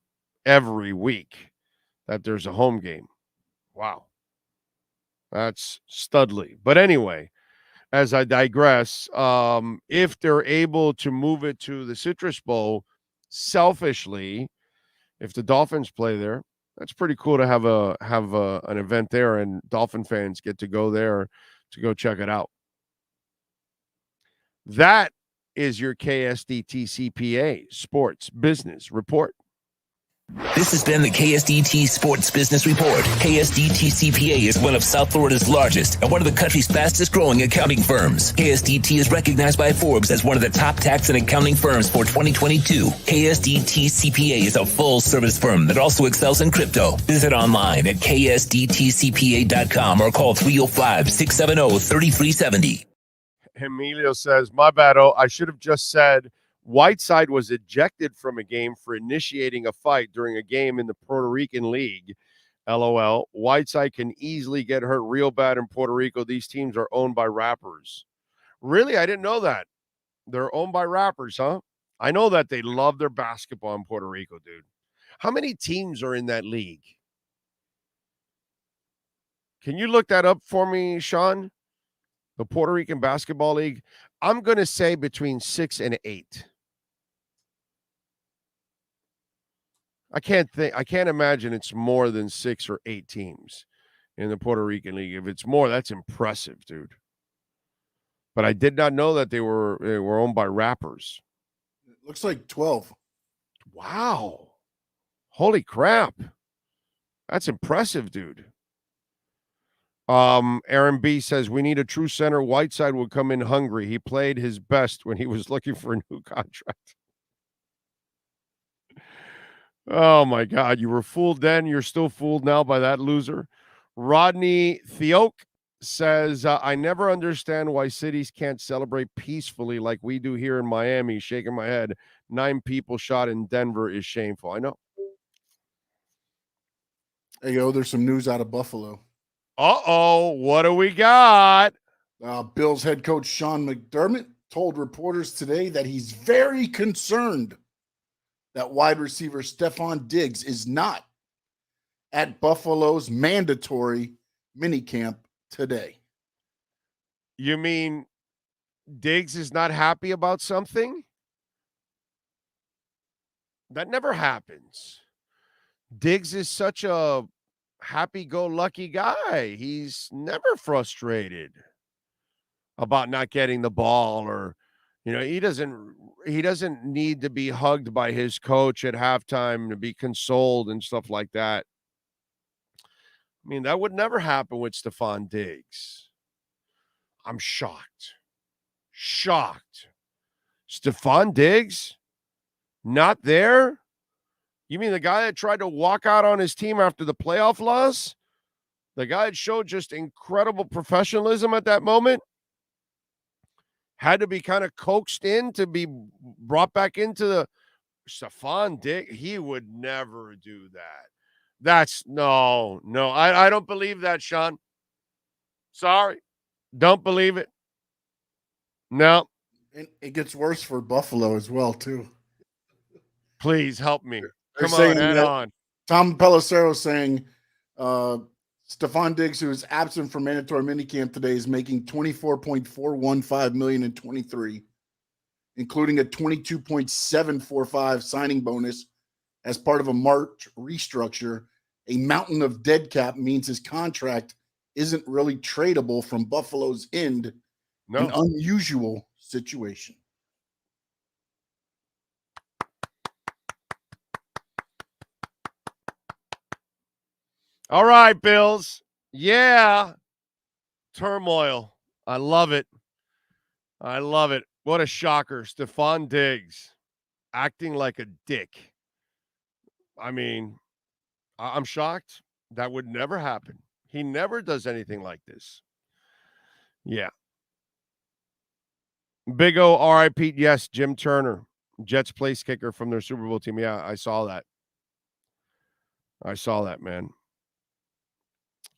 S5: every week, that there's a home game. Wow. That's studly. But anyway, as I digress, if they're able to move it to the Citrus Bowl, selfishly, if the Dolphins play there, that's pretty cool to have an event there, and Dolphin fans get to go there to go check it out. That is your KSDT CPA Sports Business Report.
S4: This has been the KSDT Sports Business Report. KSDT CPA is one of South Florida's largest and one of the country's fastest growing accounting firms. KSDT is recognized by Forbes as one of the top tax and accounting firms for 2022. KSDT CPA is a full service firm that also excels in crypto. Visit online at ksdtcpa.com or call 305-670-3370.
S5: Emilio says, my bad, I should have just said Whiteside was ejected from a game for initiating a fight during a game in the Puerto Rican League. LOL. Whiteside can easily get hurt real bad in Puerto Rico. These teams are owned by rappers. Really? I didn't know that. They're owned by rappers, huh? I know that they love their basketball in Puerto Rico, dude. How many teams are in that league? Can you look that up for me, Sean? The Puerto Rican Basketball League? I'm going to say between 6 and 8. I can't imagine it's more than 6 or 8 teams in the Puerto Rican League. If it's more, that's impressive, dude. But I did not know that they were owned by rappers.
S6: It looks like 12.
S5: Wow. Holy crap. That's impressive, dude. Aaron B says, we need a true center. Whiteside would come in hungry. He played his best when he was looking for a new contract. Oh, my God. You were fooled then. You're still fooled now by that loser. Rodney Theok says, I never understand why cities can't celebrate peacefully like we do here in Miami. Shaking my head. 9 people shot in Denver is shameful. I know.
S6: Hey, yo, there's some news out of Buffalo.
S5: Uh-oh. What do we got?
S6: Bills head coach Sean McDermott told reporters today that he's very concerned that wide receiver Stefon Diggs is not at Buffalo's mandatory minicamp today.
S5: You mean Diggs is not happy about something? That never happens. Diggs is such a happy-go-lucky guy. He's never frustrated about not getting the ball, or he doesn't need to be hugged by his coach at halftime to be consoled and stuff like that. I mean, that would never happen with Stefon Diggs. I'm shocked. Stefon Diggs not there? You mean the guy that tried to walk out on his team after the playoff loss? The guy that showed just incredible professionalism at that moment? Had to be kind of coaxed in to be brought back into the Stefon Diggs. He would never do that. That's no. I don't believe that, Sean. Sorry. Don't believe it. No.
S6: And it gets worse for Buffalo as well, too.
S5: Please help me.
S6: They're
S5: Come on, head on.
S6: Tom Pelissero saying Stefon Diggs, who is absent from mandatory minicamp today, is making $24.415 million in 23, including a $22.745 signing bonus as part of a March restructure. A mountain of dead cap means his contract isn't really tradable from Buffalo's end.
S5: No.
S6: An unusual situation.
S5: All right, Bills. Yeah. Turmoil. I love it. What a shocker. Stefon Diggs acting like a dick. I mean, I'm shocked. That would never happen. He never does anything like this. Yeah. Big O RIP. Yes, Jim Turner, Jets place kicker from their Super Bowl team. Yeah, I saw that. Man.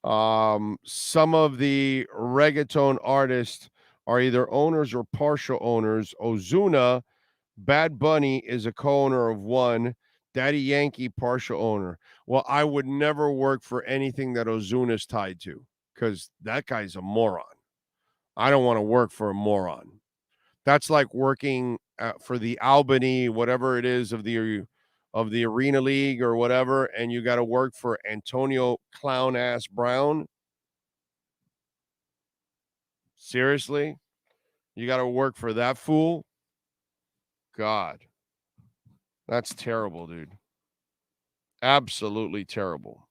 S5: Some of the reggaeton artists are either owners or partial owners. Ozuna, Bad Bunny is a co-owner of one. Daddy Yankee, partial owner. Well, I would never work for anything that Ozuna's tied to, because that guy's a moron. I don't want to work for a moron. That's like working for the Albany, whatever it is, of the Arena League or whatever, and you got to work for Antonio Clown-ass Brown. Seriously? You got to work for that fool? God. That's terrible, dude. Absolutely terrible.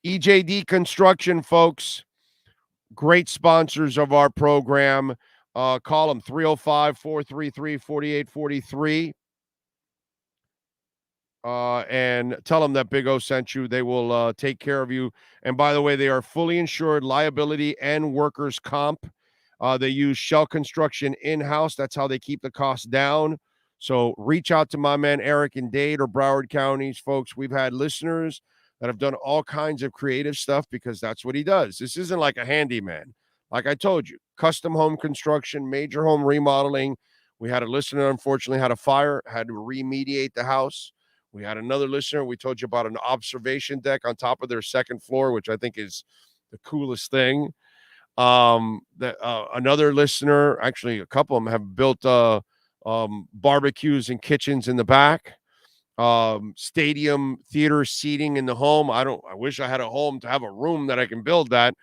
S5: EJD Construction, folks. Great sponsors of our program. Call them 305-433-4843. And tell them that Big O sent you. They will take care of you. And by the way, they are fully insured, liability and workers' comp. They use shell construction in-house. That's how they keep the costs down. So reach out to my man Eric in Dade or Broward counties, folks. We've had listeners that have done all kinds of creative stuff because that's what he does. This isn't like a handyman. Like I told you, custom home construction, major home remodeling. We had a listener, unfortunately, had a fire, had to remediate the house. We had another listener. We told you about an observation deck on top of their second floor, which I think is the coolest thing. Another listener, actually a couple of them, have built barbecues and kitchens in the back. Stadium theater seating in the home. I wish I had a home to have a room that I can build that,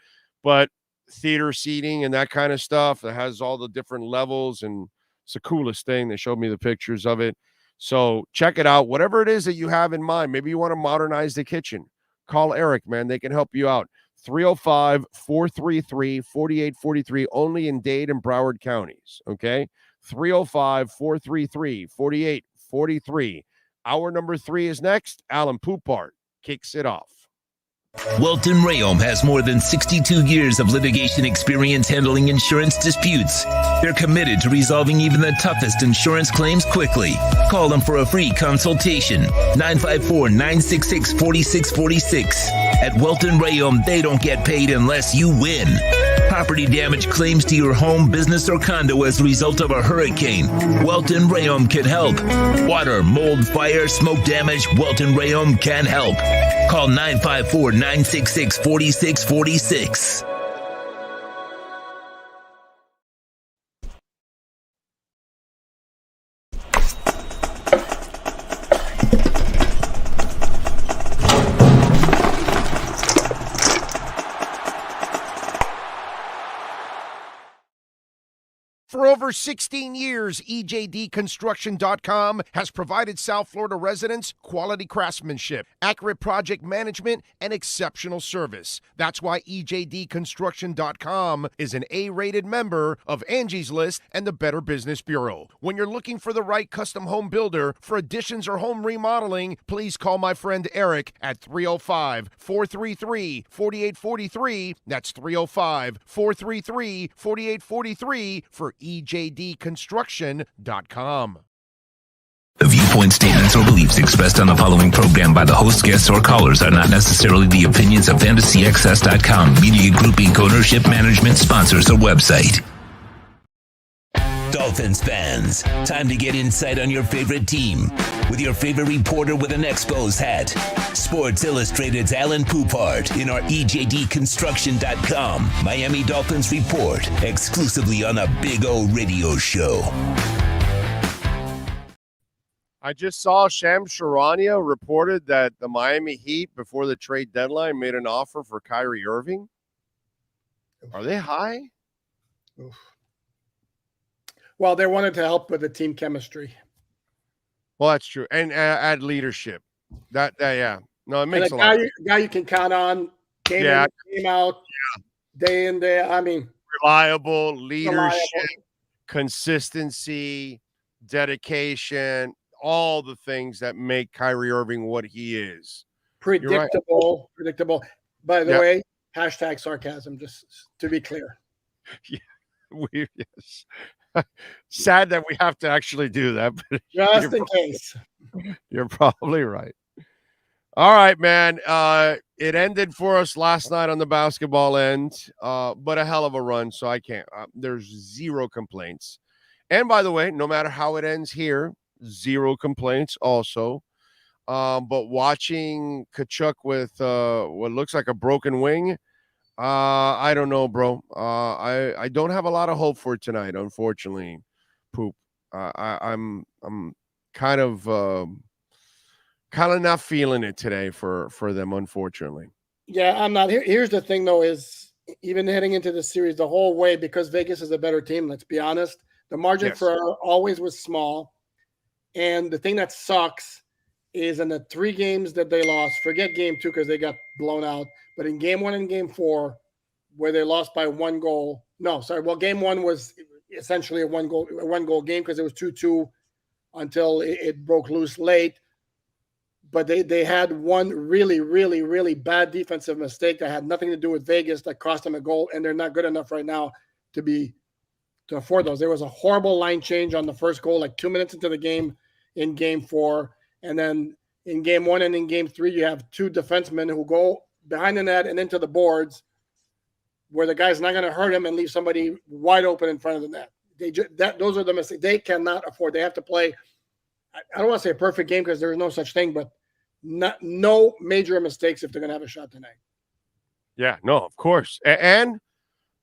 S5: but theater seating and that kind of stuff that has all the different levels, and it's the coolest thing. They showed me the pictures of it. So check it out. Whatever it is that you have in mind, maybe you want to modernize the kitchen, call Eric, man. They can help you out. 305-433-4843, only in Dade and Broward counties. Okay. 305-433-4843. Hour number 3 is next. Alan Poupart kicks it off.
S4: Welton Rayom has more than 62 years of litigation experience handling insurance disputes. They're committed to resolving even the toughest insurance claims quickly. Call them for a free consultation. 954-966-4646. At Welton Rayom, they don't get paid unless you win. Property damage claims to your home, business, or condo as a result of a hurricane. Welton Rayom can help. Water, mold, fire, smoke damage, Welton Rayom can help. Call 954-966-4646.
S2: For over 16 years, EJDconstruction.com has provided South Florida residents quality craftsmanship, accurate project management, and exceptional service. That's why EJDconstruction.com is an A-rated member of Angie's List and the Better Business Bureau. When you're looking for the right custom home builder for additions or home remodeling, please call my friend Eric at 305-433-4843. That's 305-433-4843 for EJDconstruction.com.
S4: The viewpoint, statements, or beliefs expressed on the following program by the host, guests, or callers are not necessarily the opinions of FantasyXS.com, Media Group Inc. ownership, management, sponsors, or website. Dolphins fans, time to get insight on your favorite team with your favorite reporter with an Expos hat. Sports Illustrated's Alan Poupart in our EJDconstruction.com Miami Dolphins report, exclusively on the Big O Radio Show.
S5: I just saw Shams Charania reported that the Miami Heat, before the trade deadline, made an offer for Kyrie Irving. Are they high?
S11: Oof. Well, they wanted to help with the team chemistry.
S5: Well, that's true. And add leadership. Yeah. No, it makes a lot.
S11: Guy you can count on, game in, game out, day in, day out. I mean,
S5: reliable leadership, consistency, dedication, all the things that make Kyrie Irving what he is.
S11: Predictable. By the way, hashtag sarcasm, just to be clear.
S5: Yeah, yes. Sad that we have to actually do that, but
S11: just in case.
S5: You're probably right. All right, man. It ended for us last night on the basketball end, but a hell of a run. So I can't. There's zero complaints. And by the way, no matter how it ends here, zero complaints also. But watching Kachuk with what looks like a broken wing, I don't know, bro. I don't have a lot of hope for tonight, unfortunately. Poop. I'm kind of not feeling it today for them, unfortunately.
S11: Yeah, I'm not. Here's the thing, though, is even heading into the series the whole way, because Vegas is a better team, let's be honest, the margin for error always was small. And the thing that sucks is in the 3 games that they lost. Forget game 2 because they got blown out. But in game 1 and game 4, where they lost by 1 goal. No, sorry. Well, game 1 was essentially a one goal game because it was 2-2 until it broke loose late. But they had one really, really, really bad defensive mistake that had nothing to do with Vegas that cost them a goal, and they're not good enough right now to afford those. There was a horrible line change on the first goal, like 2 minutes into the game in game 4. And then in game 1 and in game 3, you have 2 defensemen who go behind the net and into the boards where the guy's not going to hurt him and leave somebody wide open in front of the net. Those are the mistakes. They cannot afford. They have to play, I don't want to say a perfect game because there is no such thing, but no major mistakes if they're going to have a shot tonight.
S5: Yeah, no, of course. And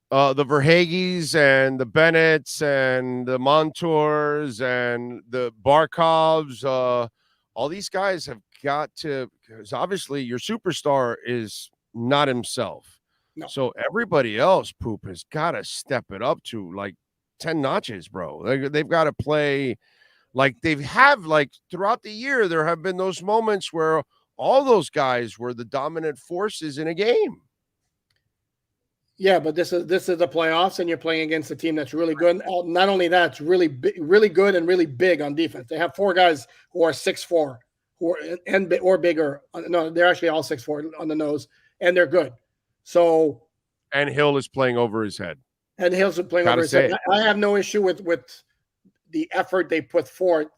S5: the Verhaeghes and the Bennetts and the Montours and the Barkovs, all these guys have got to, because obviously your superstar is not himself.
S11: No.
S5: So everybody else, Poop, has got to step it up to like 10 notches, bro. They've got to play like they have, like throughout the year, there have been those moments where all those guys were the dominant forces in a game.
S11: Yeah, but this is the playoffs, and you're playing against a team that's really good. Not only that, it's really really good and really big on defense. They have 4 guys who are 6'4", or bigger. No, they're actually all 6'4" on the nose, and they're good. So,
S5: and Hill is playing over his head.
S11: And Hill's playing over his head. I have no issue with the effort they put forth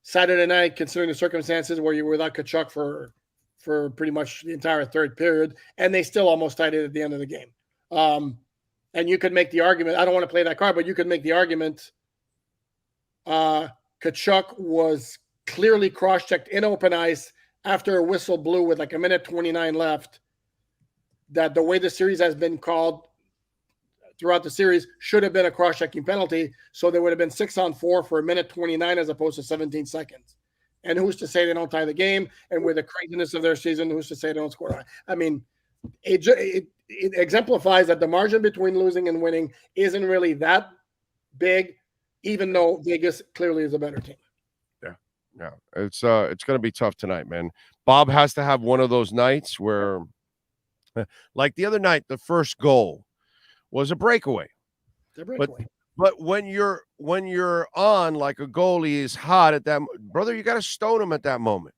S11: Saturday night, considering the circumstances where you were without Tkachuk for pretty much the entire third period, and they still almost tied it at the end of the game. And you could make the argument, I don't want to play that card, but you could make the argument Tkachuk was clearly cross-checked in open ice after a whistle blew with like a minute 29 left, that the way the series has been called throughout the series should have been a cross-checking penalty, so there would have been 6-on-4 for a minute 29 as opposed to 17 seconds. And who's to say they don't tie the game? And with the craziness of their season, who's to say they don't score? I mean, it exemplifies that the margin between losing and winning isn't really that big, even though Vegas clearly is a better team.
S5: Yeah, it's going to be tough tonight, man. Bob has to have one of those nights where, like the other night, the first goal was a breakaway. But when you're on like a goalie is hot at that, brother, you got to stone him at that moment.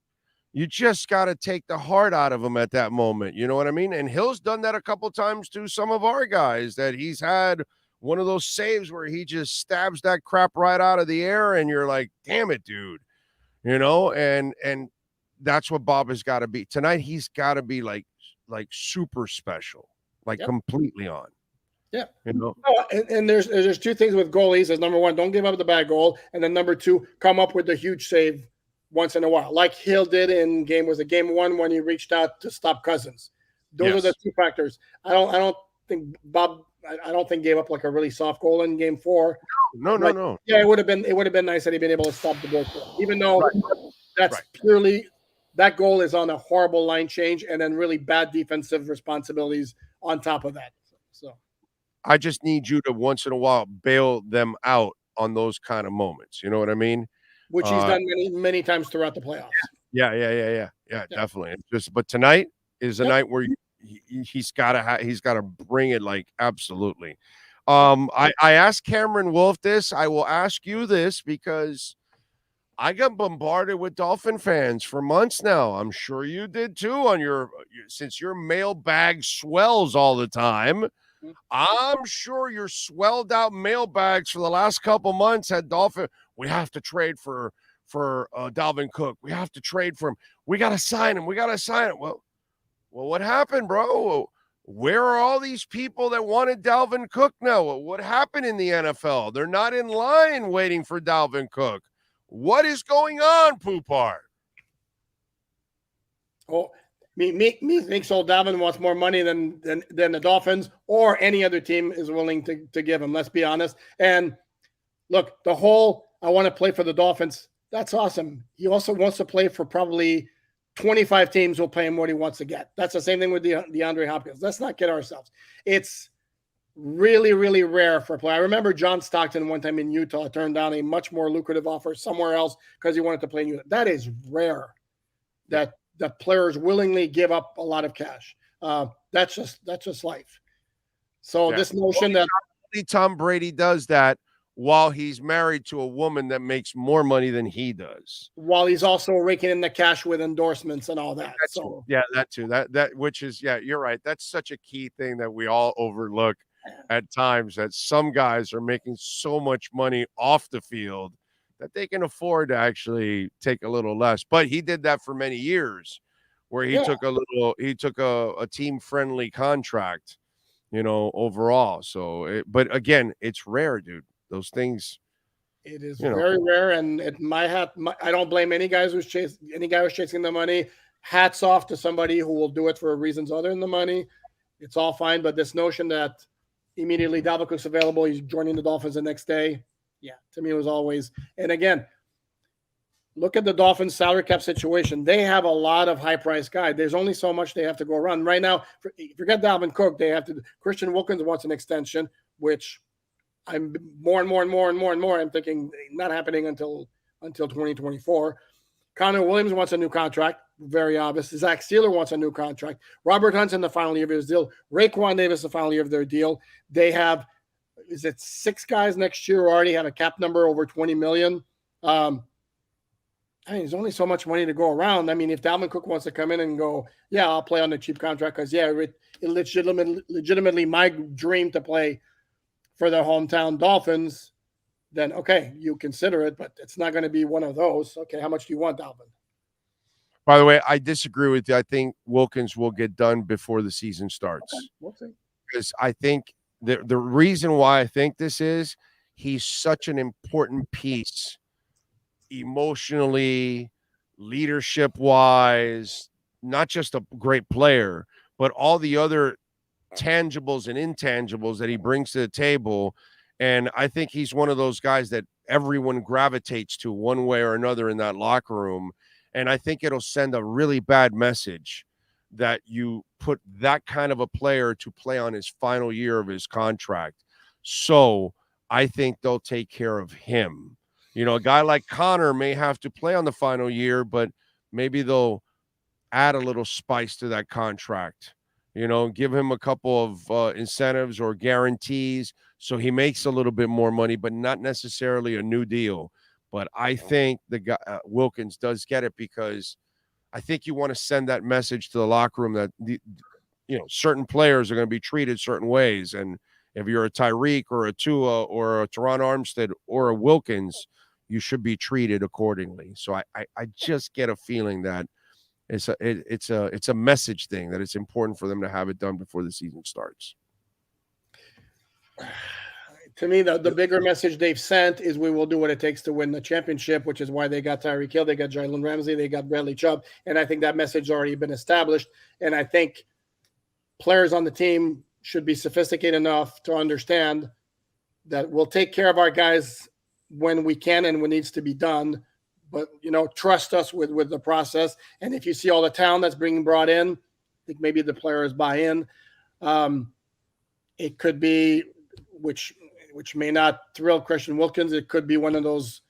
S5: You just got to take the heart out of him at that moment. You know what I mean? And Hill's done that a couple times to some of our guys, that he's had one of those saves where he just stabs that crap right out of the air, and you're like, damn it, dude. You know, and that's what Bob has got to be tonight. He's got to be like super special, like completely on.
S11: Yeah,
S5: you know.
S11: And there's 2 things with goalies. As number 1, don't give up the bad goal, and then number 2, come up with a huge save once in a while, like Hill did in game 1 when he reached out to stop Cousins. Those are the 2 factors. I don't think Bob. I don't think gave up like a really soft goal in game 4.
S5: No.
S11: Yeah, it would have been nice had he been able to stop the goal, even though that's purely that goal is on a horrible line change and then really bad defensive responsibilities on top of that. So
S5: I just need you to once in a while bail them out on those kind of moments. You know what I mean?
S11: Which he's done many times throughout the playoffs.
S5: Yeah, definitely. It's just, but tonight is a night where he's got to bring it, like, absolutely. I asked Cameron Wolf this. I will ask you this because I got bombarded with Dolphin fans for months now. I'm sure you did too since your mailbag swells all the time. I'm sure your swelled out mailbags for the last couple months had Dolphin. We have to trade for Dalvin Cook. We have to trade for him. We got to sign him. Well, what happened, bro? Where are all these people that wanted Dalvin Cook now? What happened in the NFL? They're not in line waiting for Dalvin Cook. What is going on, Poupart?
S11: Oh, me thinks old Dalvin wants more money than the Dolphins or any other team is willing to give him. Let's be honest. And look, the whole I want to play for the Dolphins. That's awesome. He also wants to play for probably 25 teams will pay him what he wants to get. That's the same thing with DeAndre Hopkins. Let's not kid ourselves. It's really, really rare for a player. I remember John Stockton one time in Utah turned down a much more lucrative offer somewhere else because he wanted to play in Utah. That is rare that players willingly give up a lot of cash. That's just life. So this notion that
S5: Tom Brady does that while he's married to a woman that makes more money than he does,
S11: while he's also raking in the cash with endorsements and all that.
S5: That too. That which is you're right. That's such a key thing that we all overlook at times, that some guys are making so much money off the field that they can afford to actually take a little less. But he did that for many years, where he took a team friendly contract, overall. So, but again, it's rare, dude. Those things.
S11: It is very rare, and I don't blame any guy who's chasing the money. Hats off to somebody who will do it for reasons other than the money. It's all fine, but this notion that immediately Dalvin Cook's available, he's joining the Dolphins the next day. Yeah, to me it was always. And again, look at the Dolphins salary cap situation. They have a lot of high-priced guys. There's only so much they have to go around. Right now, forget Dalvin Cook. They have to. Christian Wilkins wants an extension, which I'm more and more. I'm thinking not happening until 2024. Connor Williams wants a new contract. Very obvious. Zach Steeler wants a new contract. Robert Hunt's in the final year of his deal. Raekwon Davis the final year of their deal. They have, is it 6 guys next year who already have a cap number over $20 million? There's only so much money to go around. I mean, if Dalvin Cook wants to come in and go, yeah, I'll play on the cheap contract because, it legitimately my dream to play for the hometown Dolphins, then, okay, you consider it, but it's not going to be one of those. Okay, how much do you want, Dalvin?
S5: By the way, I disagree with you. I think Wilkins will get done before the season starts.
S11: Okay, we'll see.
S5: Because I think the reason why I think this is, he's such an important piece emotionally, leadership-wise, not just a great player, but all the other tangibles and intangibles that he brings to the table. And I think he's one of those guys that everyone gravitates to one way or another in that locker room. And I think it'll send a really bad message that you put that kind of a player to play on his final year of his contract. So I think they'll take care of him. A guy like Connor may have to play on the final year, but maybe they'll add a little spice to that contract. Give him a couple of incentives or guarantees so he makes a little bit more money, but not necessarily a new deal. But I think the guy Wilkins does get it, because I think you want to send that message to the locker room that certain players are going to be treated certain ways. And if you're a Tyreek or a Tua or a Teron Armstead or a Wilkins, you should be treated accordingly. So I just get a feeling that it's a message thing, that it's important for them to have it done before the season starts.
S11: To me, the bigger message they've sent is we will do what it takes to win the championship, which is why they got Tyreek Hill, they got Jalen Ramsey, they got Bradley Chubb. And I think that message has already been established. And I think players on the team should be sophisticated enough to understand that we'll take care of our guys when we can and when needs to be done. But, trust us with the process. And if you see all the talent that's being brought in, I think maybe the players buy in. It could be, which may not thrill Christian Wilkins. It could be one of those,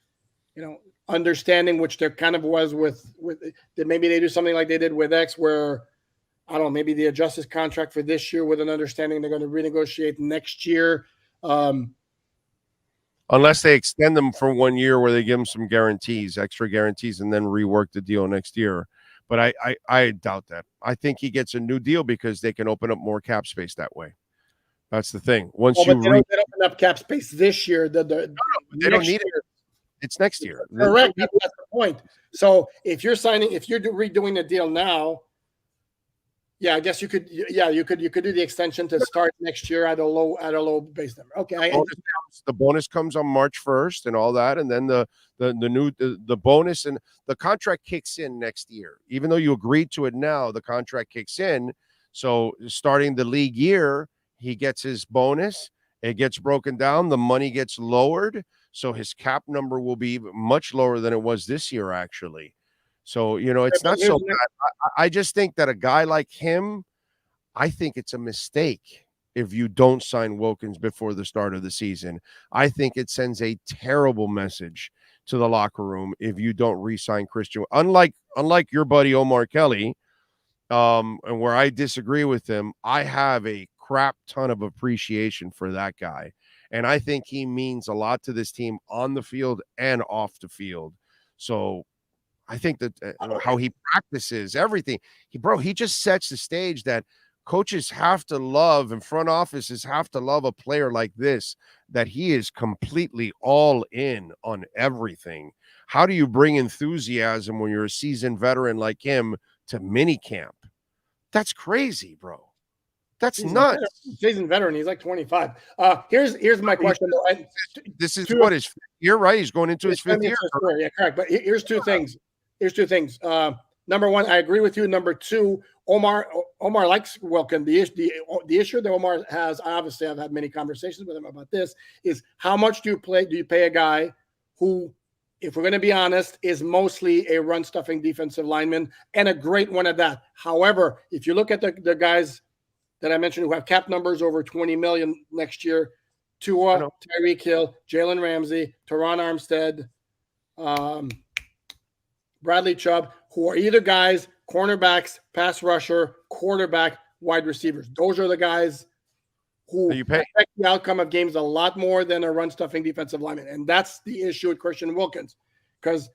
S11: understanding, which there kind of was with that maybe they do something like they did with X, where, I don't know, maybe they adjust his contract for this year with an understanding they're going to renegotiate next year.
S5: Unless they extend them for 1 year where they give them some guarantees, extra guarantees, and then rework the deal next year. But I doubt that. I think he gets a new deal because they can open up more cap space that way. That's the thing. Once
S11: they don't open up cap space this year. They
S5: don't need it. It's next year.
S11: Correct. That's the point. So if you're redoing the deal now, I guess you could. Yeah, you could do the extension to start next year at a low base number. Okay.
S5: The bonus comes on March 1st and all that, and then the bonus and the contract kicks in next year. Even though you agreed to it now, the contract kicks in. So starting the league year, he gets his bonus. It gets broken down. The money gets lowered. So his cap number will be much lower than it was this year, actually. So, it's not so bad. I just think that a guy like him, I think it's a mistake if you don't sign Wilkins before the start of the season. I think it sends a terrible message to the locker room if you don't re-sign Christian. Unlike your buddy Omar Kelly, and where I disagree with him, I have a crap ton of appreciation for that guy. And I think he means a lot to this team on the field and off the field. So I think that how he practices everything, he just sets the stage that coaches have to love and front offices have to love a player like this, that he is completely all in on everything. How do you bring enthusiasm when you're a seasoned veteran like him to mini camp? That's crazy, bro. That's nuts.
S11: Seasoned veteran. He's like 25. Here's my question.
S5: This is what his fifth year, right? He's going into his fifth year.
S11: Yeah, correct. But here's two things. Number one, I agree with you. Number two, Omar likes Wilkins. The issue that Omar has, obviously I've had many conversations with him about this, is how much do you pay a guy who, if we're going to be honest, is mostly a run-stuffing defensive lineman and a great one at that. However, if you look at the guys that I mentioned who have cap numbers over $20 million next year, Tua, Tyreek Hill, Jalen Ramsey, Teron Armstead, Bradley Chubb, who are either guys, cornerbacks, pass rusher, quarterback, wide receivers. Those are the guys who affect the outcome of games a lot more than a run-stuffing defensive lineman. And that's the issue with Christian Wilkins, because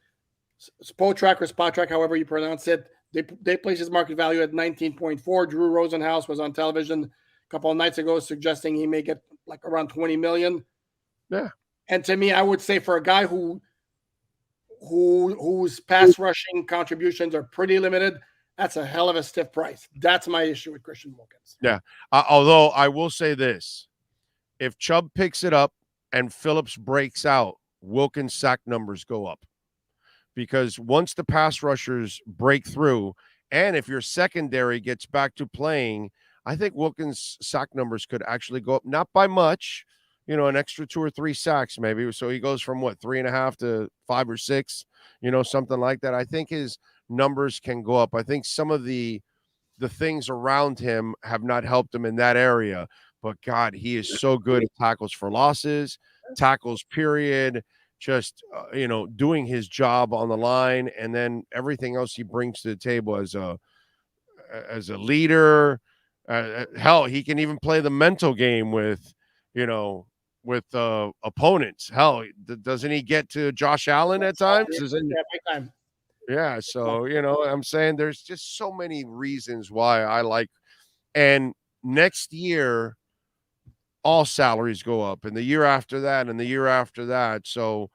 S11: Spotrac or Spotrac, however you pronounce it, they place his market value at 19.4. Drew Rosenhaus was on television a couple of nights ago suggesting he may get like around 20 million.
S5: Yeah.
S11: And to me, I would say for a guy whose pass rushing contributions are pretty limited, that's a hell of a stiff price. That's my issue with Christian Wilkins.
S5: Yeah. Although I will say this, if Chubb picks it up and Phillips breaks out, Wilkins' sack numbers go up. Because once the pass rushers break through, and if your secondary gets back to playing, I think Wilkins' sack numbers could actually go up, not by much, an extra 2 or 3 sacks maybe. So he goes from 3.5 to 5 or 6, something like that. I think his numbers can go up. I think some of the things around him have not helped him in that area. But God, he is so good at tackles for losses, tackles period. Just, doing his job on the line, and then everything else he brings to the table as a leader. Hell, he can even play the mental game with opponents. Hell, doesn't he get to Josh Allen at times? Yeah. So, I'm saying there's just so many reasons why I like, and next year, all salaries go up, and the year after that, and the year after that. So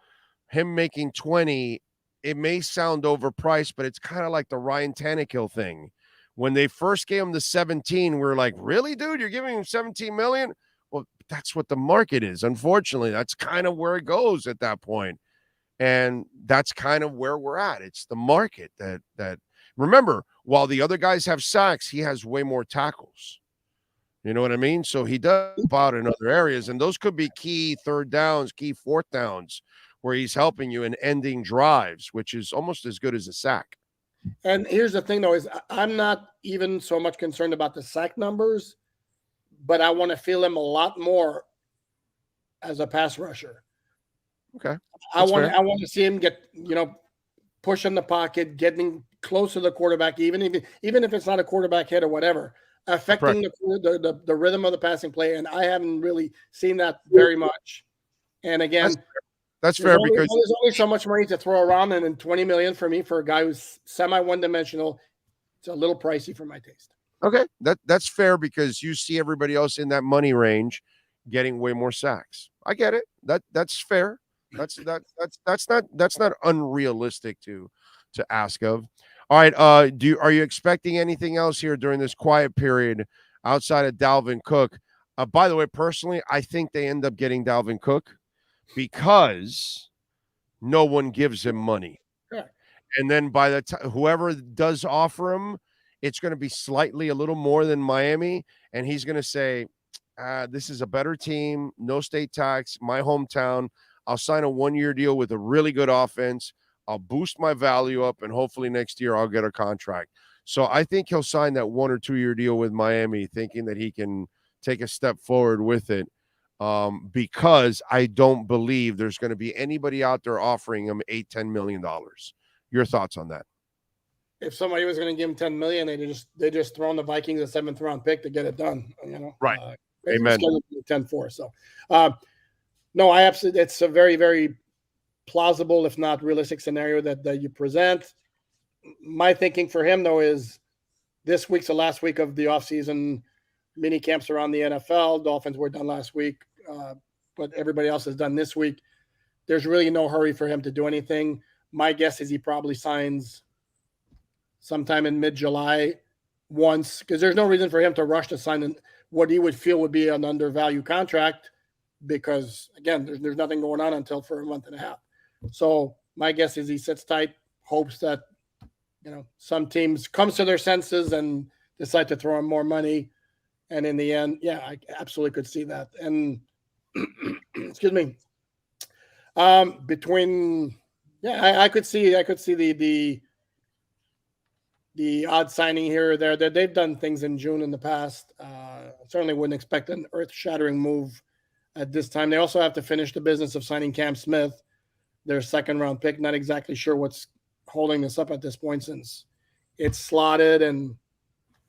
S5: him making 20, it may sound overpriced, but it's kind of like the Ryan Tannehill thing. When they first gave him the 17, we were like, really, dude, you're giving him 17 million? Well, that's what the market is. Unfortunately, that's kind of where it goes at that point. And that's kind of where we're at. It's the market that remember, while the other guys have sacks, he has way more tackles. You know what I mean? So he does help out in other areas, and those could be key third downs, key fourth downs, where he's helping you in ending drives, which is almost as good as a sack.
S11: And here's the thing, though, is I'm not even so much concerned about the sack numbers, but I want to feel him a lot more as a pass rusher.
S5: Okay.
S11: I want to see him get, push in the pocket, getting close to the quarterback, even if it's not a quarterback hit or whatever, affecting the rhythm of the passing play. And I haven't really seen that very much. And again,
S5: that's fair because
S11: there's only so much money to throw around, and then 20 million for me for a guy who's semi one-dimensional, it's a little pricey for my taste.
S5: Okay, that's fair because you see everybody else in that money range getting way more sacks. I get it. That's fair. That's not unrealistic to ask of. All right. Are you expecting anything else here during this quiet period outside of Dalvin Cook? By the way, personally, I think they end up getting Dalvin Cook because no one gives him money.
S11: Sure.
S5: And then by the time whoever does offer him, it's going to be slightly a little more than Miami. And he's going to say, this is a better team, no state tax, my hometown. I'll sign a 1-year deal with a really good offense. I'll boost my value up, and hopefully next year I'll get a contract. So I think he'll sign that 1 or 2 year deal with Miami, thinking that he can take a step forward with it, because I don't believe there's going to be anybody out there offering him $8-10 million. Your thoughts on that?
S11: If somebody was going to give him $10 million, they just thrown the Vikings a 7th round pick to get it done.
S5: Right. Amen.
S11: 10-4. So, no, I absolutely. It's a very, very plausible, if not realistic, scenario that you present. My thinking for him, though, is this week's the last week of the offseason mini camps around the NFL. Dolphins were done last week, but everybody else is done this week. There's really no hurry for him to do anything. My guess is he probably signs sometime in mid-July once, because there's no reason for him to rush to sign what he would feel would be an undervalued contract, because, again, there's nothing going on until for a month and a half. So my guess is he sits tight, hopes that some teams comes to their senses and decide to throw him more money. And in the end, yeah, I absolutely could see that. And excuse me, I could see the odd signing here or there. That they've done things in June in the past. Certainly wouldn't expect an earth-shattering move at this time. They also have to finish the business of signing Cam Smith, their 2nd-round pick. Not exactly sure what's holding this up at this point, since it's slotted. And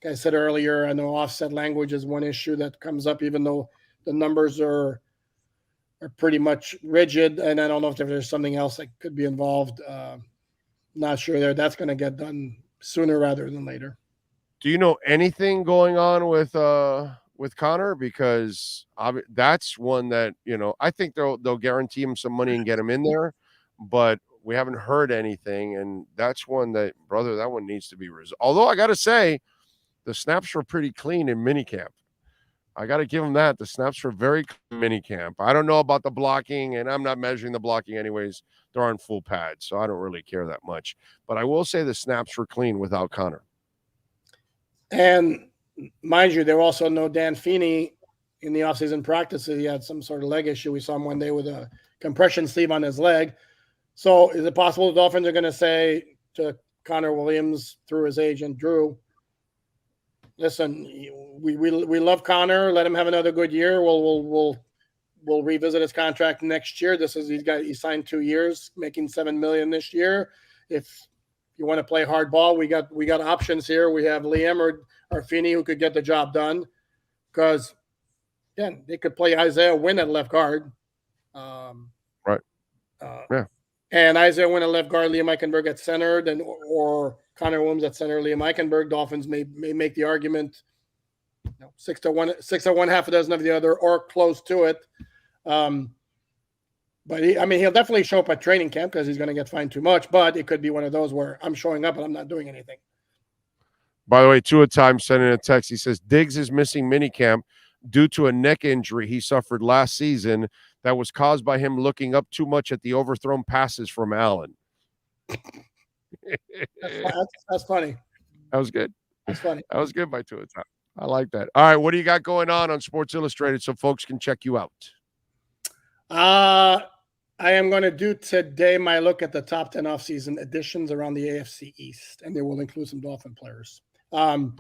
S11: like I said earlier, I know offset language is one issue that comes up, even though the numbers are pretty much rigid. And I don't know if there's something else that could be involved. Not sure there. That's going to get done sooner rather than later.
S5: Do you know anything going on with Connor? Because that's one that, I think they'll guarantee him some money and get him in there, but we haven't heard anything. And that's one that, brother, that one needs to be resolved. Although I got to say, the snaps were pretty clean in minicamp. I got to give him that. The snaps were very clean in minicamp. I don't know about the blocking, and I'm not measuring the blocking anyways. They're on full pads, so I don't really care that much. But I will say the snaps were clean without Connor.
S11: And mind you, there were also no Dan Feeney in the offseason practices. He had some sort of leg issue. We saw him one day with a compression sleeve on his leg. So is it possible the Dolphins are going to say to Connor Williams through his agent, Drew, listen, we love Connor. Let him have another good year. We'll revisit his contract next year. He signed 2 years, making $7 million this year. If you want to play hardball, we got options here. We have Liam or Feeney who could get the job done, because again, they could play Isaiah Wynn at left guard.
S5: Right. Yeah.
S11: And Isaiah Wynn at left guard, Liam Eichenberg at center, or Connor Williams at center, Liam Eichenberg. Dolphins may make the argument 6-1, half a dozen of the other, or close to it. But he'll definitely show up at training camp because he's going to get fined too much. But it could be one of those where I'm showing up and I'm not doing anything.
S5: By the way, Tua Time sent in a text. He says Diggs is missing minicamp due to a neck injury he suffered last season that was caused by him looking up too much at the overthrown passes from Allen.
S11: That's funny.
S5: That was good.
S11: That's funny.
S5: That was good by Tua Time. I like that. All right, what do you got going on Sports Illustrated so folks can check you out?
S11: I am going to do today my look at the top 10 offseason additions around the AFC East, and they will include some Dolphin players. And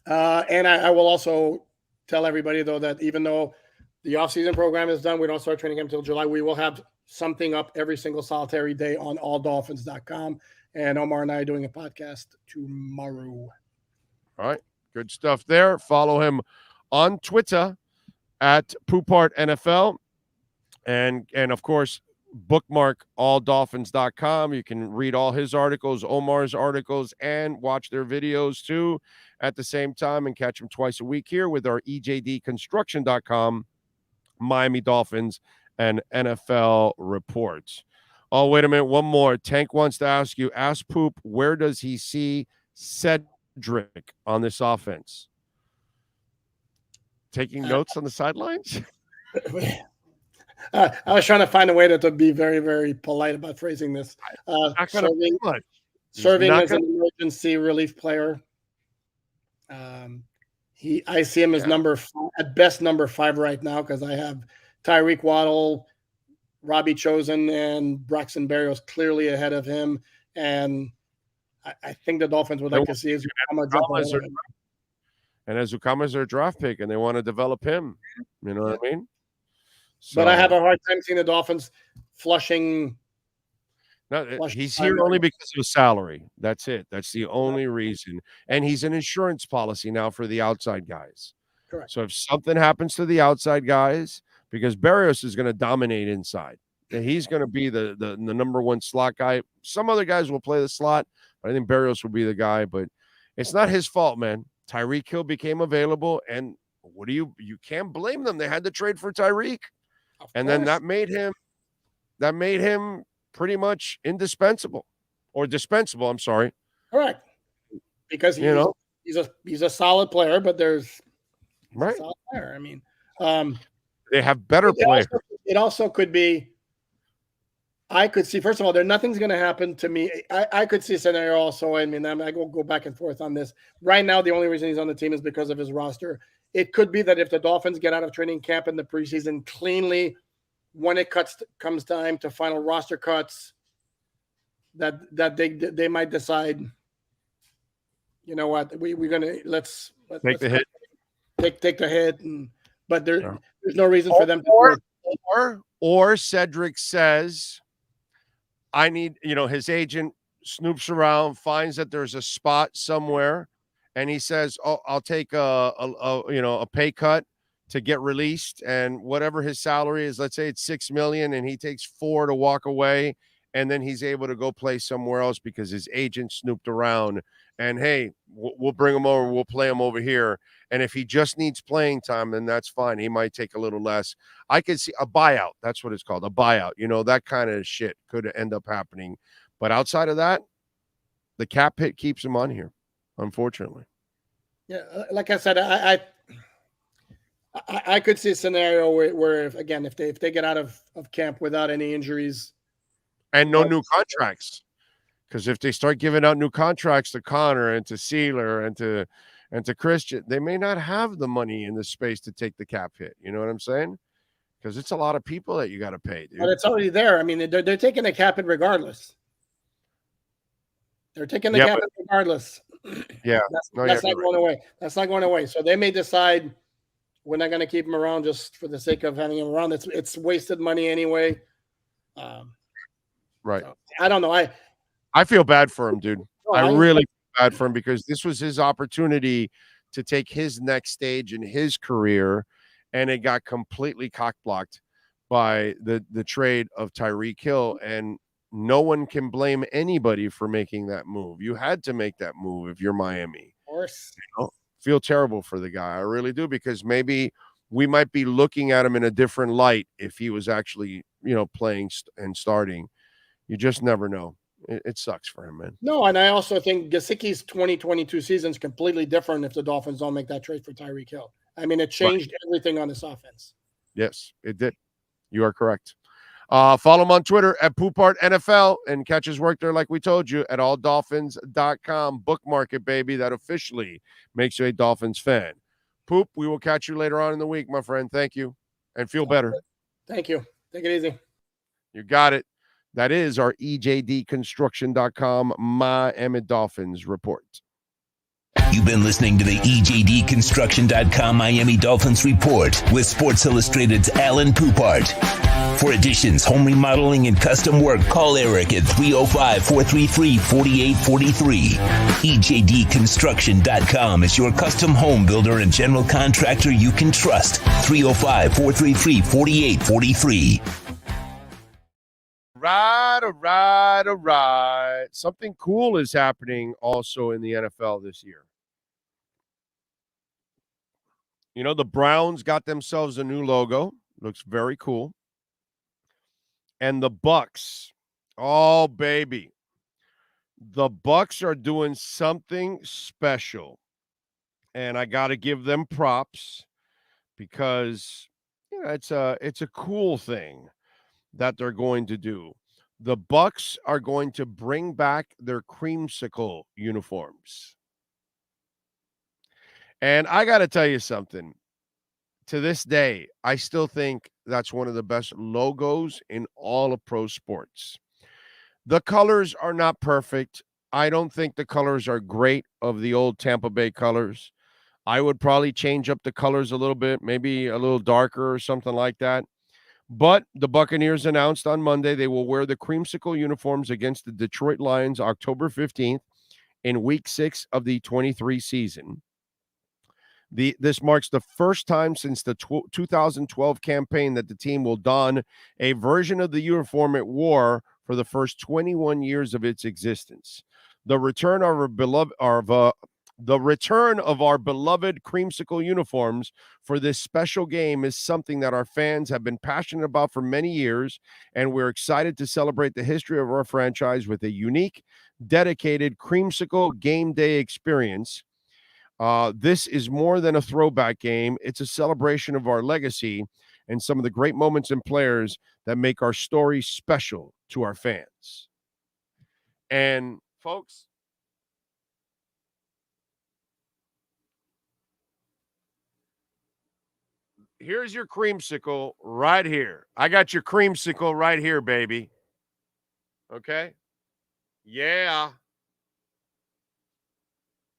S11: I will also tell everybody, though, that even though the offseason program is done, we don't start training until July, we will have something up every single solitary day on alldolphins.com. And Omar and I are doing a podcast tomorrow.
S5: All right. Good stuff there. Follow him on Twitter at Poupart NFL. And of course, bookmark alldolphins.com. You can read all his articles, Omar's articles, and watch their videos too at the same time, and catch them twice a week here with our EJDconstruction.com, Miami Dolphins, and NFL reports. Oh, wait a minute. One more. Tank wants to ask you, ask Poop, where does he see Cedric on this offense? Taking notes on the sidelines?
S11: I was trying to find a way to be very, very polite about phrasing this. Serving as an emergency relief player. I see him as at best number 5 right now, because I have Tyreek Waddle, Robbie Chosen, and Braxton Berrios clearly ahead of him. And I think the Dolphins would like to see his
S5: And Ezukanma's their draft pick, and they want to develop him. You know what I mean?
S11: But I have a hard time seeing the Dolphins flushing.
S5: No, he's here only because of his salary. That's it. That's the only reason. And he's an insurance policy now for the outside guys.
S11: Correct.
S5: So if something happens to the outside guys, because Berrios is going to dominate inside, he's going to be the number one slot guy. Some other guys will play the slot, but I think Berrios will be the guy. But it's not his fault, man. Tyreek Hill became available, and you can't blame them. They had to trade for Tyreek, and then that made him pretty much indispensable or dispensable. I'm sorry.
S11: Correct. Because he's a solid player, but there's
S5: right.
S11: A solid player. I mean,
S5: they have better players.
S11: It also could be. I could see. First of all, nothing's going to happen to me. I could see a scenario also. I mean, I go back and forth on this. Right now, the only reason he's on the team is because of his roster. It could be that if the Dolphins get out of training camp in the preseason cleanly, when it comes time to final roster cuts, that they might decide, you know what, we're gonna let's
S5: take the hit,
S11: take the hit, but there's no reason for them
S5: to. Or Cedric says, I need, his agent snoops around, finds that there's a spot somewhere, and he says, "Oh, I'll take a pay cut to get released, and whatever his salary is, let's say it's $6 million, and he takes $4 million to walk away, and then he's able to go play somewhere else because his agent snooped around, and hey, we'll bring him over, we'll play him over here, and if he just needs playing time, then that's fine. He might take a little less. I could see a buyout. That's what it's called, a buyout. That kind of shit could end up happening, but outside of that, the cap hit keeps him on here, unfortunately.
S11: Yeah, like I said, I could see a scenario where if they get out of camp without any injuries
S5: and no new contracts, because if they start giving out new contracts to Connor and to Sealer and to Christian, they may not have the money in the space to take the cap hit. You know what I'm saying? Because it's a lot of people that you got to pay, dude.
S11: But it's already there. I mean, they're taking the cap hit regardless. They're taking the cap hit regardless.
S5: Yeah,
S11: that's not going away. That's not going away. So they may decide, we're not going to keep him around just for the sake of having him around. It's wasted money anyway.
S5: Right.
S11: So, I don't know.
S5: I feel bad for him, dude.
S11: No,
S5: I really feel bad for him because this was his opportunity to take his next stage in his career, and it got completely cock-blocked by the trade of Tyreek Hill, and no one can blame anybody for making that move. You had to make that move if you're Miami.
S11: Of course.
S5: Feel terrible for the guy. I really do, because maybe we might be looking at him in a different light if he was actually, playing and starting. You just never know. It sucks for him, man.
S11: No, and I also think Gesicki's 2022 season is completely different if the Dolphins don't make that trade for Tyreek Hill. I mean, it changed everything on this offense.
S5: Yes, it did. You are correct. Follow him on Twitter at PoopArtNFL and catch his work there, like we told you, at alldolphins.com. Bookmark it, baby. That officially makes you a Dolphins fan. Poop, we will catch you later on in the week, my friend. Thank you, and feel better.
S11: Thank you. Take it easy.
S5: You got it. That is our EJDconstruction.com Miami Dolphins report.
S4: You've been listening to the EJDconstruction.com Miami Dolphins report with Sports Illustrated's Alan Poupart. For additions, home remodeling, and custom work, call Eric at 305-433-4843. EJDconstruction.com is your custom home builder and general contractor you can trust. 305-433-4843.
S5: All right. Something cool is happening also in the NFL this year. The Browns got themselves a new logo. Looks very cool. And the Bucs. Oh, baby. The Bucs are doing something special. And I got to give them props because it's a cool thing that they're going to do. The Bucs are going to bring back their creamsicle uniforms. And I got to tell you something. To this day, I still think that's one of the best logos in all of pro sports. The colors are not perfect. I don't think the colors are great of the old Tampa Bay colors. I would probably change up the colors a little bit, maybe a little darker or something like that. But the Buccaneers announced on Monday they will wear the creamsicle uniforms against the Detroit Lions October 15th in Week 6 of the 23 season. This marks the first time since the 2012 campaign that the team will don a version of the uniform it wore for the first 21 years of its existence. The return of our beloved creamsicle uniforms for this special game is something that our fans have been passionate about for many years, and we're excited to celebrate the history of our franchise with a unique, dedicated creamsicle game day experience. This is more than a throwback game. It's a celebration of our legacy and some of the great moments and players that make our story special to our fans. And folks, here's your creamsicle right here. I got your creamsicle right here, baby. Okay? Yeah.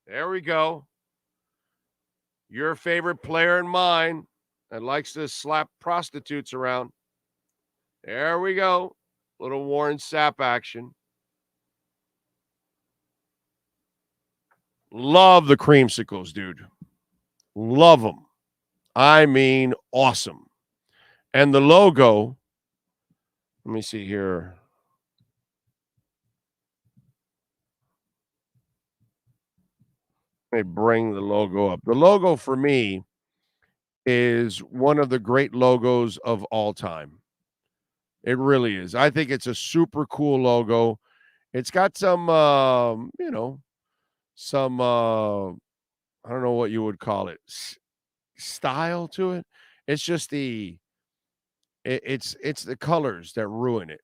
S5: There we go. Your favorite player and mine that likes to slap prostitutes around. There we go. Little Warren Sapp action. Love the creamsicles, dude. Love them. I mean, awesome. And the logo, let me see here. Let me bring the logo up. The logo for me is one of the great logos of all time. It really is. I think it's a super cool logo. It's got some, some, I don't know what you would call it, style to it. It's just it's the colors that ruin it.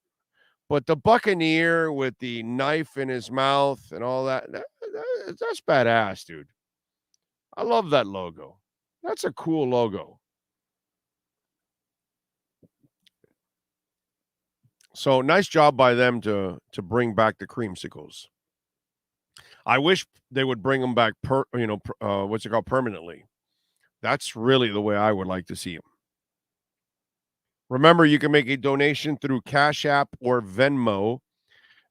S5: But the Buccaneer with the knife in his mouth and all that's badass, dude. I love that logo. That's a cool logo. So nice job by them to bring back the creamsicles. I wish they would bring them back permanently. That's really the way I would like to see them. Remember, you can make a donation through Cash App or Venmo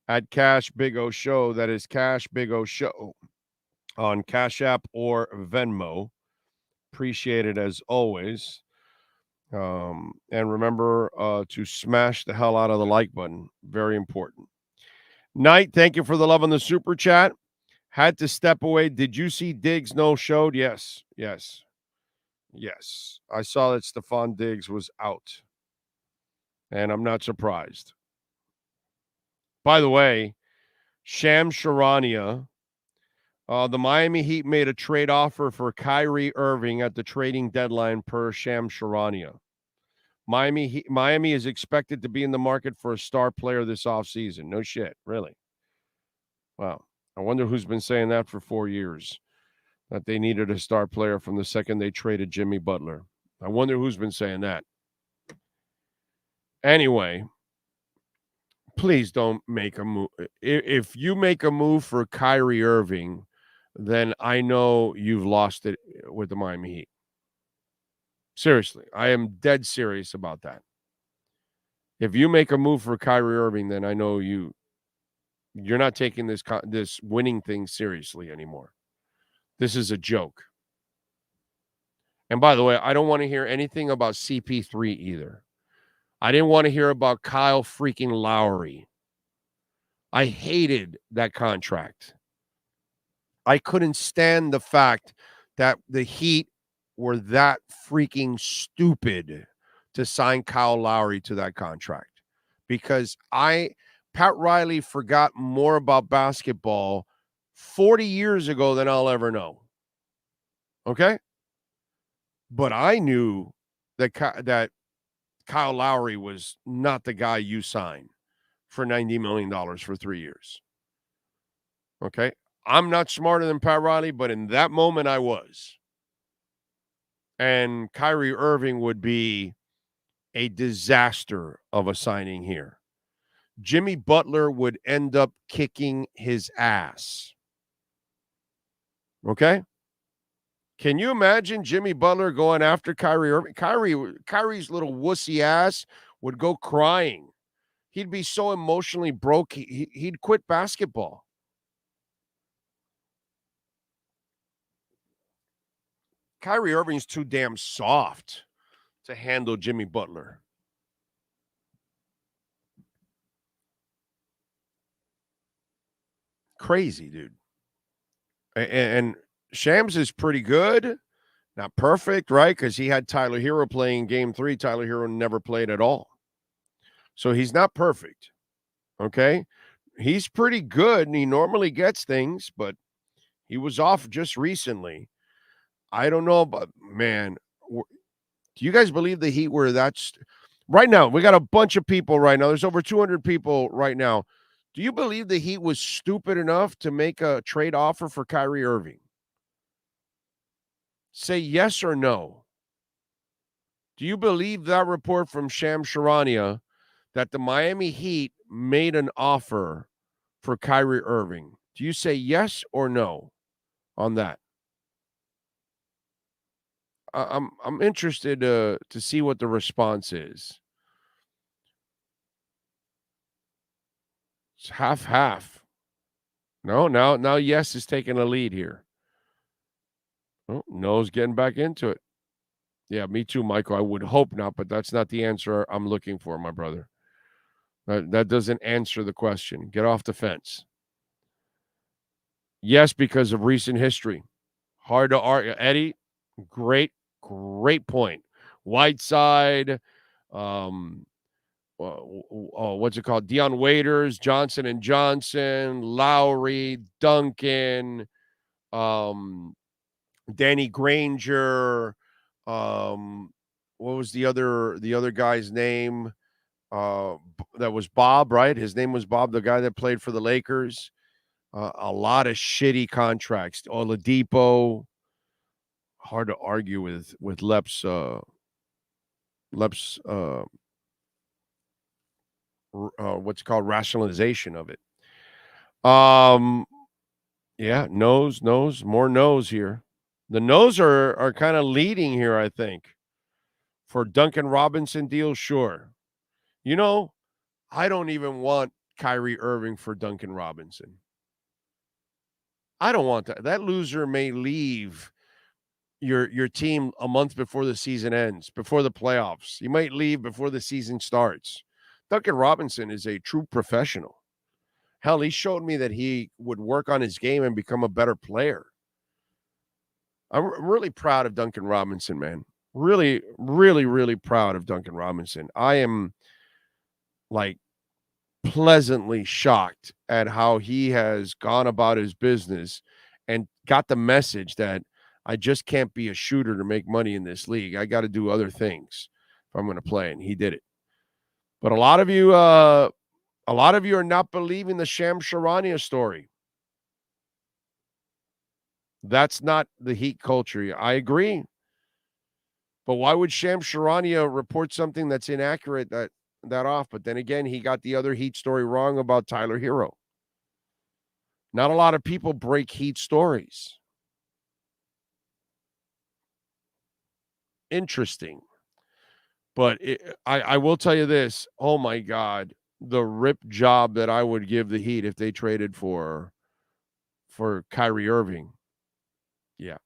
S5: at Cash Big O Show. That is Cash Big O Show on Cash App or Venmo. Appreciate it as always. And remember to smash the hell out of the like button. Very important. Knight, thank you for the love on the super chat. Had to step away. Did you see Diggs no-showed? Yes. I saw that Stefon Diggs was out. And I'm not surprised. By the way, Sham Charania, the Miami Heat made a trade offer for Kyrie Irving at the trading deadline per Sham Charania. Miami is expected to be in the market for a star player this offseason. No shit, really. Wow. I wonder who's been saying that for 4 years, that they needed a star player from the second they traded Jimmy Butler. I wonder who's been saying that. Anyway, please don't make a move. If you make a move for Kyrie Irving, then I know you've lost it with the Miami Heat. Seriously, I am dead serious about that. If you make a move for Kyrie Irving, then I know you're not taking this winning thing seriously anymore. This is a joke. And by the way, I don't want to hear anything about CP3 either. I didn't want to hear about Kyle freaking Lowry. I hated that contract. I couldn't stand the fact that the Heat were that freaking stupid to sign Kyle Lowry to that contract. Because Pat Riley forgot more about basketball 40 years ago than I'll ever know. Okay? But I knew that Kyle Lowry was not the guy you signed for $90 million for 3 years. Okay? I'm not smarter than Pat Riley, but in that moment I was. And Kyrie Irving would be a disaster of a signing here. Jimmy Butler would end up kicking his ass. Okay? Can you imagine Jimmy Butler going after Kyrie Irving? Kyrie's little wussy ass would go crying. He'd be so emotionally broke, he'd quit basketball. Kyrie Irving's too damn soft to handle Jimmy Butler. Crazy, dude. And Shams is pretty good. Not perfect, right? Because he had Tyler Hero playing game 3. Tyler Hero never played at all. So he's not perfect. Okay? He's pretty good, and he normally gets things, but he was off just recently. I don't know, but man, do you guys believe the Heat were that's right now? We got a bunch of people right now. There's over 200 people right now. Do you believe the Heat was stupid enough to make a trade offer for Kyrie Irving? Say yes or no. Do you believe that report from Sham Charania that the Miami Heat made an offer for Kyrie Irving? Do you say yes or no on that? I'm interested to see what the response is. It's half. No, now yes is taking a lead here. Oh, no's getting back into it. Yeah, me too, Michael. I would hope not, but that's not the answer I'm looking for, my brother. That doesn't answer the question. Get off the fence. Yes, because of recent history. Hard to argue. Eddie, great point. Whiteside, what's it called? Deion Waiters, Johnson and Johnson, Lowry, Duncan, Danny Granger. What was the other guy's name? That was Bob, right? His name was Bob, the guy that played for the Lakers. A lot of shitty contracts. Oladipo. Hard to argue with Lep's what's it called, rationalization of it. Yeah, no's, more no's here. The no's are kind of leading here, I think. For Duncan Robinson deal, sure. You know, I don't even want Kyrie Irving for Duncan Robinson. I don't want that. That loser may leave your team a month before the season ends, before the playoffs. You might leave before the season starts. Duncan Robinson is a true professional. Hell, he showed me that he would work on his game and become a better player. I'm really proud of Duncan Robinson, man. Really, really, really proud of Duncan Robinson. I am like pleasantly shocked at how he has gone about his business and got the message that I just can't be a shooter to make money in this league. I got to do other things if I'm going to play, and he did it. But a lot of you are not believing the Sham Charania story. That's not the Heat culture. I agree. But why would Sham Charania report something that's inaccurate that off? But then again, he got the other Heat story wrong about Tyler Hero. Not a lot of people break Heat stories. Interesting. But I will tell you this. Oh, my God. The rip job that I would give the Heat if they traded for Kyrie Irving. Yeah.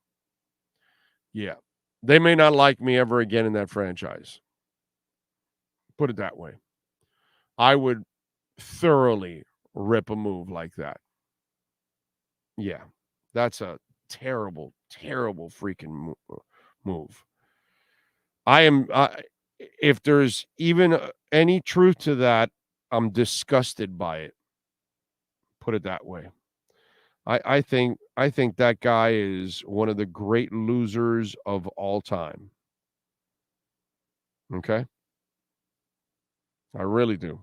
S5: Yeah. They may not like me ever again in that franchise. Put it that way. I would thoroughly rip a move like that. Yeah. That's a terrible, terrible freaking move. If there's even any truth to that, I'm disgusted by it. Put it that way. I think that guy is one of the great losers of all time. Okay? I really do.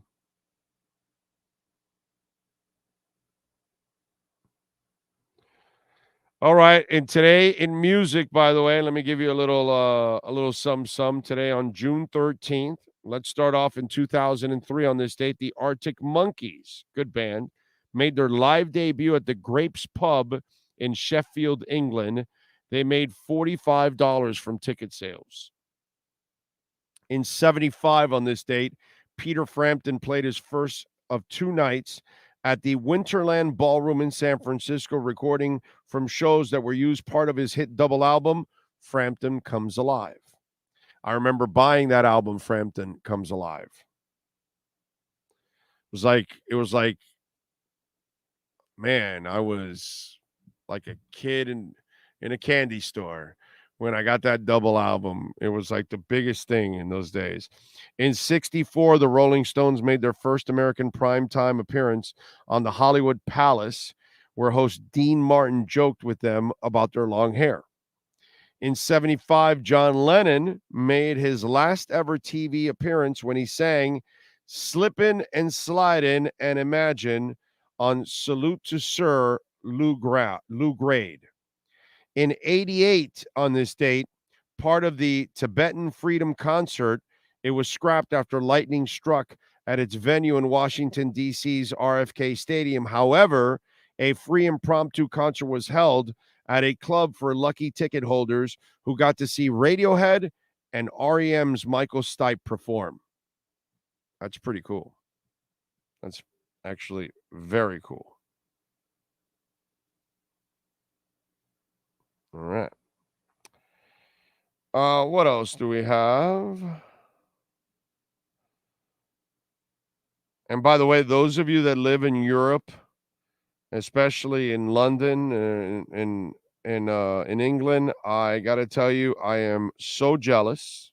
S5: All right, and today in music, by the way, let me give you a little sum today on June 13th. Let's start off in 2003 on this date. The Arctic Monkeys, good band, made their live debut at the Grapes Pub in Sheffield, England. They made $45 from ticket sales. In 75 on this date, Peter Frampton played his first of 2 nights at the Winterland Ballroom in San Francisco, recording from shows that were used part of his hit double album, Frampton Comes Alive. I remember buying that album, Frampton Comes Alive. It was like, man, I was like a kid in a candy store when I got that double album. It was like the biggest thing in those days. In 64, the Rolling Stones made their first American primetime appearance on the Hollywood Palace, where host Dean Martin joked with them about their long hair. In 75, John Lennon made his last ever TV appearance when he sang Slippin' and Slidin' and Imagine on Salute to Sir Lou Grade. In 88, on this date, part of the Tibetan Freedom Concert, it was scrapped after lightning struck at its venue in Washington, D.C.'s RFK Stadium. However, a free impromptu concert was held at a club for lucky ticket holders who got to see Radiohead and REM's Michael Stipe perform. That's pretty cool. That's actually very cool. All right. What else do we have? And by the way, those of you that live in Europe, especially in London and in England, I got to tell you, I am so jealous.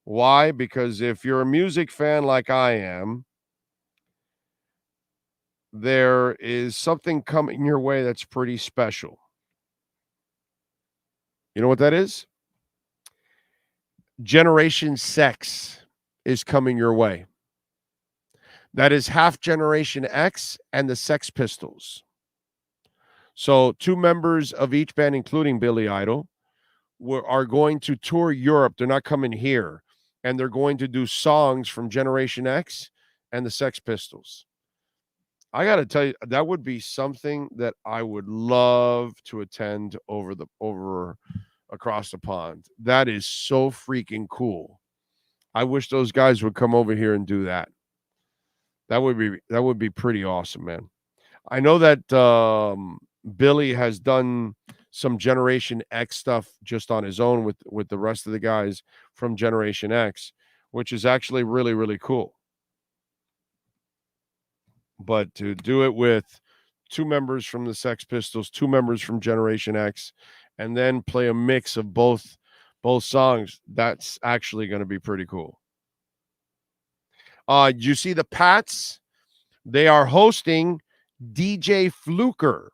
S5: Why? Because if you're a music fan like I am, there is something coming your way that's pretty special. You know what that is? Generation Sex is coming your way. That is half Generation X and the Sex Pistols. So 2 members of each band, including Billy Idol, are going to tour Europe. They're not coming here. And they're going to do songs from Generation X and the Sex Pistols. I got to tell you, that would be something that I would love to attend over across the pond. That is so freaking cool. I wish those guys would come over here and do that. That would be pretty awesome, man. I know that Billy has done some Generation X stuff just on his own with the rest of the guys from Generation X, which is actually really, really cool. But to do it with 2 members from the Sex Pistols, 2 members from Generation X, and then play a mix of both songs, that's actually going to be pretty cool. You see the Pats? They are hosting DJ Fluker.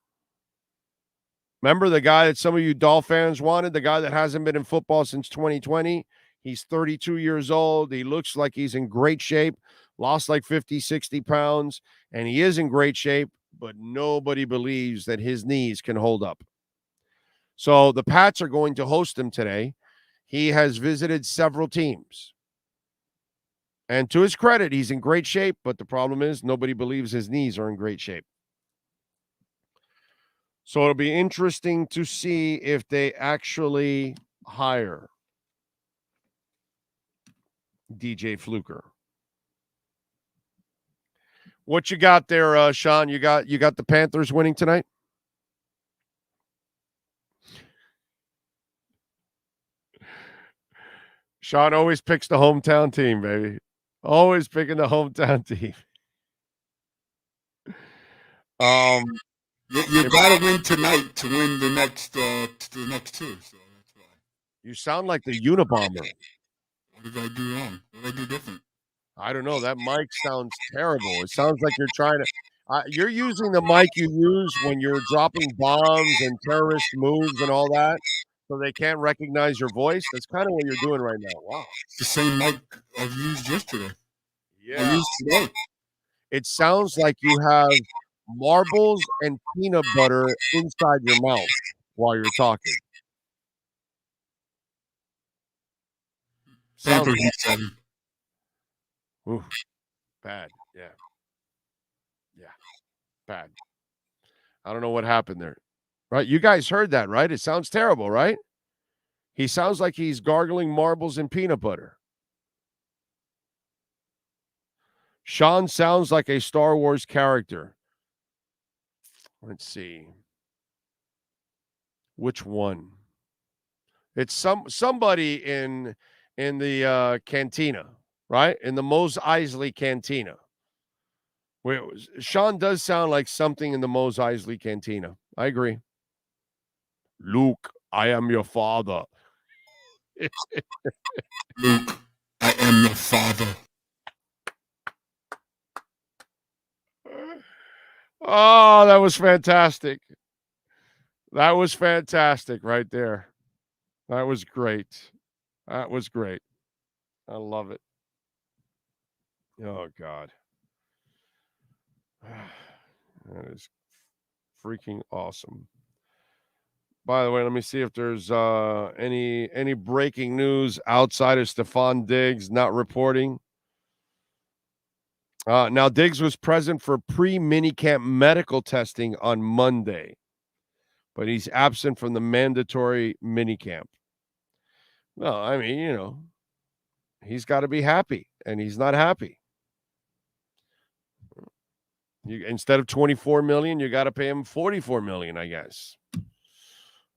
S5: Remember the guy that some of you Dolph fans wanted, the guy that hasn't been in football since 2020? He's 32 years old. He looks like he's in great shape, lost like 50, 60 pounds, and he is in great shape, but nobody believes that his knees can hold up. So the Pats are going to host him today. He has visited several teams. And to his credit, he's in great shape, but the problem is nobody believes his knees are in great shape. So it'll be interesting to see if they actually hire DJ Fluker. What you got there, Sean? You got the Panthers winning tonight? Sean always picks the hometown team, baby. Always picking the hometown team.
S6: You gotta win tonight to win the next 2. So that's why.
S5: You sound like the Unabomber.
S6: What did I do wrong? What did I do different?
S5: I don't know. That mic sounds terrible. It sounds like you're trying to. You're using the mic you use when you're dropping bombs and terrorist moves and all that, so they can't recognize your voice. That's kind of what you're doing right now. Wow.
S6: It's the same mic I've used yesterday.
S5: Yeah.
S6: I used today.
S5: It sounds like you have marbles and peanut butter inside your mouth while you're talking.
S6: Panthers in 7.
S5: Ooh, bad. Yeah. Bad. I don't know what happened there. Right? You guys heard that, right? It sounds terrible, right? He sounds like he's gargling marbles in peanut butter. Sean sounds like a Star Wars character. Let's see. Which one? It's somebody in the cantina, right? In the Mos Eisley cantina. Where Sean does sound like something in the Mos Eisley cantina. I agree. Luke, I am your father.
S12: Luke, I am your father.
S5: Oh, that was fantastic. That was fantastic right there. That was great. That was great. I love it. Oh, God. That is freaking awesome. By the way, let me see if there's any breaking news outside of Stefon Diggs not reporting. Now, Diggs was present for pre-minicamp medical testing on Monday, but he's absent from the mandatory minicamp. Well, I mean, he's got to be happy, and he's not happy. Instead of $24 million, you got to pay him $44 million, I guess.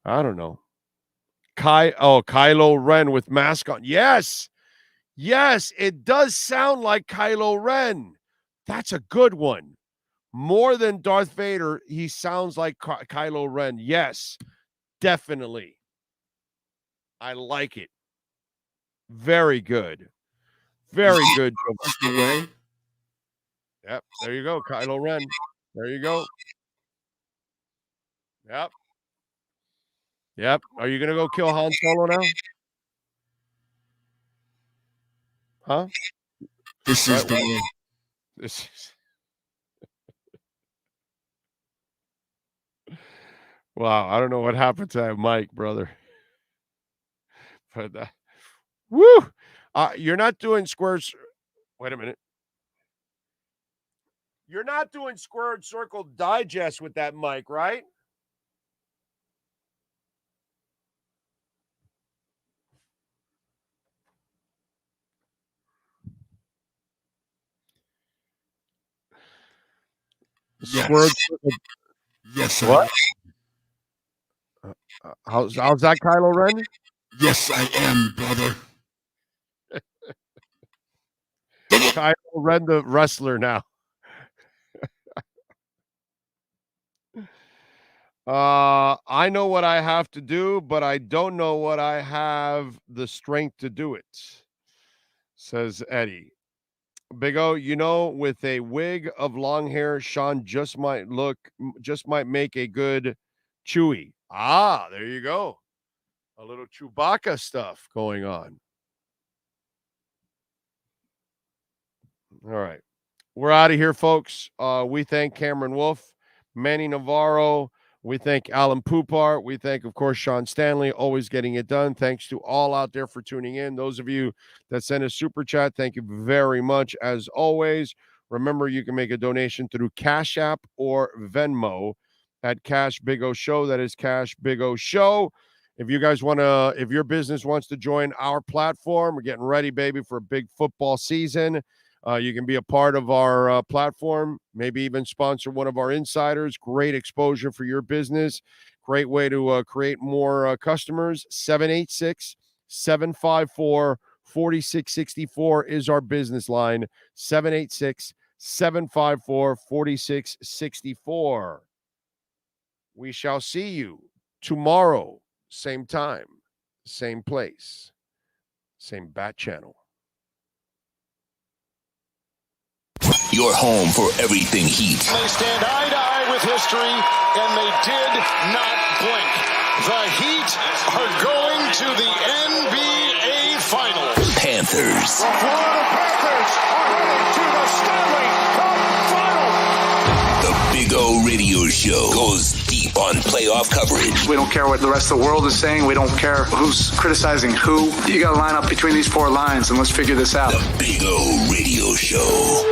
S5: I don't know. Kylo Ren with mask on. Yes, it does sound like Kylo Ren. That's a good one. More than Darth Vader, he sounds like Kylo Ren. Yes, definitely. I like it. Very good. Very good. Yep, there you go, Kylo Ren. There you go. Yep. Are you going to go kill Han Solo now? Huh?
S12: This is the way.
S5: This is... Wow, I don't know what happened to that mic, brother. But woo! You're not doing squares. Wait a minute. You're not doing Squared Circle Digest with that mic, right?
S12: Yes. Yes.
S5: What? How's that, Kylo Ren?
S12: Yes, I am, brother.
S5: Kylo Ren, the wrestler now. I know what I have to do, but I don't know what I have the strength to do it, says Eddie. Big O, with a wig of long hair, Sean just might make a good Chewie. There you go. A little Chewbacca stuff going on. All right. We're out of here, folks. We thank Cameron Wolf, Manny Navarro. We thank Alan Poupart. We thank, of course, Sean Stanley, always getting it done. Thanks to all out there for tuning in. Those of you that send a super chat, thank you very much. As always, remember, you can make a donation through Cash App or Venmo at Cash Big O Show. That is Cash Big O Show. If you guys if your business wants to join our platform, we're getting ready, baby, for a big football season. You can be a part of our platform, maybe even sponsor one of our insiders. Great exposure for your business. Great way to create more customers. 786-754-4664 is our business line. 786-754-4664. We shall see you tomorrow. Same time, same place, same bat channel.
S4: Your home for everything Heat.
S1: They stand eye to eye with history, and they did not blink. The Heat are going to the NBA Finals.
S4: Panthers.
S1: The Florida Panthers are heading to the Stanley Cup Finals.
S4: The Big O Radio Show goes deep on playoff coverage.
S13: We don't care what the rest of the world is saying. We don't care who's criticizing who. You got to line up between these four lines, and let's figure this out.
S4: The Big O Radio Show.